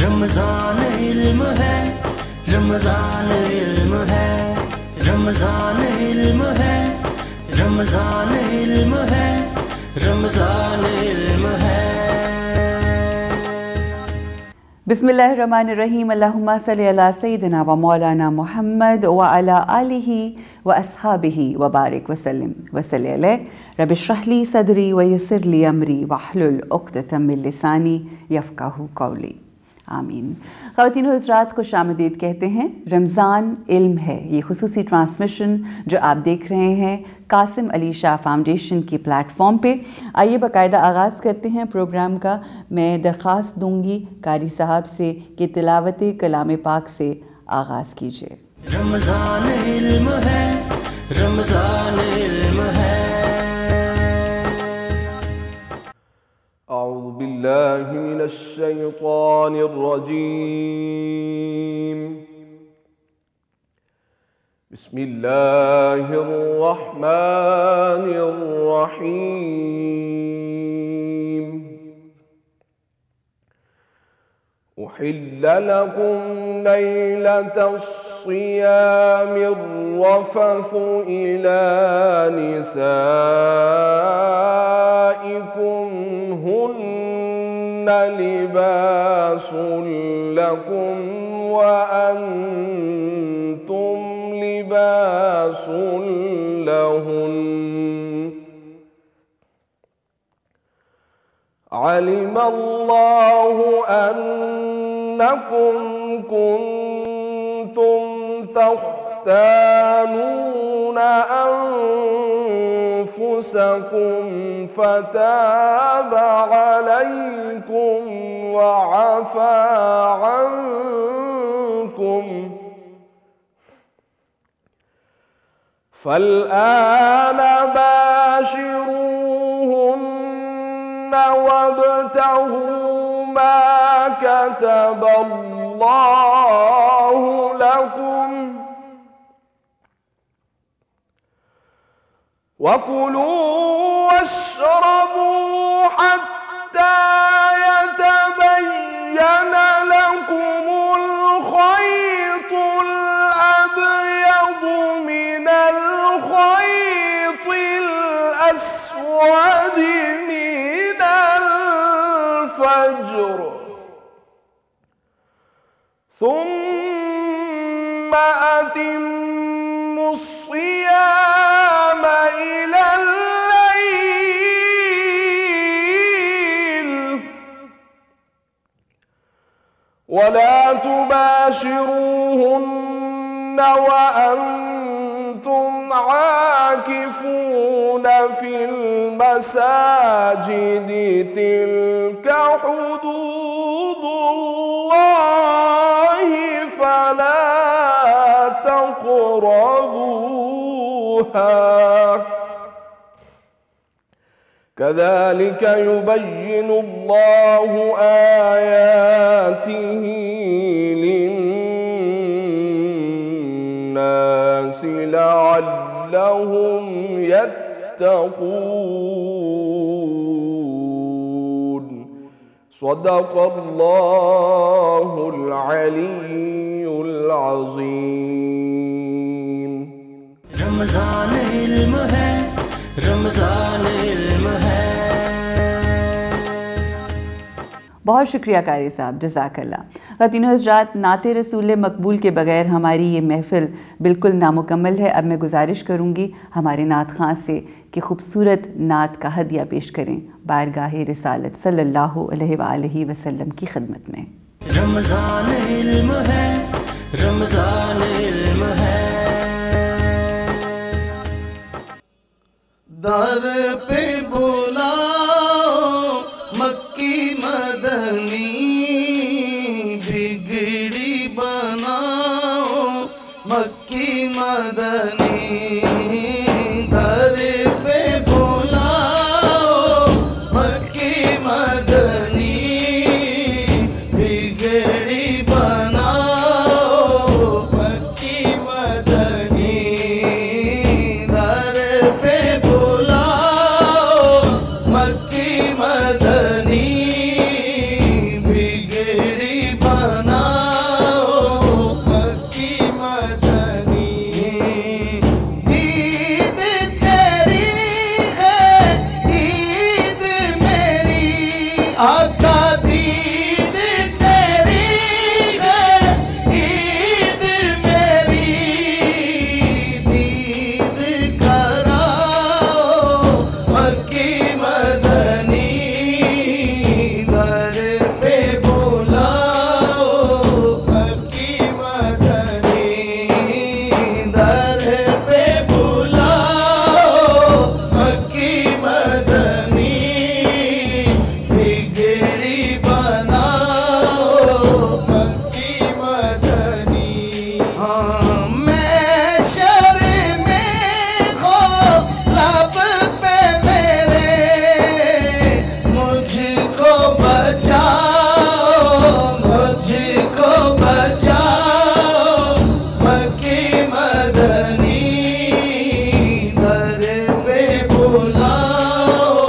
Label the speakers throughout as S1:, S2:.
S1: رمضان علم ہے، رمضان علم ہے، رمضان علم ہے، رمضان علم ہے، رمضان علم ہے۔
S2: بسم اللہ الرحمن الرحیم، اللہم صلی علی سیدنا و مولانا محمد وعلی آلہ و اصحابہ وبارک وسلم وصلی علیہ۔ رب اشرح لی صدری ویسر لی امری واحلل عقدۃ من لسانی یفقہوا قولی، آمین۔ خواتین و حضرات، خوش آمدید کہتے ہیں۔ رمضان علم ہے، یہ خصوصی ٹرانسمیشن جو آپ دیکھ رہے ہیں قاسم علی شاہ فاؤنڈیشن کی پلیٹ فارم پہ۔ آئیے باقاعدہ آغاز کرتے ہیں پروگرام کا۔ میں درخواست دوں گی قاری صاحب سے کہ تلاوت کلام پاک سے آغاز کیجیے۔
S1: رمضان علم ہے، رمضان علم ہے۔
S3: اعوذ باللہ من الشیطان الرجیم، بسم اللہ الرحمن الرحیم۔ احل لکم لیلۃ الصیام الرفث الی نسائکم ہن لباس لکم وانتم لباس لہن، علم اللہ انکم کنتم تختانون انفسکم فتاب علیکم وعفا عنکم، فالآن باشروهن وابتغوا ما كتب الله لكم، وكلوا واشربوا حتى يتبين لكم الخيط الأبيض من الخيط الأسود من الفجر، ثم أتموا الصيام إلى الليل، ولا تباشروهن وأنتم عاكفون في المساجد، تلك حدود الله فلا تقربوها، كذلك يبين الله آياته للناس لعلهم يتقون۔ صدق اللہ العلی العظیم۔
S1: رمضان علم ہے، رمضان علم ہے۔
S2: بہت شکریہ قاری صاحب، جزاک اللہ۔ خواتین و حضرات، نعت رسول مقبول کے بغیر ہماری یہ محفل بالکل نامکمل ہے۔ اب میں گزارش کروں گی ہمارے نعت خواں سے کہ خوبصورت نعت کا ہدیہ پیش کریں بارگاہ رسالت صلی اللہ علیہ وآلہ وسلم کی خدمت میں۔
S1: رمضان علم ہے، رمضان علم ہے۔
S4: در پہ بلاؤ مکی مدنی، بگڑی بناؤ مکی مدنی، در پہ بلاؤ مکی مدنی، بگڑی بناؤ مکی مدنی، در پہ بلاؤ مکی مدنی، بگڑی بناؤ مدنی در پہ بلاؤ مکی مدنی در پہ بلاؤ مکی مدنی بگڑی بناؤ مکی مدنی میں شرم ہو لب پہ میرے مجھ کو بچاؤ مجھ کو بچاؤ مکی مدنی در پہ بلاؤ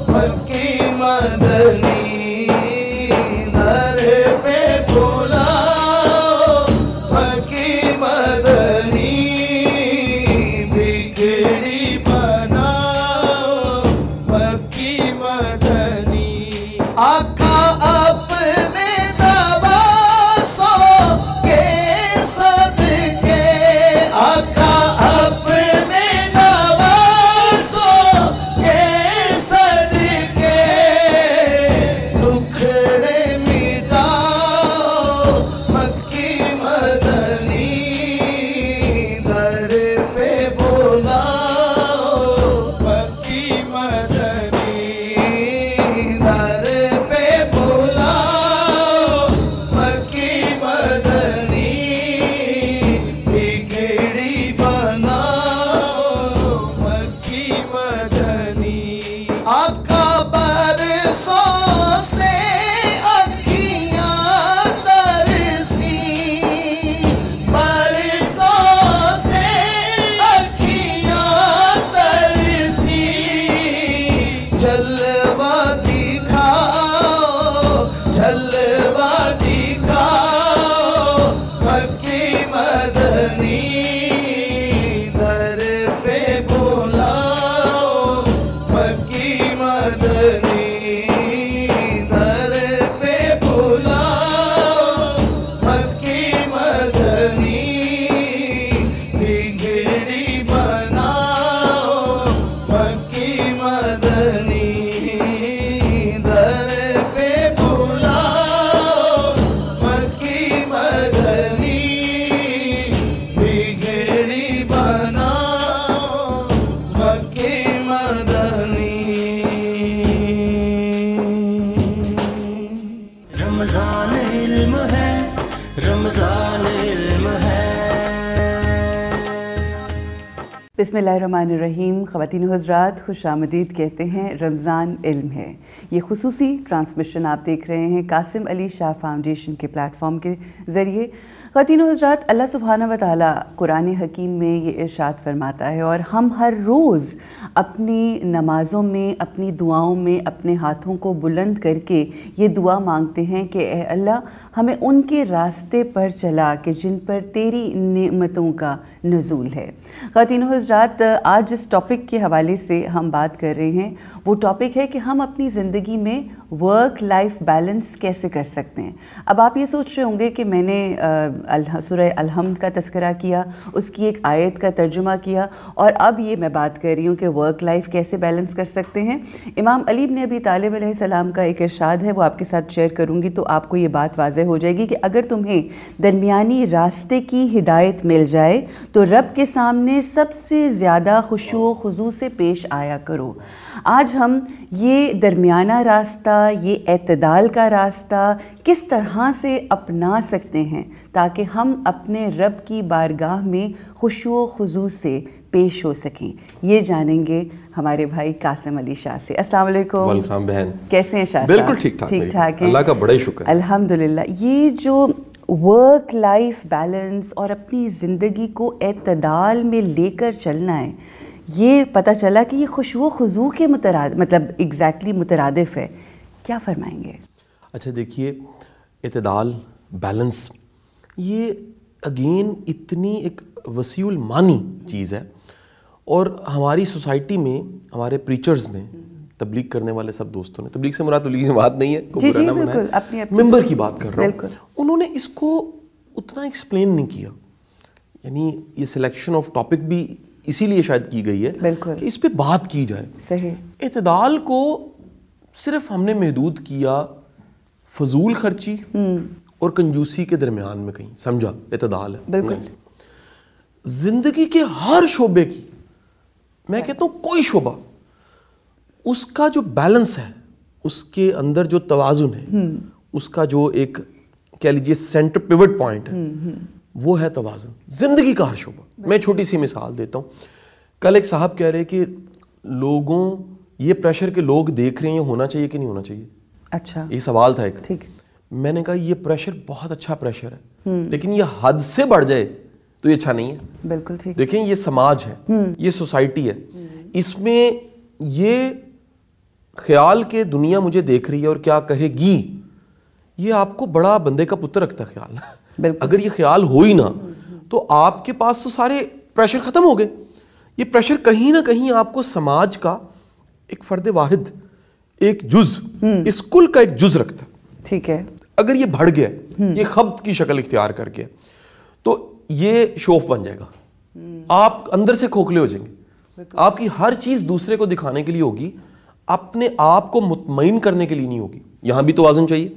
S4: مکی مدنی در پہ بلاؤ مکی مدنی بگڑی بناؤ مکی مدنی آقا اپنے نوازوں کے صدقے آقا اپنے نوازوں کے صدقے دکھڑے مٹاؤ مکی مدنی در پہ بلاؤ مکی مدنی در پہ بلاؤ مکی مدنی بگڑی بناؤ مکی مدنی آقا برسوں سے اکھیاں ترسی برسوں سے اکھیاں ترسی جلوہ دکھاؤ جلوہ دکھاؤ مکی مدنی در پہ بلاؤ مکی مدنی در پہ بلاؤ مکی مدنی بگڑی بناؤ مکی مدنی در پہ بلاؤ مکی مدنی بگڑی بناؤ مکی مدنی
S1: رمضان علم ہے رمضان علم ہے
S2: بسم اللہ الرحمن الرحیم. خواتین و حضرات خوش آمدید کہتے ہیں. رمضان علم ہے. یہ خصوصی ٹرانسمیشن آپ دیکھ رہے ہیں قاسم علی شاہ فاؤنڈیشن کے پلیٹ فارم کے ذریعے. خواتین و حضرات اللہ سبحانہ و تعالیٰ قرآن حکیم میں یہ ارشاد فرماتا ہے اور ہم ہر روز اپنی نمازوں میں اپنی دعاؤں میں اپنے ہاتھوں کو بلند کر کے یہ دعا مانگتے ہیں کہ اے اللہ ہمیں ان کے راستے پر چلا کہ جن پر تیری نعمتوں کا نزول ہے. خواتین و حضرات آج جس ٹاپک کے حوالے سے ہم بات کر رہے ہیں وہ ٹاپک ہے کہ ہم اپنی زندگی میں ورک لائف بیلنس کیسے کر سکتے ہیں. اب آپ یہ سوچ رہے ہوں گے کہ میں نے سورہ الحمد کا تذکرہ کیا, اس کی ایک آیت کا ترجمہ کیا, اور اب یہ میں بات کر رہی ہوں کہ ورک لائف کیسے بیلنس کر سکتے ہیں. امام علی بن ابی طالب علیہ السلام کا ایک ارشاد ہے, وہ آپ کے ساتھ شیئر کروں گی تو آپ کو یہ بات واضح ہو جائے گی کہ اگر تمہیں درمیانی راستے کی ہدایت مل جائے تو رب کے سامنے سب سے زیادہ خشوع و خضوع سے پیش آیا کرو. آج ہم یہ درمیانہ راستہ, یہ اعتدال کا راستہ کس طرح سے اپنا سکتے ہیں تاکہ ہم اپنے رب کی بارگاہ میں خشوع و خضوع سے پیش ہو سکیں, یہ جانیں گے ہمارے بھائی قاسم علی شاہ سے. السلام علیکم.
S5: وعلیکم السلام بہن.
S2: کیسے ہیں شاہ صاحب؟
S5: بالکل ٹھیک
S2: ٹھاک ہیں,
S5: اللہ کا بڑا ہی شکر.
S2: الحمدللہ. یہ جو ورک لائف بیلنس اور اپنی زندگی کو اعتدال میں لے کر چلنا ہے, یہ پتہ چلا کہ یہ خشوع و خضوع کے مطلب ایگزیکٹلی مترادف ہے. کیا فرمائیں گے؟
S5: اچھا دیکھیے, اعتدال, بیلنس, یہ اگین اتنی ایک وسیع المانی چیز ہے, اور ہماری سوسائٹی میں ہمارے پریچرز نے, تبلیغ کرنے والے سب دوستوں نے, تبلیغ سے مراد تبلیغ کی بات نہیں ہے,
S2: جی جی بالکل,
S5: ممبر کی بات کر رہا ہوں, انہوں نے اس کو اتنا ایکسپلین نہیں کیا. یعنی یہ سلیکشن آف ٹاپک بھی اسی لیے شاید کی گئی ہے
S2: بالکل
S5: کہ اس پہ بات کی جائے.
S2: صحیح.
S5: اعتدال کو صرف ہم نے محدود کیا فضول خرچی اور کنجوسی کے درمیان میں کہیں, سمجھا اعتدال ہے.
S2: بالکل.
S5: زندگی کے ہر شعبے کی, میں کہتا ہوں کوئی شعبہ, اس کا جو بیلنس ہے, اس کے اندر جو توازن ہے, اس کا جو ایک کہہ لیجیے سینٹر پیوٹ پوائنٹ ہے, وہ ہے توازن. زندگی کا ہر شعبہ. میں چھوٹی سی مثال دیتا ہوں. کل ایک صاحب کہہ رہے کہ لوگوں یہ پریشر کہ لوگ دیکھ رہے ہیں, یہ ہونا چاہیے کہ نہیں ہونا چاہیے.
S2: اچھا,
S5: یہ سوال تھا ایک.
S2: ٹھیک.
S5: میں نے کہا یہ پریشر بہت اچھا پریشر ہے, لیکن یہ حد سے بڑھ جائے تو یہ اچھا نہیں ہے.
S2: بالکل ٹھیک.
S5: دیکھیں یہ سماج ہے, یہ سوسائٹی ہے, اس میں یہ خیال کہ دنیا مجھے دیکھ رہی ہے اور کیا کہے گی, یہ آپ کو بڑا بندے کا پتر رکھتا ہے خیال. اگر یہ خیال ہو ہی نہ تو آپ کے پاس تو سارے پریشر ختم ہو گئے. یہ پریشر کہیں نہ کہیں آپ کو سماج کا ایک فرد واحد, ایک جز, اس کل کا ایک جز رکھتا ہے.
S2: ٹھیک ہے.
S5: اگر یہ بڑھ گیا, یہ خبط کی شکل اختیار کر گیا, تو یہ شوف بن جائے گا. آپ اندر سے کھوکھلے ہو جائیں گے. آپ کی ہر چیز دوسرے کو دکھانے کے لیے ہوگی, اپنے آپ کو مطمئن کرنے کے لیے نہیں ہوگی. یہاں بھی توازن چاہیے,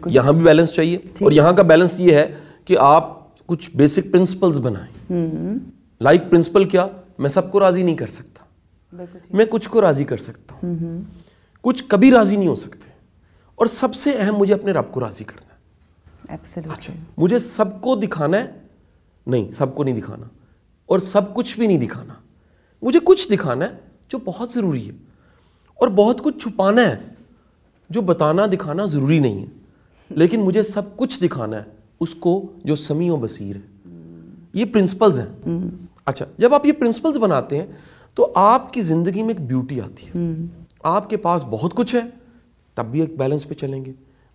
S5: یہاں بھی بیلنس چاہیے, اور یہاں کا بیلنس یہ ہے کہ آپ کچھ بیسک پرنسپلز بنائیں. لائک پرنسپل کیا, میں سب کو راضی نہیں کر سکتا, میں کچھ کو راضی کر سکتا ہوں, کچھ کبھی راضی نہیں ہو سکتے, اور سب سے اہم مجھے اپنے رب کو راضی کرنا ہے. اچھا, مجھے سب کو دکھانا ہے نہیں, سب کو نہیں دکھانا, اور سب کچھ بھی نہیں دکھانا. مجھے کچھ دکھانا ہے جو بہت ضروری ہے, اور بہت کچھ چھپانا ہے جو بتانا دکھانا ضروری نہیں ہے, لیکن مجھے سب کچھ دکھانا ہے اس کو جو سمیع و بصیر ہے. یہ پرنسپلز ہیں. اچھا, جب آپ یہ پرنسپلز بناتے ہیں تو آپ کی زندگی میں ایک بیوٹی آتی ہے. آپ کے پاس بہت کچھ ہے تب بھی ایک بیلنس پہ چلیں گے,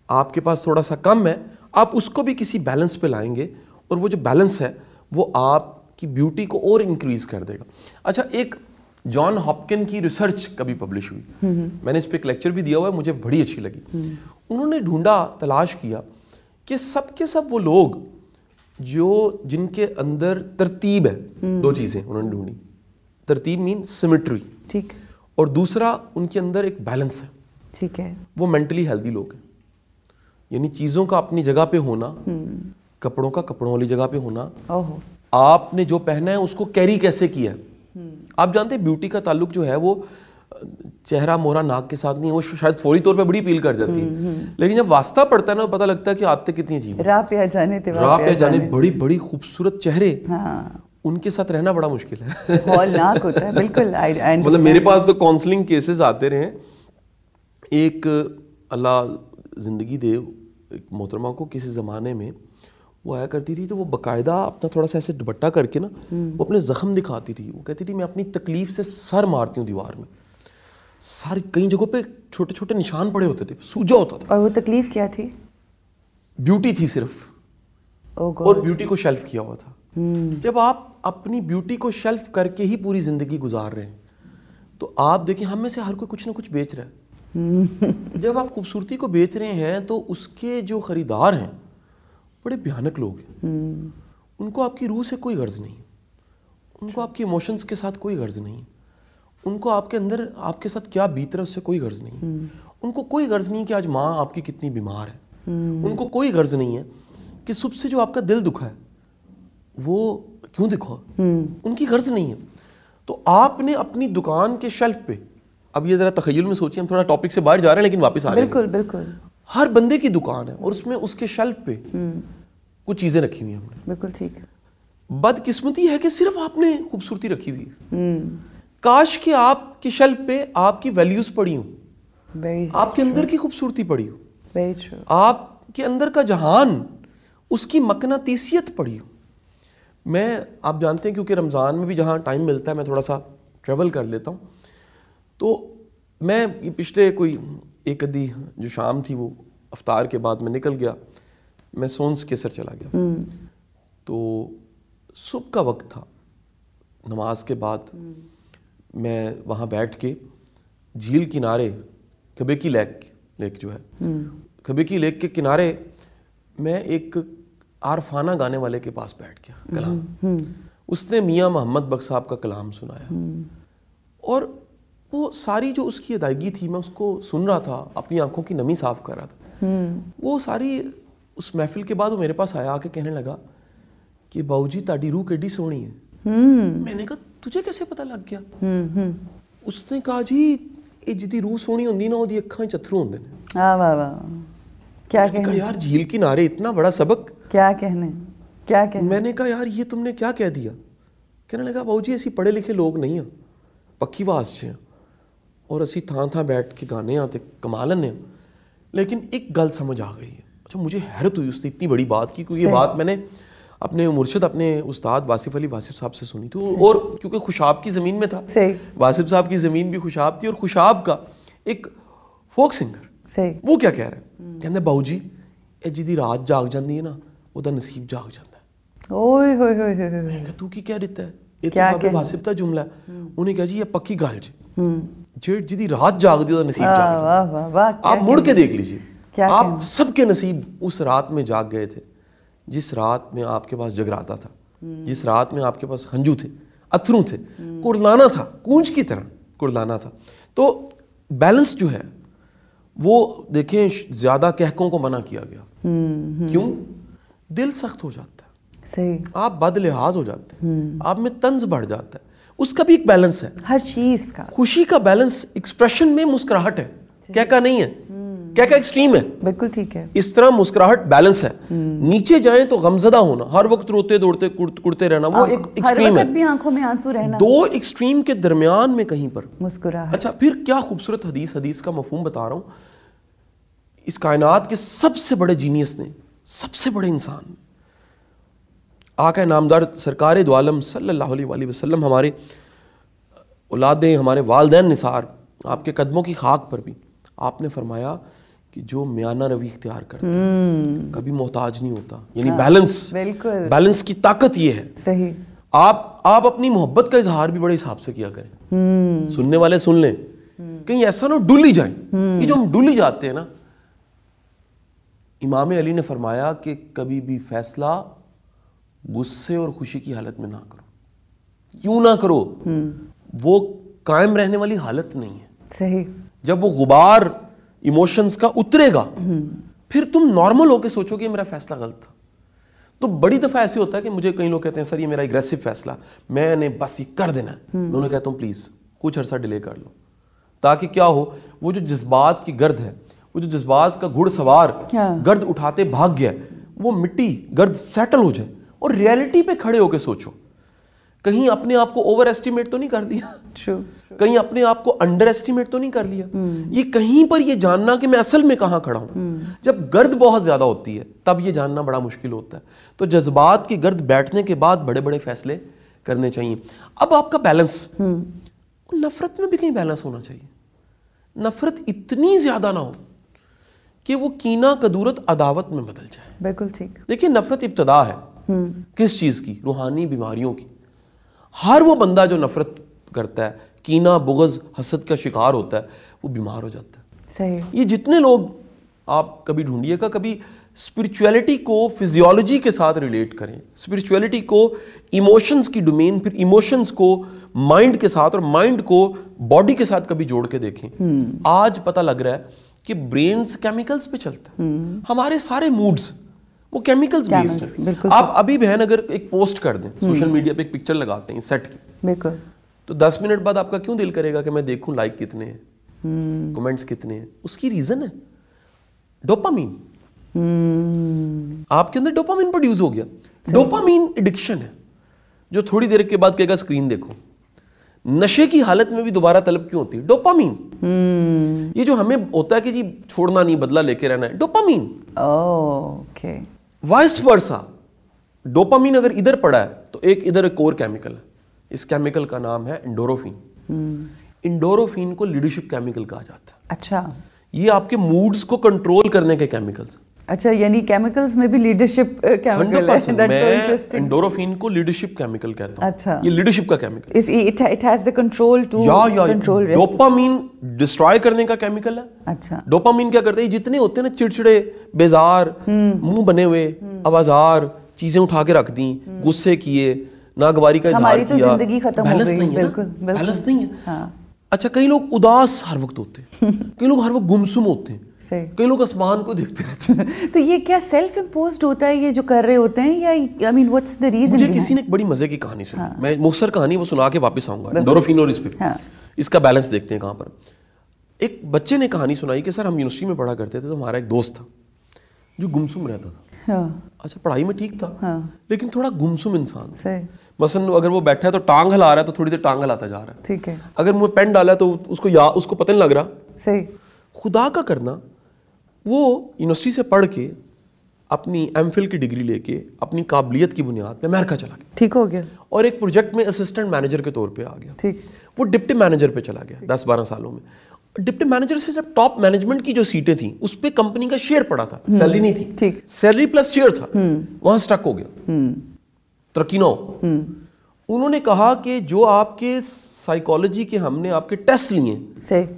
S5: آپ کے پاس تھوڑا سا کم ہے آپ اس کو بھی کسی بیلنس پہ لائیں گے, اور وہ جو بیلنس ہے وہ آپ کی بیوٹی کو اور انکریز کر دے گا. اچھا, ایک جان ہاپکن کی ریسرچ کبھی پبلش ہوئی, میں نے اس پہ ایک لیکچر بھی دیا ہوا ہے, مجھے بڑی اچھی لگی. انہوں نے ڈھونڈا, تلاش کیا کہ سب کے سب وہ لوگ جن کے اندر ترتیب ہے, دو چیزیں انہوں نے ڈھونڈی. ترتیب مین سیمیٹری,
S2: ٹھیک,
S5: اور دوسرا ان کے اندر ایک بیلنس ہے.
S2: ٹھیک ہے.
S5: وہ مینٹلی ہیلدی لوگ ہیں, یعنی چیزوں کا اپنی جگہ پہ ہونا, کپڑوں کا کپڑوں والی جگہ پہ ہونا, آپ نے جو پہنا ہے اس کو کیری کیسے کیا ہے. آپ جانتے ہیں بیوٹی کا تعلق جو ہے وہ چہرہ مورا ناک کے ساتھ نہیں, وہ شاید فوری طور پہ بڑی اپیل کر جاتی ہے, لیکن جب واسطہ پڑتا ہے نا پتہ لگتا ہے کہ عادتیں کتنی عجیب ہیں. راہ پہ جانے بڑی بڑی خوبصورت چہرے, ان کے ساتھ رہنا بڑا مشکل ہے,
S2: ہولناک ہوتا ہے. بالکل,
S5: مطلب میرے پاس تو کاؤنسلنگ کیسز آتے رہے ہیں. ایک اللہ زندگی دے ایک محترمہ کو, کسی زمانے میں وہ آیا کرتی تھی تو وہ باقاعدہ اپنا تھوڑا سا ایسے دوپٹہ کر کے نا وہ اپنے زخم دکھاتی تھی. وہ کہتی تھی میں اپنی تکلیف سے سر مارتی ہوں دیوار میں, ساری کئی جگہوں پہ چھوٹے چھوٹے نشان پڑے ہوتے تھے, سوجا ہوتا تھا.
S2: اور وہ تکلیف کیا تھی؟
S5: بیوٹی تھی صرف, اور بیوٹی کو شیلف کیا ہوا تھا. جب آپ اپنی بیوٹی کو شیلف کر کے ہی پوری زندگی گزار رہے ہیں تو آپ دیکھیں ہم میں سے ہر کوئی کچھ نہ کچھ بیچ رہا ہے. جب آپ خوبصورتی کو بیچ رہے ہیں تو اس کے جو خریدار ہیں بڑے بھیانک لوگ ہیں. ان کو آپ کی روح سے کوئی غرض نہیں, ان کو آپ کی ایموشنز کے ساتھ کوئی غرض نہیں, ان کو آپ کے اندر آپ کے ساتھ کیا بیت رہا ہے اس سے کوئی غرض نہیں. ان کو کوئی غرض نہیں کہ آج ماں آپ کی کتنی بیمار ہے. ان کو کوئی غرض نہیں ہے کہ صبح سے جو آپ کا دل دکھا ہے وہ کیوں دکھا, ان کی غرض نہیں ہے. تو آپ نے اپنی دکان کے شیلف پہ, اب یہ ذرا تخیل میں سوچیں, ہم تھوڑا ٹاپک سے باہر جا رہے ہیں لیکن واپس آ رہے ہیں.
S2: بالکل بالکل.
S5: ہر بندے کی دکان ہے اور اس میں اس کے شیلف پہ کچھ چیزیں رکھی ہوئی ہیں ہم نے.
S2: بالکل ٹھیک.
S5: بدقسمتی ہے کہ صرف آپ نے خوبصورتی رکھی ہوئی ہے. کاش کہ آپ کے شیلف پہ آپ کی ویلیوز پڑی ہوں, آپ کے اندر کی خوبصورتی پڑی ہو, آپ کے اندر کا جہان, اس کی مقناطیسیت پڑی ہو. میں آپ جانتے ہیں کیونکہ رمضان میں بھی جہاں ٹائم ملتا ہے میں تھوڑا سا ٹریول کر لیتا ہوں, تو میں پچھلے کوئی ایک ادھی جو شام تھی وہ افطار کے بعد میں نکل گیا, میں سونس کیسر چلا گیا. تو صبح کا وقت تھا, نماز کے بعد میں وہاں بیٹھ کے جھیل کنارے, کبیکی لیک جو ہے, کبیکی لیک کے کنارے میں ایک عارفانہ گانے والے کے پاس بیٹھ گیا. کلام, اس نے میاں محمد بخش صاحب کا کلام سنایا اور وہ ساری جو اس کی ادائیگی تھی میں اس کو سن رہا تھا, اپنی آنکھوں کی نمی صاف کر رہا تھا. وہ ساری اس محفل کے بعد وہ میرے پاس آیا آ کے کہنے لگا کہ باؤ جی تاڑی روح کیڈی سونی ہے. میں نے کہا تجھے کیسے پتہ لگ گیا؟ اس نے کہا جی یہ جدی روح سونی ہوندی نا وہ اکھاں چتھرو ہوندے نے.
S2: واہ واہ واہ, کیا کہنے
S5: یار جھیل کنارے اتنا بڑا سبق,
S2: کیا کہنے کیا کہنے.
S5: میں نے کہا یار یہ تم نے کیا کہہ دیا؟ کہنے لگا باؤ جی اسی پڑھے لکھے لوگ نہیں ہیں, پکی آواز چ ہیں اور اسی تھان تھان بیٹھ کے گانے آتے کما لینے ہیں. لیکن ایک گل سمجھ آ گئی ہے. اچھا مجھے حیرت ہوئی اس نے اتنی بڑی بات کی, کیونکہ یہ بات میں نے اپنے مرشد اپنے استاد واصف علی واصف صاحب سے سنی تھی, اور کیونکہ خوشاب کی زمین میں تھا, واصف صاحب کی زمین بھی خوشاب تھی, اور خوشاب کا ایک فوک سنگر وہ کیا کہہ رہا ہے, کہندے باؤ جی اے جدی رات جاگ جاندی ہے نا وہ دا نصیب جاگ جاتا ہے.
S2: اوئے ہوئے ہوئے ہوئے,
S5: میں کہا تو کی کہہ دیتا ہے, یہ تو بابے واصف دا جملہ ہے. انہیں کہا جی یہ پکی گل جی, جدی رات جاگ دی دا نصیب جاگ جاتا ہے. آپ مڑ کے دیکھ لیجیے, آپ سب کے نصیب اس رات میں جاگ گئے تھے جس رات میں آپ کے پاس جگراتا تھا, جس رات میں آپ کے پاس ہنجو تھے, اتھرو تھے, کڑلانا تھا, کونج کی طرح کڑلانا تھا. تو بیلنس جو ہے وہ دیکھیں زیادہ کہکوں کو منع کیا گیا. کیوں؟ دل سخت ہو جاتا ہے,
S2: صحیح,
S5: آپ بد لحاظ ہو جاتے ہیں, آپ میں طنز بڑھ جاتا ہے. اس کا بھی ایک بیلنس ہے,
S2: ہر چیز کا.
S5: خوشی کا بیلنس ایکسپریشن میں مسکراہٹ ہے, کہکا نہیں ہے, کہکا ایکسٹریم ہے. بالکل
S2: ٹھیک ہے.
S5: اس طرح مسکراہٹ بیلنس ہے. نیچے جائیں تو غمزدہ ہونا, ہر وقت روتے دوڑتے کڑتے رہنا, وہ ایک ایکسٹریم ہے.
S2: بھی آنکھوں میں آنسو رہنا,
S5: دو ایکسٹریم کے درمیان میں کہیں پر
S2: مسکراہٹ.
S5: اچھا پھر کیا خوبصورت حدیث کا مفہوم بتا رہا ہوں. اس کائنات کے سب سے بڑے جینیس نے, سب سے بڑے انسان, آقا نامدار سرکار دو عالم صلی اللہ علیہ وآلہ وسلم, ہمارے اولادیں, ہمارے والدین نثار, آپ کے قدموں کی خاک پر بھی آپ نے فرمایا کہ جو میانہ روی اختیار کرتا ہے کبھی محتاج نہیں ہوتا. یعنی بیلنس, بیلنس کی طاقت یہ ہے.
S2: صحیح.
S5: آپ اپنی محبت کا اظہار بھی بڑے حساب سے کیا کریں, سننے والے سن لیں, کہیں ایسا نہ ڈل ہی جائیں. یہ جو ہم ڈل ہی جاتے ہیں نا, امام علی نے فرمایا کہ کبھی بھی فیصلہ غصے اور خوشی کی حالت میں نہ کرو. کیوں نہ کرو؟ وہ قائم رہنے والی حالت نہیں ہے.
S2: صحیح.
S5: جب وہ غبار ایموشنز کا اترے گا پھر تم نارمل ہو کے سوچو کہ میرا فیصلہ غلط تھا. تو بڑی دفعہ ایسے ہوتا ہے کہ مجھے کئی لوگ کہتے ہیں سر یہ میرا اگریسو فیصلہ, میں نے بس یہ کر دینا ہے. میں انہیں کہتا ہوں پلیز کچھ عرصہ ڈیلے کر لو, تاکہ کیا ہو, وہ جو جذبات کی گرد ہے, وہ جو جذبات کا گھڑ سوار گرد اٹھاتے بھاگ گیا, وہ مٹی گرد سیٹل ہو جائے اور ریئلٹی پہ کھڑے ہو کے سوچو. کہیں اپنے آپ کو اوور ایسٹیمیٹ تو نہیں کر دیا, کہیں اپنے آپ کو انڈر ایسٹیمیٹ تو نہیں کر لیا. یہ کہیں پر یہ جاننا کہ میں اصل میں کہاں کھڑا ہوں. جب گرد بہت زیادہ ہوتی ہے تب یہ جاننا بڑا مشکل ہوتا ہے. تو جذبات کی گرد بیٹھنے کے بعد بڑے بڑے فیصلے کرنے چاہیے. اب آپ کا بیلنس, نفرت میں بھی کہیں بیلنس ہونا چاہیے. نفرت اتنی زیادہ نہ ہو کہ وہ کینہ کدورت عداوت میں بدل جائے.
S2: بالکل ٹھیک.
S5: دیکھیں نفرت ابتدا ہے کس چیز کی؟ روحانی بیماریوں کی. ہر وہ بندہ جو نفرت کرتا ہے, کینہ بغض حسد کا شکار ہوتا ہے, وہ بیمار ہو جاتا ہے.
S2: صحیح.
S5: یہ جتنے لوگ آپ کبھی ڈھونڈیے گا, کبھی اسپرچویلٹی کو فزیولوجی کے ساتھ ریلیٹ کریں, اسپرچویلٹی کو ایموشنز کی ڈومین, پھر ایموشنز کو مائنڈ کے ساتھ اور مائنڈ کو باڈی کے ساتھ کبھی جوڑ کے دیکھیں. آج پتہ لگ رہا ہے کہ برینز کیمیکلز پہ چلتا ہے. ہمارے سارے موڈز وہ کیمیکلز بیسڈ ہیں. آپ ابھی بہن اگر ایک پوسٹ کر دیں سوشل میڈیا پہ, ایک پکچر لگاتے ہیں سیٹ کی,
S2: بالکل, تو
S5: 10 منٹ بعد آپ کا کیوں دل کرے گا کہ میں دیکھوں لائک کتنے ہیں, کمنٹس کتنے ہیں؟ اس کی ریزن ہے ڈوپامین. آپ کے اندر ڈوپامین پروڈیوس ہو گیا. ڈوپامین ایڈکشن ہے جو تھوڑی دیر کے بعد کہے گا اسکرین دیکھو. نشے کی حالت میں بھی دوبارہ طلب کیوں ہوتی ہے؟ ڈوپامین. یہ جو ہمیں ہوتا ہے کہ جی چھوڑنا نہیں, بدلہ لے کے رہنا ہے, dopamine.
S2: Okay.
S5: Vice versa, dopamine اگر ادھر پڑا ہے تو ایک ادھر ایک اور کیمیکل ہے, اس کیمیکل کا نام ہے انڈوروفین. انڈوروفین کو لیڈرشپ کیمیکل کہا جاتا ہے.
S2: اچھا.
S5: یہ آپ کے موڈز کو کنٹرول کرنے کے کیمیکلز.
S2: اچھا, یعنی کیمیکلز میں بھی لیڈرشپ کیمیکل ہے.
S5: میں انڈوروفین کو لیڈرشپ کیمیکل کہتا ہوں.
S2: اچھا,
S5: یہ لیڈرشپ کا chemical.
S2: It has the control to control.
S5: Dopamine destroy کرنے کا کیمیکل ہے.
S2: اچھا. ڈوپامین
S5: کیا کرتا ہے؟ جتنے ہوتے ہیں نا چڑچڑے, بیزار, منہ بنے ہوئے, آوازار, چیزیں اٹھا کے رکھ دیں, غصے کیے, ناگواری کا اظہار
S2: ہماری
S5: کیا.
S2: تو زندگی ختم ہو گئی. بالکل
S5: بیلنس نہیں ہے.
S2: ہاں
S5: اچھا کئی لوگ اداس ہر وقت ہوتے ہیں, کئی لوگ ہر وقت گمسم ہوتے ہیں, کئی لوگ آسمان کو دیکھتے رہتے ہیں.
S2: تو یہ کیا سیلف امپوزڈ ہوتا ہے یہ جو کر رہے ہوتے ہیں, یا آئی مین واٹس دی ریزن؟
S5: مجھے کسی نے ایک بڑی مزے کی کہانی سنی, میں مختصر کہانی وہ سنا کے واپس آؤں گا انڈورفین اور اس پہ, اس کا بیلنس دیکھتے ہیں کہاں پر. ایک بچے نے کہانی سنائی کہ سر ہم یونیورسٹی میں پڑھا کرتے تھے تو ہمارا ایک دوست تھا جو گمسم رہتا تھا. اچھا پڑھائی میں ٹھیک تھا لیکن تھوڑا گمسم انسان تھا. مثلا اگر وہ بیٹھا ہے تو ٹانگ ہلا رہا ہے تو تھوڑی دیر ٹانگ ہلاتا جا رہا ہے.
S2: ٹھیک ہے.
S5: اگر منہ پین ڈالا ہے تو اس کو پتہ نہیں لگ رہا.
S2: صحیح.
S5: خدا کا کرنا وہ یونیورسٹی سے پڑھ کے اپنی ایم فل کی ڈگری لے کے اپنی قابلیت کی بنیاد پہ امریکہ چلا گیا.
S2: ٹھیک ہو گیا.
S5: اور ایک پروجیکٹ میں اسسٹنٹ مینیجر کے طور پہ آ گیا.
S2: ٹھیک.
S5: وہ ڈپٹی مینیجر پہ چلا گیا 10-12 سالوں میں. ڈپٹی مینیجر سے جب ٹاپ مینجمنٹ کی جو سیٹیں تھیں اس پہ کمپنی کا شیئر پڑا تھا, سیلری نہیں تھی.
S2: ٹھیک.
S5: سیلری پلس شیئر تھا, وہاں سٹک ہو گیا, ترقی نہ ہو. انہوں نے کہا کہ جو آپ کے سائیکالوجی کے ہم نے آپ کے ٹیسٹ لیے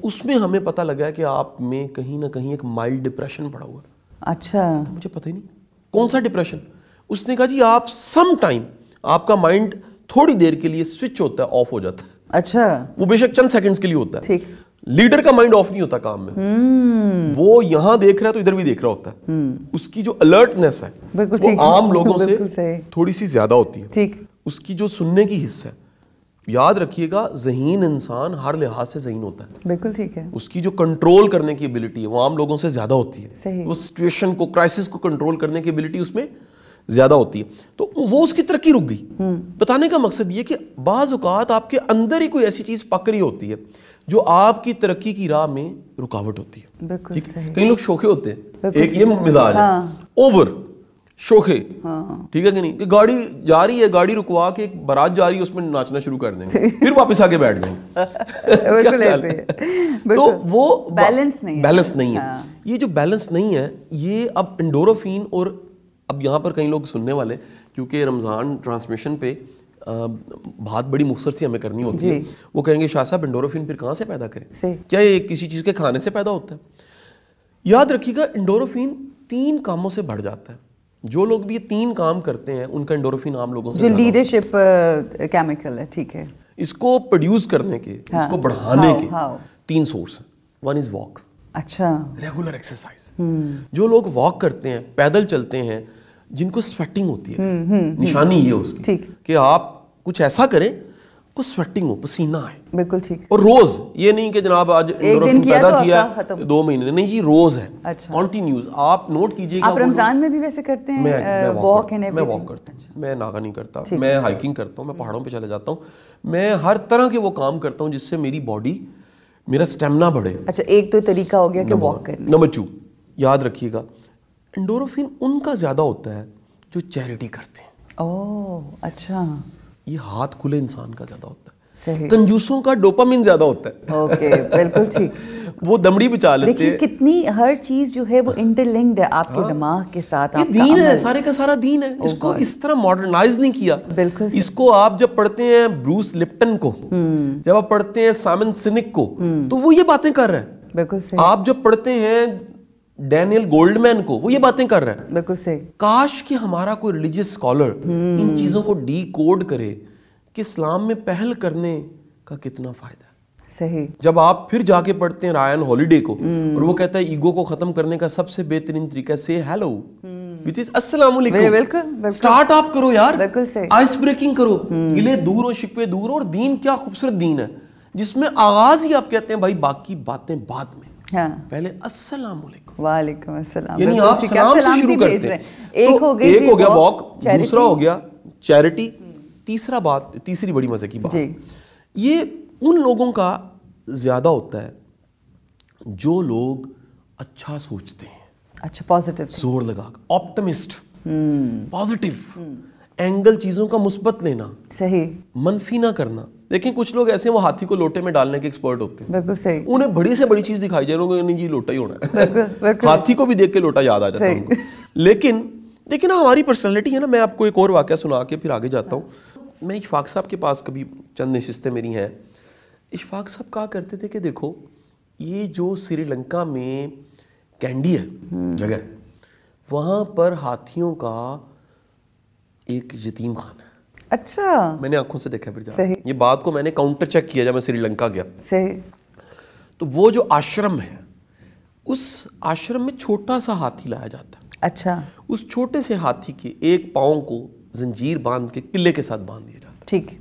S5: اس میں ہمیں پتہ لگا ہے کہ آپ میں کہیں نہ کہیں ایک مائلڈ ڈپریشن پڑا ہوا ہے.
S2: اچھا.
S5: مجھے پتہ ہی نہیں کون سا ڈپریشن. اس نے کہا جی آپ سم ٹائم آپ کا مائنڈ تھوڑی دیر کے لیے سوئچ ہوتا ہے, آف ہو جاتا ہے.
S2: اچھا.
S5: وہ بے شک چند سیکنڈز کے لیے ہوتا ہے.
S2: ٹھیک.
S5: لیڈر کا مائنڈ آف نہیں ہوتا کام میں, وہ یہاں دیکھ رہا ہے تو ادھر بھی دیکھ رہا ہوتا ہے. اس کی جو الرٹنس ہے وہ عام لوگوں سے تھوڑی سی زیادہ ہوتی ہے.
S2: ٹھیک.
S5: اس کی جو سننے کی حصہ ہے, یاد رکھیے گا ذہین انسان ہر لحاظ سے ذہین ہوتا ہے.
S2: بالکل ٹھیک ہے.
S5: اس کی جو کنٹرول کرنے کی ایبلٹی ہے وہ عام لوگوں سے زیادہ ہوتی ہے. وہ سچویشن کو, کرائسس کو کنٹرول کرنے کی ایبلٹی اس میں زیادہ ہوتی ہے. تو وہ اس کی ترقی رک گئی. بتانے کا مقصد یہ کہ بعض اوقات آپ کے اندر ہی کوئی ایسی چیز پک رہی ہوتی ہے جو آپ کی ترقی کی راہ میں رکاوٹ ہوتی ہے.
S2: بالکل صحیح.
S5: کئی لوگ شوخے ہوتے ہیں, ایک یہ مزاج ہے اوور شوخے, ٹھیک ہے کہ نہیں, کہ گاڑی جا رہی ہے, گاڑی رکوا کے ایک بارات جا رہی ہے اس میں ناچنا شروع کر دیں گے, پھر واپس آ کے بیٹھ جائیں گے. تو وہ بیلنس نہیں ہے. یہ جو بیلنس نہیں ہے یہ اب انڈورفین, اور اب یہاں پر کئی لوگ سننے والے کیونکہ رمضان ٹرانسمیشن پہ بات بڑی مختصر سی ہمیں کرنی ہوتی ہے, وہ کہیں گے شاہ صاحب انڈورفین پھر کہاں سے پیدا کریں, کیا یہ کسی چیز کے کھانے سے پیدا ہوتا ہے؟ یاد رکھیے گا انڈورفین 3 کاموں سے بڑھ جاتا ہے. جو لوگ بھی یہ 3 کام کرتے ہیں ان کا انڈورفین عام لوگوں سے
S2: جو لیڈرشپ کیمیکل ہے. ٹھیک ہے.
S5: اس کو پروڈیوس کرنے کے, اس کو بڑھانے کے 3 سورس ہیں. 1 از واک.
S2: اچھا.
S5: Regular exercise. جو لوگ واک کرتے ہیں, پیدل چلتے ہیں, جن کو سویٹنگ ہوتی ہے, نشانی یہ اس کی کہ آپ کچھ ایسا کریں کو سویٹنگ ہو, پسینہ آئے. بالکل ٹھیک. اور روز, یہ نہیں کہ جناب آج انڈورفین پیدا کیا 2 مہینے, نہیں جی روز ہے, کنٹینیوس. آپ نوٹ کیجئے گا. آپ رمضان میں بھی ویسے کرتے ہیں واک؟ میں واک کرتا ہوں, میں ناغا نہیں کرتا, میں ہائکنگ کرتا ہوں, میں پہاڑوں پہ چلے جاتا ہوں, میں ہر طرح کے وہ کام کرتا ہوں جس سے میری باڈی, میرا سٹیمنا بڑھے. اچھا ایک تو طریقہ ہو گیا کہ واک کرنا. نمبر 2 یاد رکھیے گا انڈورفین ان کا زیادہ ہوتا ہے جو چیریٹی کرتے ہیں. اوہ اچھا. یہ ہاتھ کھلے انسان کا زیادہ ہوتا ہے. کنجوسوں کا ڈوپامین زیادہ ہوتا ہے. اوکے بالکل ٹھیک. وہ دمڑی بچا لیتے ہیں. کتنی ہر چیز جو ہے وہ انٹرلنکڈ ہے آپ کے دماغ کے ساتھ. یہ دین ہے, سارے کا سارا دین ہے. اس کو اس طرح ماڈرنائز نہیں کیا. بالکل. اس کو آپ جب پڑھتے ہیں بروس لپٹن کو, جب آپ پڑھتے ہیں سائمن سینک کو, تو وہ یہ باتیں کر رہے ہیں. بالکل صحیح. آپ جب پڑھتے ہیں ڈینیل گولڈمین کو, وہ یہ باتیں کر رہے ہیں. بالکل صحیح. کاش کہ ہمارا کوئی ریلیجیس اسکالر ان چیزوں کو ڈی کوڈ کرے کہ اسلام میں پہل کرنے کا کتنا فائدہ ہے. صحیح. جب آپ پھر جا کے پڑھتے ہیں رائن ہالیڈے کو, اور وہ کہتا ہے ایگو کو ختم کرنے کا سب سے بہترین طریقہ سے ہیلو وچ از السلام علیکم. بالکل. اسٹارٹ آپ کرو یار, بالکل صحیح. آئس بریکنگ کرو, گلے دور ہو, شکوے دور ہو. اور دین کیا خوبصورت دین ہے جس میں آغاز ہی آپ کہتے ہیں بھائی باقی باتیں بعد میں, پہلے السلام علیکم. وعلیکم السلام. یعنی آپ سلام سے شروع کرتے ہیں. ایک ہو گیا واک, دوسرا ہو گیا چیریٹی, تیسری بڑی مزے کی بات, یہ ان لوگوں کا زیادہ ہوتا ہے جو لوگ اچھا سوچتے ہیں. اچھا پازیٹیو, زور لگا, آپٹمسٹ, پازیٹیو اینگل, چیزوں کا مثبت لینا, صحیح, منفی نہ کرنا. دیکھیں کچھ لوگ ایسے ہیں وہ ہاتھی کو لوٹے میں ڈالنے کے ایکسپرٹ ہوتے ہیں. بالکل صحیح. انہیں بڑی سے بڑی چیز دکھائی جائے گا, نہیں جی لوٹا ہی ہونا ہے. ہاتھی کو بھی دیکھ کے لوٹا یاد آ جاتا ہے. لیکن ہماری پرسنالٹی ہے نا. میں آپ کو ایک اور واقعہ سنا کے پھر آگے جاتا ہوں. میں اشفاق صاحب کے پاس کبھی چند نشستیں میری ہیں. اشفاق صاحب کہا کرتے تھے کہ دیکھو یہ جو سری لنکا میں کینڈی ہے جگہ, وہاں پر ہاتھیوں کا ایک یتیم خانہ ہے.
S2: اچھا
S5: میں نے آنکھوں سے دیکھا پھر جا
S2: صحیح.
S5: یہ بات کو میں نے کاؤنٹر چیک کیا جب میں سری لنکا گیا.
S2: صحیح.
S5: تو وہ جو آشرم ہے اس آشرم میں چھوٹا سا ہاتھی لایا جاتا ہے.
S2: اچھا.
S5: اس چھوٹے سے ہاتھی کے ایک پاؤں کو زنجیر باندھ کے قلعے کے ساتھ باندھ دیا جاتا ہے.
S2: ٹھیک.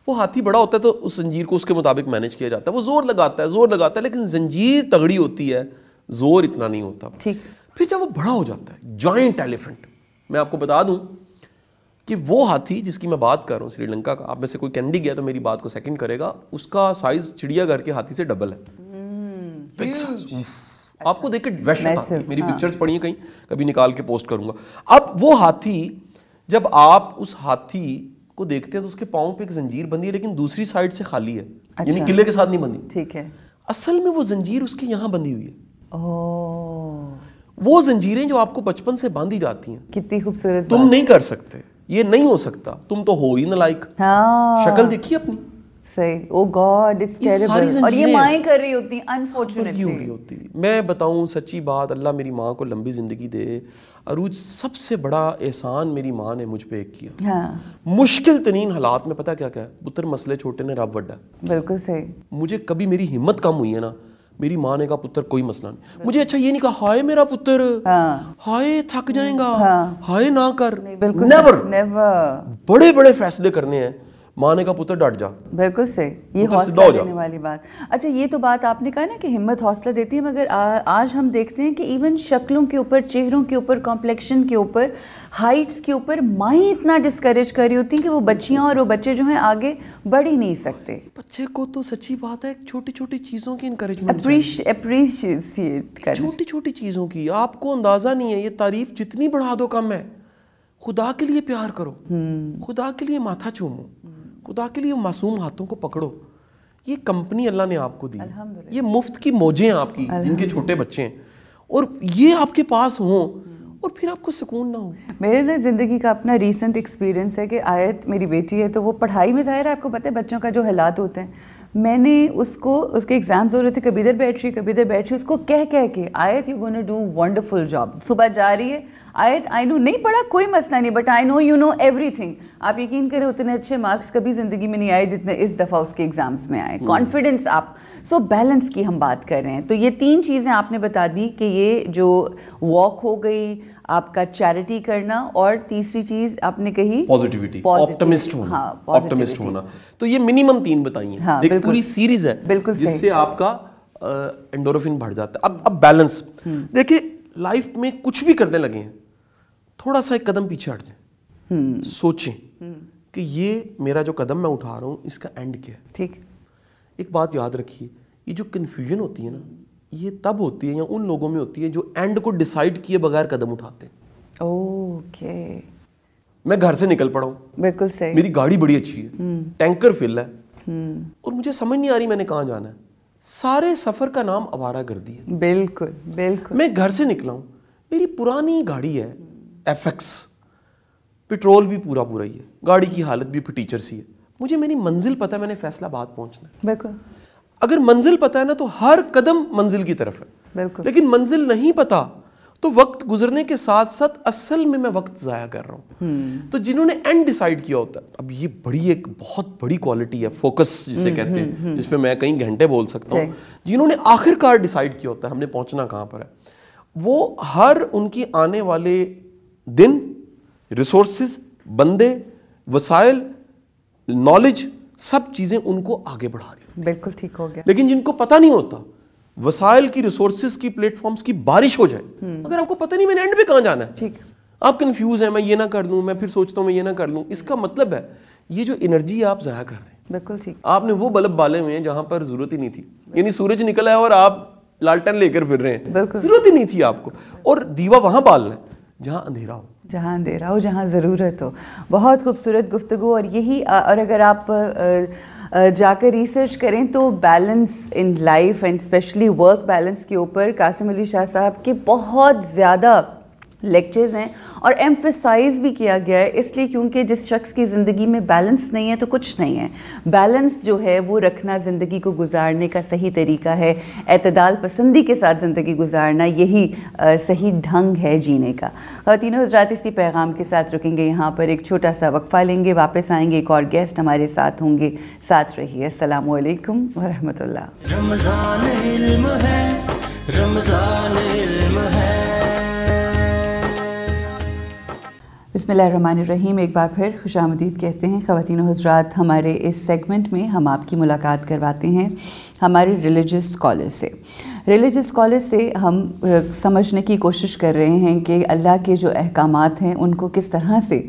S5: وہ ہاتھی بڑا ہوتا ہے تو اس زنجیر کو اس کے مطابق مینیج کیا جاتا ہے. وہ زور لگاتا ہے لیکن زنجیر تگڑی ہوتی ہے, زور اتنا نہیں ہوتا.
S2: ٹھیک.
S5: پھر جب وہ بڑا ہو جاتا ہے, جائنٹ ایلیفنٹ, میں آپ کو بتا دوں کہ وہ ہاتھی جس کی میں بات کر رہا ہوں سری لنکا کا, آپ میں سے کوئی کینڈی گیا تو میری بات کو سیکنڈ کرے گا, اس کا سائز چڑیا گھر کے ہاتھی سے ڈبل ہے. آپ کو دیکھ کے وحشت آتی ہے. میری پکچرز پڑھی ہیں کہیں, کبھی نکال کے پوسٹ کروں گا. اب وہ ہاتھی, جب آپ اس ہاتھی کو دیکھتے ہیں تو اس کے پاؤں پہ ایک زنجیر بندھی ہے لیکن دوسری سائڈ سے خالی ہے, یعنی قلعے کے ساتھ نہیں بندھی.
S2: ٹھیک ہے.
S5: اصل میں وہ زنجیر اس کے یہاں بندھی ہوئی ہے.
S2: اوہ,
S5: وہ زنجیریں جو آپ کو بچپن سے باندھی جاتی ہیں,
S2: کتنی خوبصورت.
S5: تم نہیں کر سکتے, یہ نہیں ہو سکتا, تم تو ہو ہی نہ لائق.
S2: ہاں
S5: شکل دیکھی اپنی.
S2: صحیح. او گاڈ اٹس ٹیریبل. اور یہ مائیں کر رہی ہوتی ہیں انفارچونیٹلی.
S5: میں بتاؤں سچی بات, اللہ میری ماں کو لمبی زندگی دے. عروج, سب سے بڑا احسان میری ماں نے مجھ پہ ایک کیا.
S2: ہاں
S5: مشکل ترین حالات میں پتہ کیا ہے, پتر مسئلے چھوٹے نے رب وڈا.
S2: بالکل صحیح.
S5: مجھے کبھی میری ہمت کم ہوئی ہے نا, میری ماں نے کہا پتر کوئی مسئلہ نہیں. مجھے اچھا یہ نہیں کہا ہائے میرا پتر, ہائے تھک جائیں گا, ہائے نہ کر.
S2: بالکل نیور.
S5: بڑے بڑے فیصلے کرنے ہیں, ماں نے کہا پتر ڈٹ جا.
S2: بالکل صحیح. یہ حوصلہ دینے والی بات. اچھا یہ تو بات آپ نے کہا نا کہ ہمت حوصلہ دیتی ہے, مگر آج ہم دیکھتے ہیں کہ ایون شکلوں کے اوپر, چہروں کے اوپر, کمپلیکشن کے اوپر, ہائٹس کے اوپر مائیں اتنا ڈسکریج کر رہی ہوتی ہیں کہ وہ بچیاں اور وہ بچے جو ہیں آگے بڑھ ہی نہیں سکتے.
S5: بچے کو تو سچی بات ہے چھوٹی چھوٹی چیزوں کی انکریجمنٹ,
S2: اپریشیٹ کرنا,
S5: چھوٹی چھوٹی چیزوں کی. آپ کو اندازہ نہیں ہے, یہ تعریف جتنی بڑھا دو کم ہے. خدا کے لیے پیار کرو, خدا کے لیے ماتھا چومو, خدا کے لیے معصوم ہاتھوں کو پکڑو. یہ کمپنی اللہ نے آپ کو دی, یہ مفت کی موجیں ہیں آپ کی جن کے چھوٹے بچے ہیں, اور یہ آپ کے پاس ہوں اور پھر آپ کو سکون نہ ہو.
S2: میرے نا زندگی کا اپنا ریسنٹ ایکسپیرینس ہے کہ آیت میری بیٹی ہے, تو وہ پڑھائی میں ظاہر ہے آپ کو پتہ ہے بچوں کا جو حالات ہوتے ہیں, میں نے اس کے ایگزامز ہو رہے تھے, کبھی ادھر بیٹھ رہی, اس کو کہہ کے آیت you gonna do wonderful job. صبح جا رہی ہے, آیت آئی نو نہیں پڑھا کوئی مسئلہ نہیں, but I know you know everything. آپ یقین کریں اتنے اچھے مارکس کبھی زندگی میں نہیں آئے جتنے اس دفعہ اس کے ایگزامس میں آئے. کانفیڈنس آپ. سو بیلنس کی ہم بات کر رہے ہیں, تو یہ 3 چیزیں آپ نے بتا دی کہ یہ جو واک ہو گئی, آپ کا چیریٹی کرنا, اور تیسری چیز آپ نے کہی
S5: پازیٹیوٹی, آپٹمسٹ ہونا. تو یہ منیمم 3 بتائی ہیں. ایک پوری سیریز ہے جس سے آپ کا انڈورفن بڑھ جاتا ہے. اب بیلنس دیکھیں, لائف میں کچھ بھی کرنے لگے ہیں, تھوڑا سا ایک قدم پیچھے ہٹ جائیں, سوچیں کہ یہ میرا جو قدم میں اٹھا رہا ہوں اس کا اینڈ کیا ہے.
S2: ٹھیک.
S5: ایک بات یاد رکھیے, یہ جو کنفیوژن ہوتی ہے نا, یہ تب ہوتی ہے یا ان لوگوں میں ہوتی ہے جو اینڈ کو ڈیسائیڈ کیے بغیر قدم اٹھاتے ہیں.
S2: اوکے.
S5: میں گھر سے نکل پڑا ہوں,
S2: بالکل صحیح,
S5: میری گاڑی بڑی اچھی ہے, ٹینکر فل ہے, اور مجھے سمجھ نہیں آ رہی میں نے کہاں جانا ہے. سارے سفر کا نام آوارہ گردی ہے.
S2: بالکل بالکل.
S5: میں گھر سے نکلا ہوں, میری پرانی گاڑی ہے ایف ایکس, پیٹرول بھی پورا ہی ہے, گاڑی کی حالت بھی ٹیچر سی ہے. مجھے میری منزل پتہ ہے, میں نے فیصل آباد پہنچنا ہے.
S2: بالکل.
S5: اگر منزل پتہ ہے نا تو ہر قدم منزل کی طرف ہے.
S2: بالکل.
S5: لیکن منزل نہیں پتہ تو وقت گزرنے کے ساتھ ساتھ اصل میں وقت ضائع کر رہا ہوں. تو جنہوں نے اینڈ ڈیسائیڈ کیا ہوتا ہے, اب یہ ایک بہت بڑی کوالٹی ہے, فوکس جسے کہتے ہیں, جس پہ میں کئی گھنٹے بول سکتا ہوں. جنہوں نے آخر کار ڈیسائیڈ کیا ہوتا ہے ہم نے پہنچنا کہاں پر ہے, وہ ہر ان کی آنے والے دن, ریسورسز, بندے, وسائل, نالج, سب چیزیں ان کو آگے بڑھا رہی ہیں.
S2: بالکل ٹھیک ہو گیا.
S5: لیکن جن کو پتہ نہیں ہوتا, وسائل کی, ریسورسز کی, پلیٹ فارمز کی بارش ہو جائے, اگر آپ کو پتہ نہیں میں نے اینڈ پہ کہاں جانا ہے,
S2: ٹھیک,
S5: آپ کنفیوز ہیں, میں یہ نہ کر لوں, میں پھر سوچتا ہوں میں یہ نہ کر لوں, اس کا مطلب ہے یہ جو انرجی آپ ضائع کر رہے ہیں.
S2: بالکل ٹھیک.
S5: آپ نے وہ بلب بالے ہوئے ہیں جہاں پر ضرورت ہی نہیں تھی, یعنی سورج نکلا ہے اور آپ لالٹن لے کر پھر رہے ہیں, ضرورت ہی نہیں تھی آپ کو, اور دیوا وہاں بالنا ہے جہاں اندھیرا ہو,
S2: جہاں ضرورت ہو. بہت خوبصورت گفتگو, اور یہی, اور اگر آپ جا کر ریسرچ کریں تو balance in life and especially work balance کے اوپر قاسم علی شاہ صاحب کے بہت زیادہ لیکچرز ہیں اور ایمفیسائز بھی کیا گیا ہے، اس لیے کیونکہ جس شخص کی زندگی میں بیلنس نہیں ہے تو کچھ نہیں ہے. بیلنس جو ہے وہ رکھنا زندگی کو گزارنے کا صحیح طریقہ ہے، اعتدال پسندی کے ساتھ زندگی گزارنا یہی صحیح ڈھنگ ہے جینے کا. خواتین و حضرات، اسی پیغام کے ساتھ رکیں گے یہاں پر، ایک چھوٹا سا وقفہ لیں گے، واپس آئیں گے، ایک اور گیسٹ ہمارے ساتھ ہوں گے. ساتھ رہیے. السلام علیکم ورحمۃ اللہ.
S1: رمضان علم ہے، رمضان علم ہے.
S2: بسم اللہ الرحمن الرحیم. ایک بار پھر خوش آمدید کہتے ہیں. خواتین و حضرات، ہمارے اس سیگمنٹ میں ہم آپ کی ملاقات کرواتے ہیں ہمارے ریلیجس اسکالر سے. ریلیجس اسکالر سے ہم سمجھنے کی کوشش کر رہے ہیں کہ اللہ کے جو احکامات ہیں ان کو کس طرح سے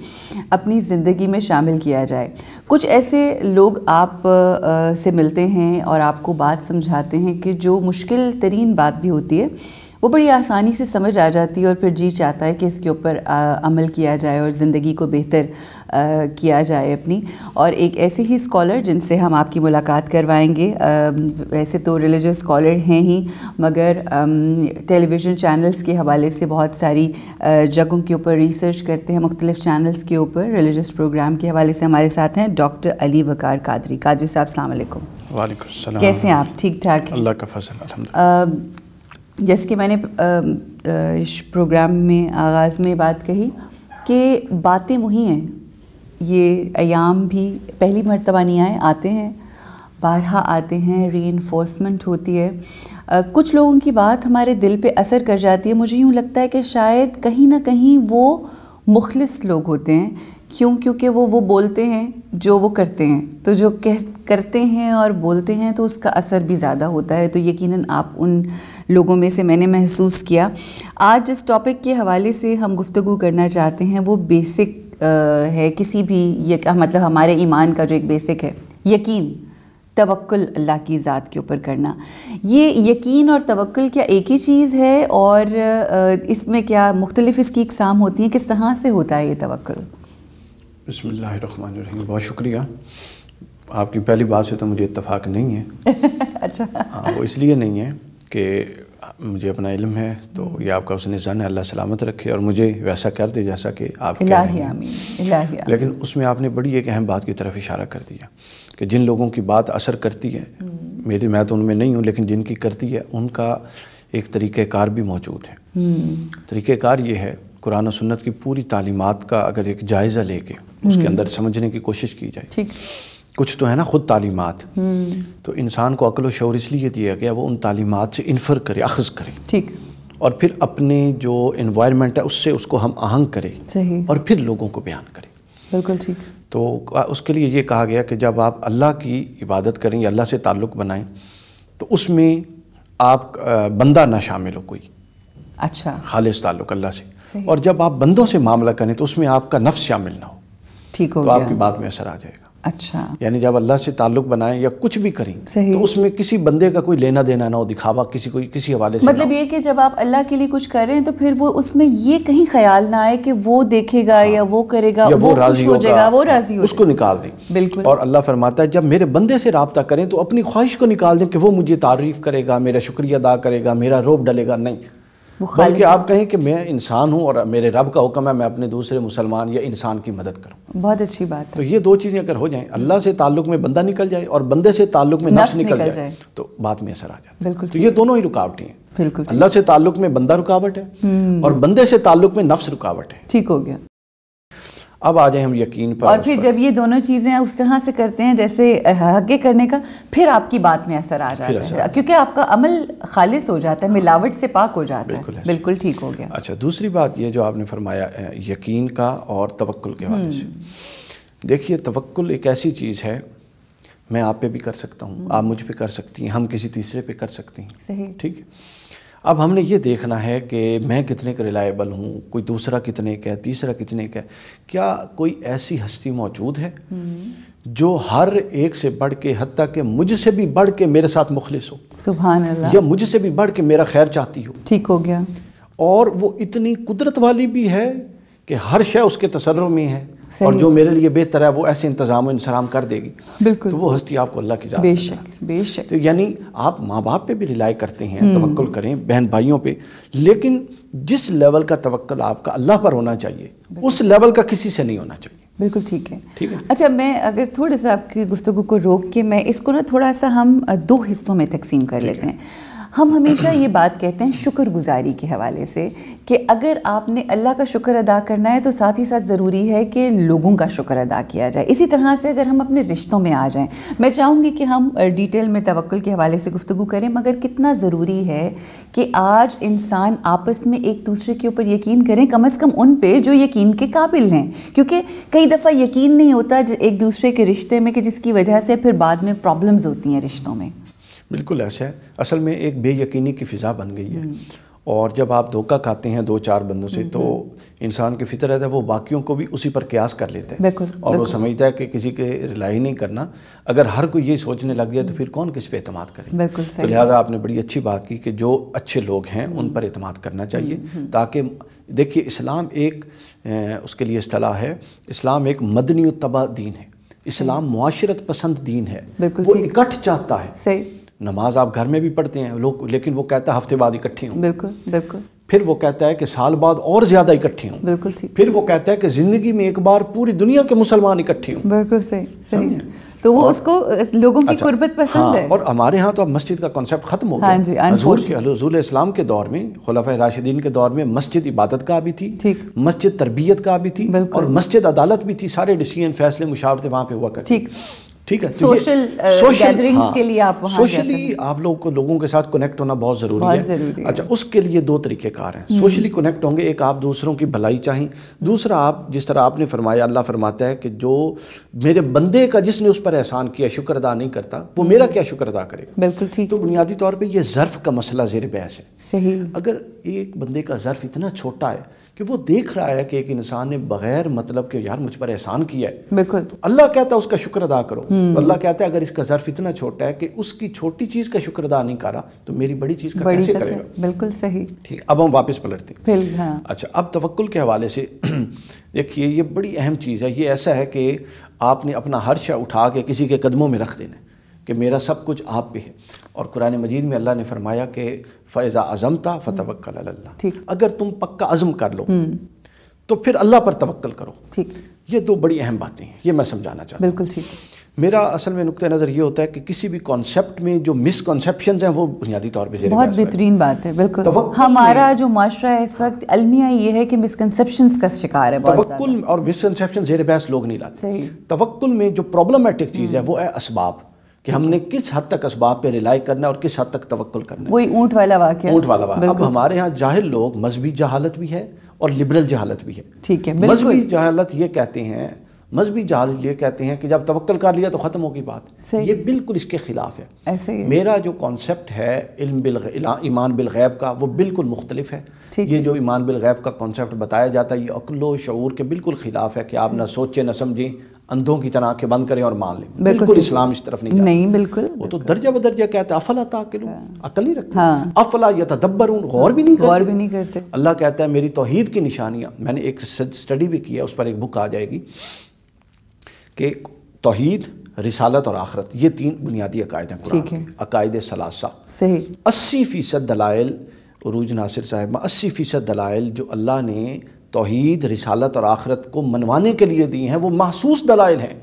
S2: اپنی زندگی میں شامل کیا جائے. کچھ ایسے لوگ آپ سے ملتے ہیں اور آپ کو بات سمجھاتے ہیں کہ جو مشکل ترین بات بھی ہوتی ہے وہ بڑی آسانی سے سمجھ آ جاتی ہے اور پھر جی چاہتا ہے کہ اس کے اوپر عمل کیا جائے اور زندگی کو بہتر کیا جائے اپنی. اور ایک ایسے ہی اسکالر جن سے ہم آپ کی ملاقات کروائیں گے، ویسے تو ریلیجس اسکالر ہیں ہی مگر ٹیلی ویژن چینلز کے حوالے سے بہت ساری جگہوں کے اوپر ریسرچ کرتے ہیں، مختلف چینلز کے اوپر ریلیجس پروگرام کے حوالے سے. ہمارے ساتھ ہیں ڈاکٹر علی وقار قادری. قادری صاحب السلام علیکم.
S6: وعلیکم السلام.
S2: کیسے ہیں آپ؟ ٹھیک ٹھاک ہیں؟
S6: اللہ کا فضل الحمدللہ.
S2: جیسے کہ میں نے اس پروگرام میں آغاز میں بات کہی کہ باتیں وہی ہیں، یہ ایام بھی پہلی مرتبہ نہیں آتے ہیں، بارہا آتے ہیں، ری انفورسمنٹ ہوتی ہے. کچھ لوگوں کی بات ہمارے دل پہ اثر کر جاتی ہے. مجھے یوں لگتا ہے کہ شاید کہیں نہ کہیں وہ مخلص لوگ ہوتے ہیں. کیونکہ وہ بولتے ہیں جو وہ کرتے ہیں، تو جو کرتے ہیں اور بولتے ہیں تو اس کا اثر بھی زیادہ ہوتا ہے. تو یقیناً آپ ان لوگوں میں سے میں نے محسوس کیا. آج جس ٹاپک کے حوالے سے ہم گفتگو کرنا چاہتے ہیں وہ بیسک ہے کسی بھی مطلب ہمارے ایمان کا جو ایک بیسک ہے، یقین، توکل اللہ کی ذات کے اوپر کرنا. یہ یقین اور توکل کیا ایک ہی چیز ہے اور اس میں کیا مختلف اس کی اقسام ہوتی ہیں؟ کس طرح سے ہوتا ہے یہ توکل؟
S6: بسم اللہ الرحمن الرحیم. بہت شکریہ. آپ کی پہلی بات سے تو مجھے اتفاق نہیں ہے.
S2: اچھا.
S6: وہ اس لیے نہیں ہے کہ مجھے اپنا علم ہے تو یہ آپ کا حسن ظن ہے، اللہ سلامت رکھے اور مجھے ویسا کر دے جیسا کہ آپ کہہ رہے ہیں.
S2: الہی.
S6: لیکن اس میں آپ نے بڑی ایک اہم بات کی طرف اشارہ کر دیا کہ جن لوگوں کی بات اثر کرتی ہے، میں تو ان میں نہیں ہوں، لیکن جن کی کرتی ہے ان کا ایک طریقہ کار بھی موجود ہے. طریقہ کار یہ ہے، قرآن و سنت کی پوری تعلیمات کا اگر ایک جائزہ لے کے اس کے اندر سمجھنے کی کوشش کی جائے.
S2: ٹھیک.
S6: کچھ تو ہے نا خود تعلیمات، تو انسان کو عقل و شعور اس لیے دیا گیا وہ ان تعلیمات سے انفر کرے، اخذ کرے.
S2: ٹھیک.
S6: اور پھر اپنے جو انوائرمنٹ ہے اس سے اس کو ہم آہنگ کرے.
S2: صحیح.
S6: اور پھر لوگوں کو بیان کرے.
S2: بالکل ٹھیک.
S6: تو اس کے لیے یہ کہا گیا کہ جب آپ اللہ کی عبادت کریں یا اللہ سے تعلق بنائیں تو اس میں آپ بندہ نہ شامل ہو کوئی.
S2: اچھا. خالص
S6: تعلق اللہ سے.
S2: صحیح.
S6: اور جب آپ بندوں سے معاملہ کریں تو اس میں آپ کا نفس شامل نہ ہو.
S2: ٹھیک ہو
S6: تو
S2: گیا.
S6: آپ کی بات میں اثر آ جائے گا.
S2: اچھا.
S6: یعنی جب اللہ سے تعلق بنائیں یا کچھ بھی کریں تو اس میں کسی بندے کا کوئی لینا دینا نہ ہو، دکھاوا کسی حوالے سے.
S2: مطلب یہ کہ جب آپ اللہ کے لیے کچھ کر رہے ہیں تو پھر وہ اس میں یہ کہیں خیال نہ آئے کہ وہ دیکھے گا یا وہ کرے گا، وہ خوش ہو جائے گا، وہ راضی ہو،
S6: اس کو نکال دیں.
S2: بالکل.
S6: اور اللہ فرماتا ہے جب میرے بندے سے رابطہ کریں تو اپنی خواہش کو نکال دیں کہ وہ مجھے تعریف کرے گا، میرا شکریہ ادا کرے گا، میرا روب ڈلے گا. نہیں، بلکہ آپ کہیں کہ میں انسان ہوں اور میرے رب کا حکم ہے میں اپنے دوسرے مسلمان یا انسان کی مدد کروں.
S2: بہت اچھی بات ہے.
S6: تو یہ دو چیزیں اگر ہو جائیں، اللہ سے تعلق میں بندہ نکل جائے اور بندے سے تعلق میں نفس نکل جائے تو بات میں اثر آ جائے.
S2: بالکل.
S6: تو یہ دونوں ہی رکاوٹیں ہیں.
S2: بالکل.
S6: اللہ سے تعلق میں بندہ رکاوٹ ہے اور بندے سے تعلق میں نفس رکاوٹ ہے.
S2: ٹھیک ہو گیا.
S6: اب آ جائیں ہم یقین پر.
S2: اور پھر جب یہ دونوں چیزیں اس طرح سے کرتے ہیں جیسے حقے کرنے کا، پھر آپ کی بات میں اثر آ جاتا ہے کیونکہ آپ کا عمل خالص ہو جاتا ہے، ملاوٹ سے پاک ہو جاتا ہے. بالکل ٹھیک ہو گیا.
S6: اچھا، دوسری بات یہ جو آپ نے فرمایا یقین کا اور توکل کے حوالے سے، دیکھیے توکل ایک ایسی چیز ہے، میں آپ پہ بھی کر سکتا ہوں، آپ مجھ پہ کر سکتی ہیں، ہم کسی تیسرے پہ کر سکتے ہیں.
S2: صحیح.
S6: ٹھیک ہے. اب ہم نے یہ دیکھنا ہے کہ میں کتنے کا ریلائبل ہوں، کوئی دوسرا کتنے کا ہے، تیسرا کتنے کا ہے. کیا کوئی ایسی ہستی موجود ہے جو ہر ایک سے بڑھ کے، حتیٰ کہ مجھ سے بھی بڑھ کے میرے ساتھ مخلص ہو؟
S2: سبحان اللہ.
S6: یا مجھ سے بھی بڑھ کے میرا خیر چاہتی ہو؟
S2: ٹھیک ہو گیا.
S6: اور وہ اتنی قدرت والی بھی ہے کہ ہر شے اس کے تصرف میں ہے. اور جو میرے لیے بہتر ہے وہ ایسے انتظام و انصرام کر دے گی،
S2: بالکل،
S6: تو وہ ہستی آپ کو اللہ کی ذات
S2: بے
S6: نظر
S2: شک،
S6: آتی ہے۔
S2: بے شک۔
S6: تو یعنی آپ ماں باپ پہ بھی ریلائی کرتے ہیں، توکل کریں بہن بھائیوں پہ، لیکن جس لیول کا توکل آپ کا اللہ پر ہونا چاہیے اس لیول کا کسی سے نہیں ہونا چاہیے۔
S2: بالکل ٹھیک ہے۔
S6: ٹھیک ہے،
S2: اچھا، میں اگر تھوڑا سا آپ کی گفتگو کو روک کے میں اس کو نا تھوڑا سا ہم 2 حصوں میں تقسیم کر لیتے ہیں۔ ہم ہمیشہ یہ بات کہتے ہیں شکر گزاری کے حوالے سے کہ اگر آپ نے اللہ کا شکر ادا کرنا ہے تو ساتھ ہی ساتھ ضروری ہے کہ لوگوں کا شکر ادا کیا جائے۔ اسی طرح سے اگر ہم اپنے رشتوں میں آ جائیں، میں چاہوں گی کہ ہم ڈیٹیل میں توکل کے حوالے سے گفتگو کریں، مگر کتنا ضروری ہے کہ آج انسان آپس میں ایک دوسرے کے اوپر یقین کریں، کم از کم ان پہ جو یقین کے قابل ہیں، کیونکہ کئی دفعہ یقین نہیں ہوتا ایک دوسرے کے رشتے میں کہ جس کی وجہ سے پھر بعد میں پرابلمز ہوتی ہیں رشتوں میں۔
S6: بالکل ایسا ہے، اصل میں ایک بے یقینی کی فضا بن گئی ہے، اور جب آپ دھوکہ کھاتے ہیں 2-4 بندوں سے تو انسان کی فطرت ہے وہ باقیوں کو بھی اسی پر قیاس کر لیتا ہے، اور وہ سمجھتا ہے کہ کسی کے ریلائی نہیں کرنا۔ اگر ہر کوئی یہ سوچنے لگ گیا تو پھر کون کس پہ اعتماد کرے؟ تو لہٰذا آپ نے بڑی اچھی بات کی کہ جو اچھے لوگ ہیں ان پر اعتماد کرنا چاہیے، تاکہ دیکھیے اسلام ایک اس کے لیے اصطلاح ہے، اسلام ایک مدنی الطبع دین ہے، اسلام معاشرت پسند دین ہے، وہ اکٹھ چاہتا ہے۔
S2: صحیح،
S6: نماز آپ گھر میں بھی پڑھتے ہیں لوگ، لیکن وہ کہتا ہے ہفتے بعد اکٹھے ہوں،
S2: بالکل بالکل،
S6: پھر وہ کہتا ہے کہ سال بعد اور زیادہ اکٹھے ہوں،
S2: بالکل ٹھیک،
S6: پھر وہ کہتا ہے کہ زندگی میں ایک بار پوری دنیا کے مسلمان اکٹھے ہوں۔
S2: بالکل صحیح صحیح، تو وہ اس کو لوگوں کی قربت پسند ہے۔
S6: اور ہمارے ہاں تو اب مسجد کا کنسیپٹ ختم ہو گیا۔ حضور اسلام کے دور میں، خلفائے راشدین کے دور میں مسجد عبادت کا بھی تھی، مسجد تربیت کا بھی تھی، اور مسجد عدالت بھی تھی، سارے ڈیسیژن فیصلے مشاورتیں وہاں پہ ہوا کرتے۔ ٹھیک ہے،
S2: سوشل گیدرنگز کے لیے آپ وہاں
S6: سوشلی آپ لوگ کو لوگوں کے ساتھ کنیکٹ ہونا بہت ضروری ہے۔ اچھا، اس کے لیے 2 طریقہ کار ہیں، سوشلی کنیکٹ ہوں گے، ایک آپ دوسروں کی بھلائی چاہیں، دوسرا آپ جس طرح آپ نے فرمایا، اللہ فرماتا ہے کہ جو میرے بندے کا جس نے اس پر احسان کیا شکر ادا نہیں کرتا وہ میرا کیا شکر ادا کرے گا۔
S2: بالکل ٹھیک۔
S6: تو بنیادی طور پہ یہ ظرف کا مسئلہ زیر بحث ہے۔
S2: صحیح،
S6: اگر ایک بندے کا ظرف اتنا چھوٹا ہے کہ وہ دیکھ رہا ہے کہ ایک انسان نے بغیر مطلب کہ یار مجھ پر احسان کیا ہے،
S2: بالکل،
S6: تو اللہ کہتا ہے اس کا شکر ادا کرو، تو اللہ کہتا ہے اگر اس کا ظرف اتنا چھوٹا ہے کہ اس کی چھوٹی چیز کا شکر ادا نہیں کر رہا تو میری بڑی چیز کا کیسے کرے گا؟
S2: بالکل صحیح۔
S6: ٹھیک، اب ہم واپس پلٹتے ہیں۔
S2: ہاں،
S6: اچھا، اب توکل کے حوالے سے دیکھیے یہ بڑی اہم چیز ہے۔ یہ ایسا ہے کہ آپ نے اپنا ہر شے اٹھا کے کسی کے قدموں میں رکھ دینا ہے کہ میرا سب کچھ آپ پہ ہے، اور قرآن مجید میں اللہ نے فرمایا کہ فَإِذَا عَزَمْتَ فَتَوَكَّلْ عَلَى اللَّهِ، اگر تم پکا عزم کر لو تو پھر اللہ پر توکل کرو۔
S2: ٹھیک،
S6: یہ 2 بڑی اہم باتیں ہیں، یہ میں سمجھانا چاہتا ہوں۔
S2: بالکل ٹھیک۔
S6: میرا اصل میں نقطہ نظر یہ ہوتا ہے کہ کسی بھی کانسیپٹ میں جو مس کنسیپشنز ہیں وہ بنیادی طور پہ
S2: بہت بہترین بات ہے۔ بالکل، ہمارا جو معاشرہ ہے اس وقت المیہ یہ ہے کہ مسکنسیپشنز کا شکار ہے بہت زیادہ۔
S6: توکل اور مسکنسیپشن زیر بحث لوگ نہیں لاتے۔
S2: صحیح۔
S6: توکل میں جو پرابلمٹک چیز ہے وہ ہے اسباب، کہ ہم نے کس حد تک اسباب پہ ریلائی کرنا ہے اور کس حد تک توکل کرنا ہے۔
S2: وہی اونٹ والا واقعہ،
S6: اونٹ والا واقعہ۔ اب ہمارے ہاں جاہل لوگ، مذہبی جہالت بھی ہے اور لبرل جہالت بھی ہے۔
S2: ٹھیک ہے، بالکل۔
S6: مذہبی جہالت یہ کہتے ہیں، مذہبی جہالت یہ کہتے ہیں کہ جب توکل کر لیا تو ختم ہوگی بات، یہ بالکل اس کے خلاف ہے۔
S2: ایسے ہی
S6: میرا جو کانسیپٹ ہے ایمان بالغیب کا وہ بالکل مختلف ہے۔ یہ جو ایمان بالغیب کا کانسیپٹ بتایا جاتا ہے یہ عقل و شعور کے بالکل خلاف ہے کہ آپ نہ سوچیں نہ سمجھیں، اندھوں کی طرح آنکھیں بند کریں اور مان لیں۔ بالکل اسلام اس طرف نہیں جاتا۔
S2: نہیں، بالکل،
S6: وہ تو درجہ بدرجہ کہتا ہے افلا تعقلون، عقل نہیں رکھتے، افلا یتدبرون، غور بھی نہیں کرتے۔ اللہ کہتا ہے میری توحید کی نشانیاں، میں نے ایک اسٹڈی بھی کیا، اس پر ایک بک آ جائے گی، کہ توحید، رسالت اور آخرت یہ 3 بنیادی عقائد ہیں قرآن کے، عقائد ثلاثہ۔
S2: صحیح۔
S6: 80% دلائل، عروج ناصر صاحب، 80% دلائل جو اللہ نے توحید، رسالت اور آخرت کو منوانے کے لیے دی ہیں وہ محسوس دلائل ہیں،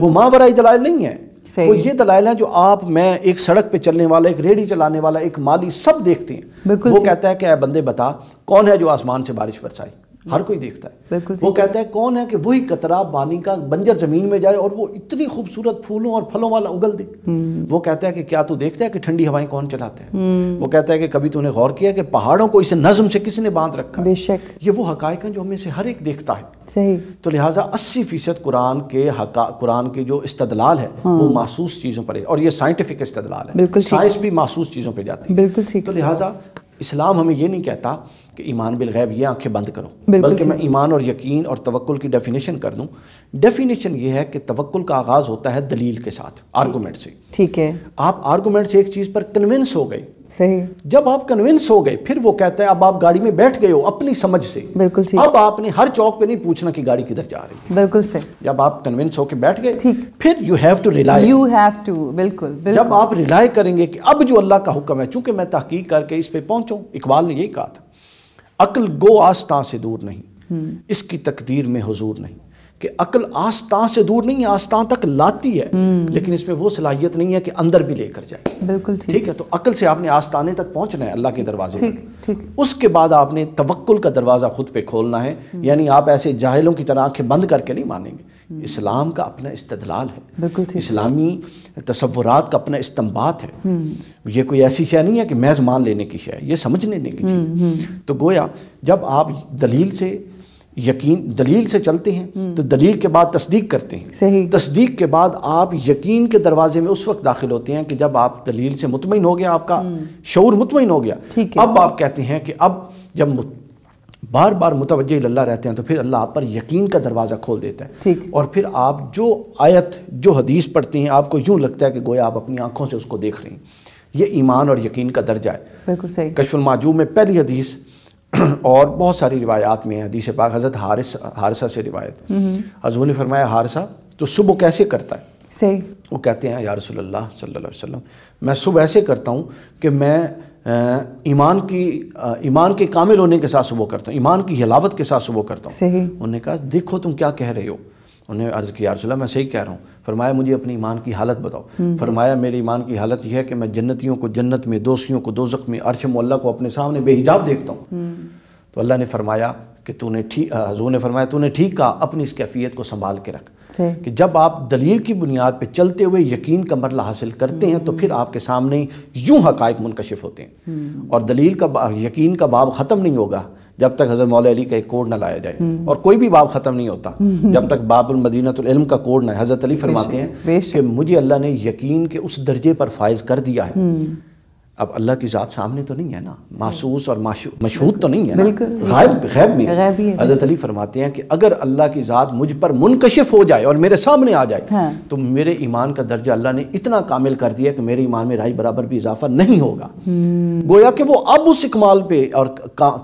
S6: وہ ماورائی دلائل نہیں ہیں۔ وہ یہ دلائل ہیں جو آپ، میں، ایک سڑک پہ چلنے والا، ایک ریڑھی چلانے والا، ایک مالی، سب دیکھتے ہیں۔ وہ کہتا ہے کہ اے بندے بتا کون ہے جو آسمان سے بارش برسائے، ہر کوئی دیکھتا ہے۔ وہ کہتا ہے کون ہے کہ وہی قطرہ پانی کا بنجر زمین میں جائے اور وہ اتنی خوبصورت پھولوں اور پھلوں والا اگل دے۔ وہ کہتا ہے کہ کیا تو دیکھتا ہے کہ ٹھنڈی ہوائیں کون چلاتے ہیں؟ وہ کہتا ہے کہ کبھی تو نے غور کیا کہ پہاڑوں کو اس نظم سے کس نے باندھ رکھا؟
S2: بے شک،
S6: یہ وہ حقائق ہیں جو ہمیں سے ہر ایک دیکھتا ہے۔
S2: صحیح۔
S6: تو لہٰذا 80% قرآن کے جو استدلال ہے وہ محسوس چیزوں پر ہے، اور یہ سائنٹیفک استدلال ہے، سائنس بھی محسوس چیزوں پہ جاتی ہے۔
S2: بالکل ٹھیک۔
S6: تو لہٰذا اسلام ہمیں یہ نہیں کہتا کہ ایمان بالغیب یہ آنکھیں بند کرو، بلکہ میں ایمان اور یقین اور توکل کی ڈیفینیشن کر دوں۔ ڈیفینیشن یہ ہے کہ توکل کا آغاز ہوتا ہے دلیل کے ساتھ، آرگومنٹ سے۔
S2: ٹھیک ہے،
S6: آپ آرگومنٹ سے ایک چیز پر کنونس ہو گئے،
S2: صحیح.
S6: جب آپ کنونس ہو گئے پھر وہ کہتا ہے اب آپ گاڑی میں بیٹھ گئے ہو اپنی سمجھ سے,
S2: بالکل ٹھیک.
S6: اب آپ نے ہر چوک پہ نہیں پوچھنا کہ گاڑی کدھر جا رہی ہے.
S2: بالکل صحیح.
S6: جب آپ کنونس ہو کے بیٹھ گئے
S2: ٹھیک.
S6: پھر you have to rely.
S2: You have to, بالکل.
S6: جب آپ ریلائی کریں گے کہ اب جو اللہ کا حکم ہے, چونکہ میں تحقیق کر کے اس پہ پہنچوں, اقبال نے یہی کہا تھا عقل گو آستاں سے دور نہیں, اس کی تقدیر میں حضور نہیں. کہ عقل آستاں سے دور نہیں ہے, آستاں تک لاتی ہے, لیکن اس میں وہ صلاحیت نہیں ہے کہ اندر بھی لے کر جائے.
S2: بالکل
S6: ٹھیک ہے. تو عقل سے آپ نے آستانے تک پہنچنا ہے اللہ کے دروازے
S2: ٹھیک ٹھیک.
S6: اس کے بعد آپ نے توکل کا دروازہ خود پہ کھولنا ہے. یعنی آپ ایسے جاہلوں کی طرح آنکھیں بند کر کے نہیں مانیں گے. اسلام کا اپنا استدلال ہے,
S2: بالکل ٹھیک.
S6: اسلامی تصورات کا اپنا استنباط ہے. یہ کوئی ایسی شے نہیں ہے کہ محض مان لینے کی شے ہے, یہ سمجھ لینے کی چیز. تو گویا جب آپ دلیل سے دلیل سے چلتے ہیں تو دلیل کے بعد تصدیق کرتے ہیں.
S2: صحیح.
S6: تصدیق کے بعد آپ یقین کے دروازے میں اس وقت داخل ہوتے ہیں کہ جب آپ دلیل سے مطمئن ہو گیا, آپ کا شعور مطمئن ہو گیا, اب آپ کہتے ہیں کہ اب جب بار بار متوجہ اللہ رہتے ہیں تو پھر اللہ آپ پر یقین کا دروازہ کھول دیتا ہے.
S2: ٹھیک.
S6: اور پھر آپ جو آیت جو حدیث پڑھتے ہیں آپ کو یوں لگتا ہے کہ گویا آپ اپنی آنکھوں سے اس کو دیکھ رہے ہیں. یہ ایمان اور یقین کا درجہ ہے.
S2: بالکل صحیح.
S6: کشف المعجوب میں پہلی حدیث اور بہت ساری روایات میں حدیث پاک حضرت حارثہ سے روایت, حضور نے فرمایا حارثہ تو صبح کیسے کرتا ہے؟
S2: صحیح. وہ
S6: کہتے ہیں یا رسول اللہ صلی اللہ علیہ وسلم میں صبح ایسے کرتا ہوں کہ میں ایمان کے کامل ہونے کے ساتھ صبح کرتا ہوں, ایمان کی حلاوت کے ساتھ صبح کرتا ہوں.
S2: صحیح.
S6: انہوں نے کہا دیکھو تم کیا کہہ رہے ہو. انہوں نے عرض کیا یا رسول اللہ میں صحیح کہہ رہا ہوں. فرمایا مجھے اپنی ایمان کی حالت بتاؤ. فرمایا میری ایمان کی حالت یہ ہے کہ میں جنتیوں کو جنت میں, دوزخیوں کو دوزخ میں, عرش معلیٰ کو اپنے سامنے بے حجاب دیکھتا ہوں. تو اللہ نے فرمایا کہ حضور نے فرمایا تو نے ٹھیک کہا, اپنی اس کیفیت کو سنبھال کے رکھ. کہ جب آپ دلیل کی بنیاد پہ چلتے ہوئے یقین کا مرحلہ حاصل کرتے ہیں تو پھر آپ کے سامنے یوں حقائق منکشف ہوتے ہیں. اور دلیل کا یقین کا باب ختم نہیں ہوگا جب تک حضرت مولا علی کا ایک کوڈ نہ لایا جائے, اور کوئی بھی باب ختم نہیں ہوتا جب تک باب المدینۃ العلم کا کوڈ نہ ہے. حضرت علی فرماتے ہیں کہ مجھے اللہ نے یقین کے اس درجے پر فائز کر دیا ہے. اب اللہ کی ذات سامنے تو نہیں ہے نا, محسوس اور مشہود تو نہیں ہے نا, غیب میں. حضرت علی فرماتے ہیں کہ اگر اللہ کی ذات مجھ پر منکشف ہو جائے اور میرے سامنے آ جائے تو میرے ایمان کا درجہ اللہ نے اتنا کامل کر دیا کہ میرے ایمان میں رائی برابر بھی اضافہ نہیں ہوگا. گویا کہ وہ اب اس اکمال پہ اور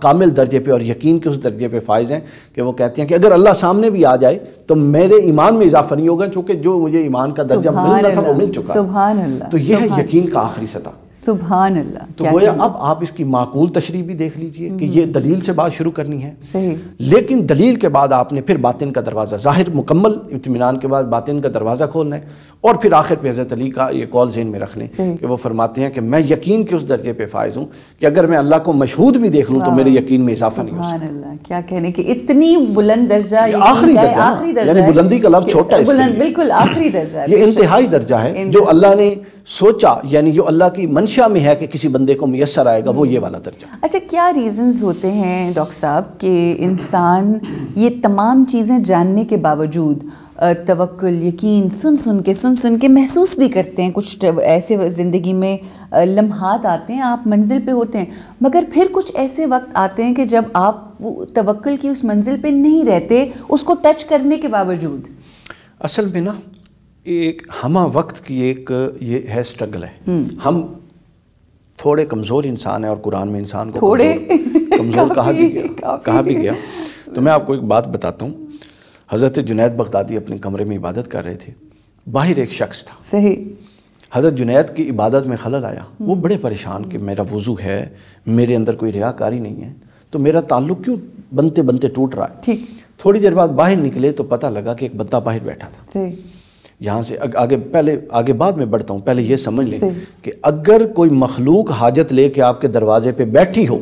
S6: کامل درجے پہ اور یقین کے اس درجے پہ فائز ہیں کہ وہ کہتے ہیں کہ اگر اللہ سامنے بھی آ جائے تو میرے ایمان میں اضافہ نہیں ہوگا, چونکہ جو مجھے ایمان کا درجہ ملنا تھا وہ مل چکا.
S2: سبحان اللہ.
S6: تو یہ ہے یقین کا آخری سطح.
S2: سبحان اللہ.
S6: تو گویا اب آپ اس کی معقول تشریح بھی دیکھ لیجئے کہ یہ دلیل سے بات شروع کرنی ہے.
S2: صحیح.
S6: لیکن دلیل کے بعد آپ نے پھر باطن کا دروازہ, ظاہر مکمل اطمینان کے بعد باطن کا دروازہ کھولنا ہے. اور پھر آخر پہ حضرت علی کا یہ قول ذہن میں رکھ لیں کہ وہ فرماتے ہیں کہ میں یقین کے اس درجے پہ فائز ہوں کہ اگر میں اللہ کو مشہود بھی دیکھ لوں تو میرے یقین میں اضافہ نہیں ہو سکتا.
S2: سبحان اللہ. کیا کہنے کہ اتنی بلند درجہ,
S6: آخری درجہ, یعنی بلندی کا لفظ چھوٹا ہے,
S2: بالکل آخری درجہ ہے,
S6: یہ انتہائی درجہ ہے جو اللہ نے سوچا, یعنی جو اللہ کی منشا میں ہے کہ کسی بندے کو میسر آئے گا, وہ یہ والا درجہ.
S2: اچھا, کیا ریزنز ہوتے ہیں ڈاکٹر صاحب کہ انسان یہ تمام چیزیں جاننے کے باوجود توکل, یقین سن سن کے محسوس بھی کرتے ہیں, کچھ ایسے زندگی میں لمحات آتے ہیں آپ منزل پہ ہوتے ہیں, مگر پھر کچھ ایسے وقت آتے ہیں کہ جب آپ وہ توکل کی اس منزل پہ نہیں رہتے, اس کو ٹچ کرنے کے باوجود؟
S6: اصل میں نا ایک ہمہ وقت کی ایک یہ ہے سٹرگل ہے. ہم تھوڑے کمزور انسان ہیں اور قرآن میں انسان کو تھوڑے کمزور کہا بھی گیا. تو میں آپ کو ایک بات بتاتا ہوں. حضرت جنید بغدادی اپنے کمرے میں عبادت کر رہے تھے, باہر ایک شخص تھا.
S2: صحیح.
S6: حضرت جنید کی عبادت میں خلل آیا. وہ بڑے پریشان کہ میرا وضو ہے, میرے اندر کوئی ریاکاری نہیں ہے, تو میرا تعلق کیوں بنتے بنتے ٹوٹ رہا ہے.
S2: ٹھیک.
S6: تھوڑی دیر بعد باہر نکلے تو پتہ لگا کہ ایک بندہ باہر بیٹھا تھا.
S2: صحیح.
S6: یہاں سے آگے بعد میں بڑھتا ہوں, پہلے یہ سمجھ لیں کہ اگر کوئی مخلوق حاجت لے کے آپ کے دروازے پہ بیٹھی ہو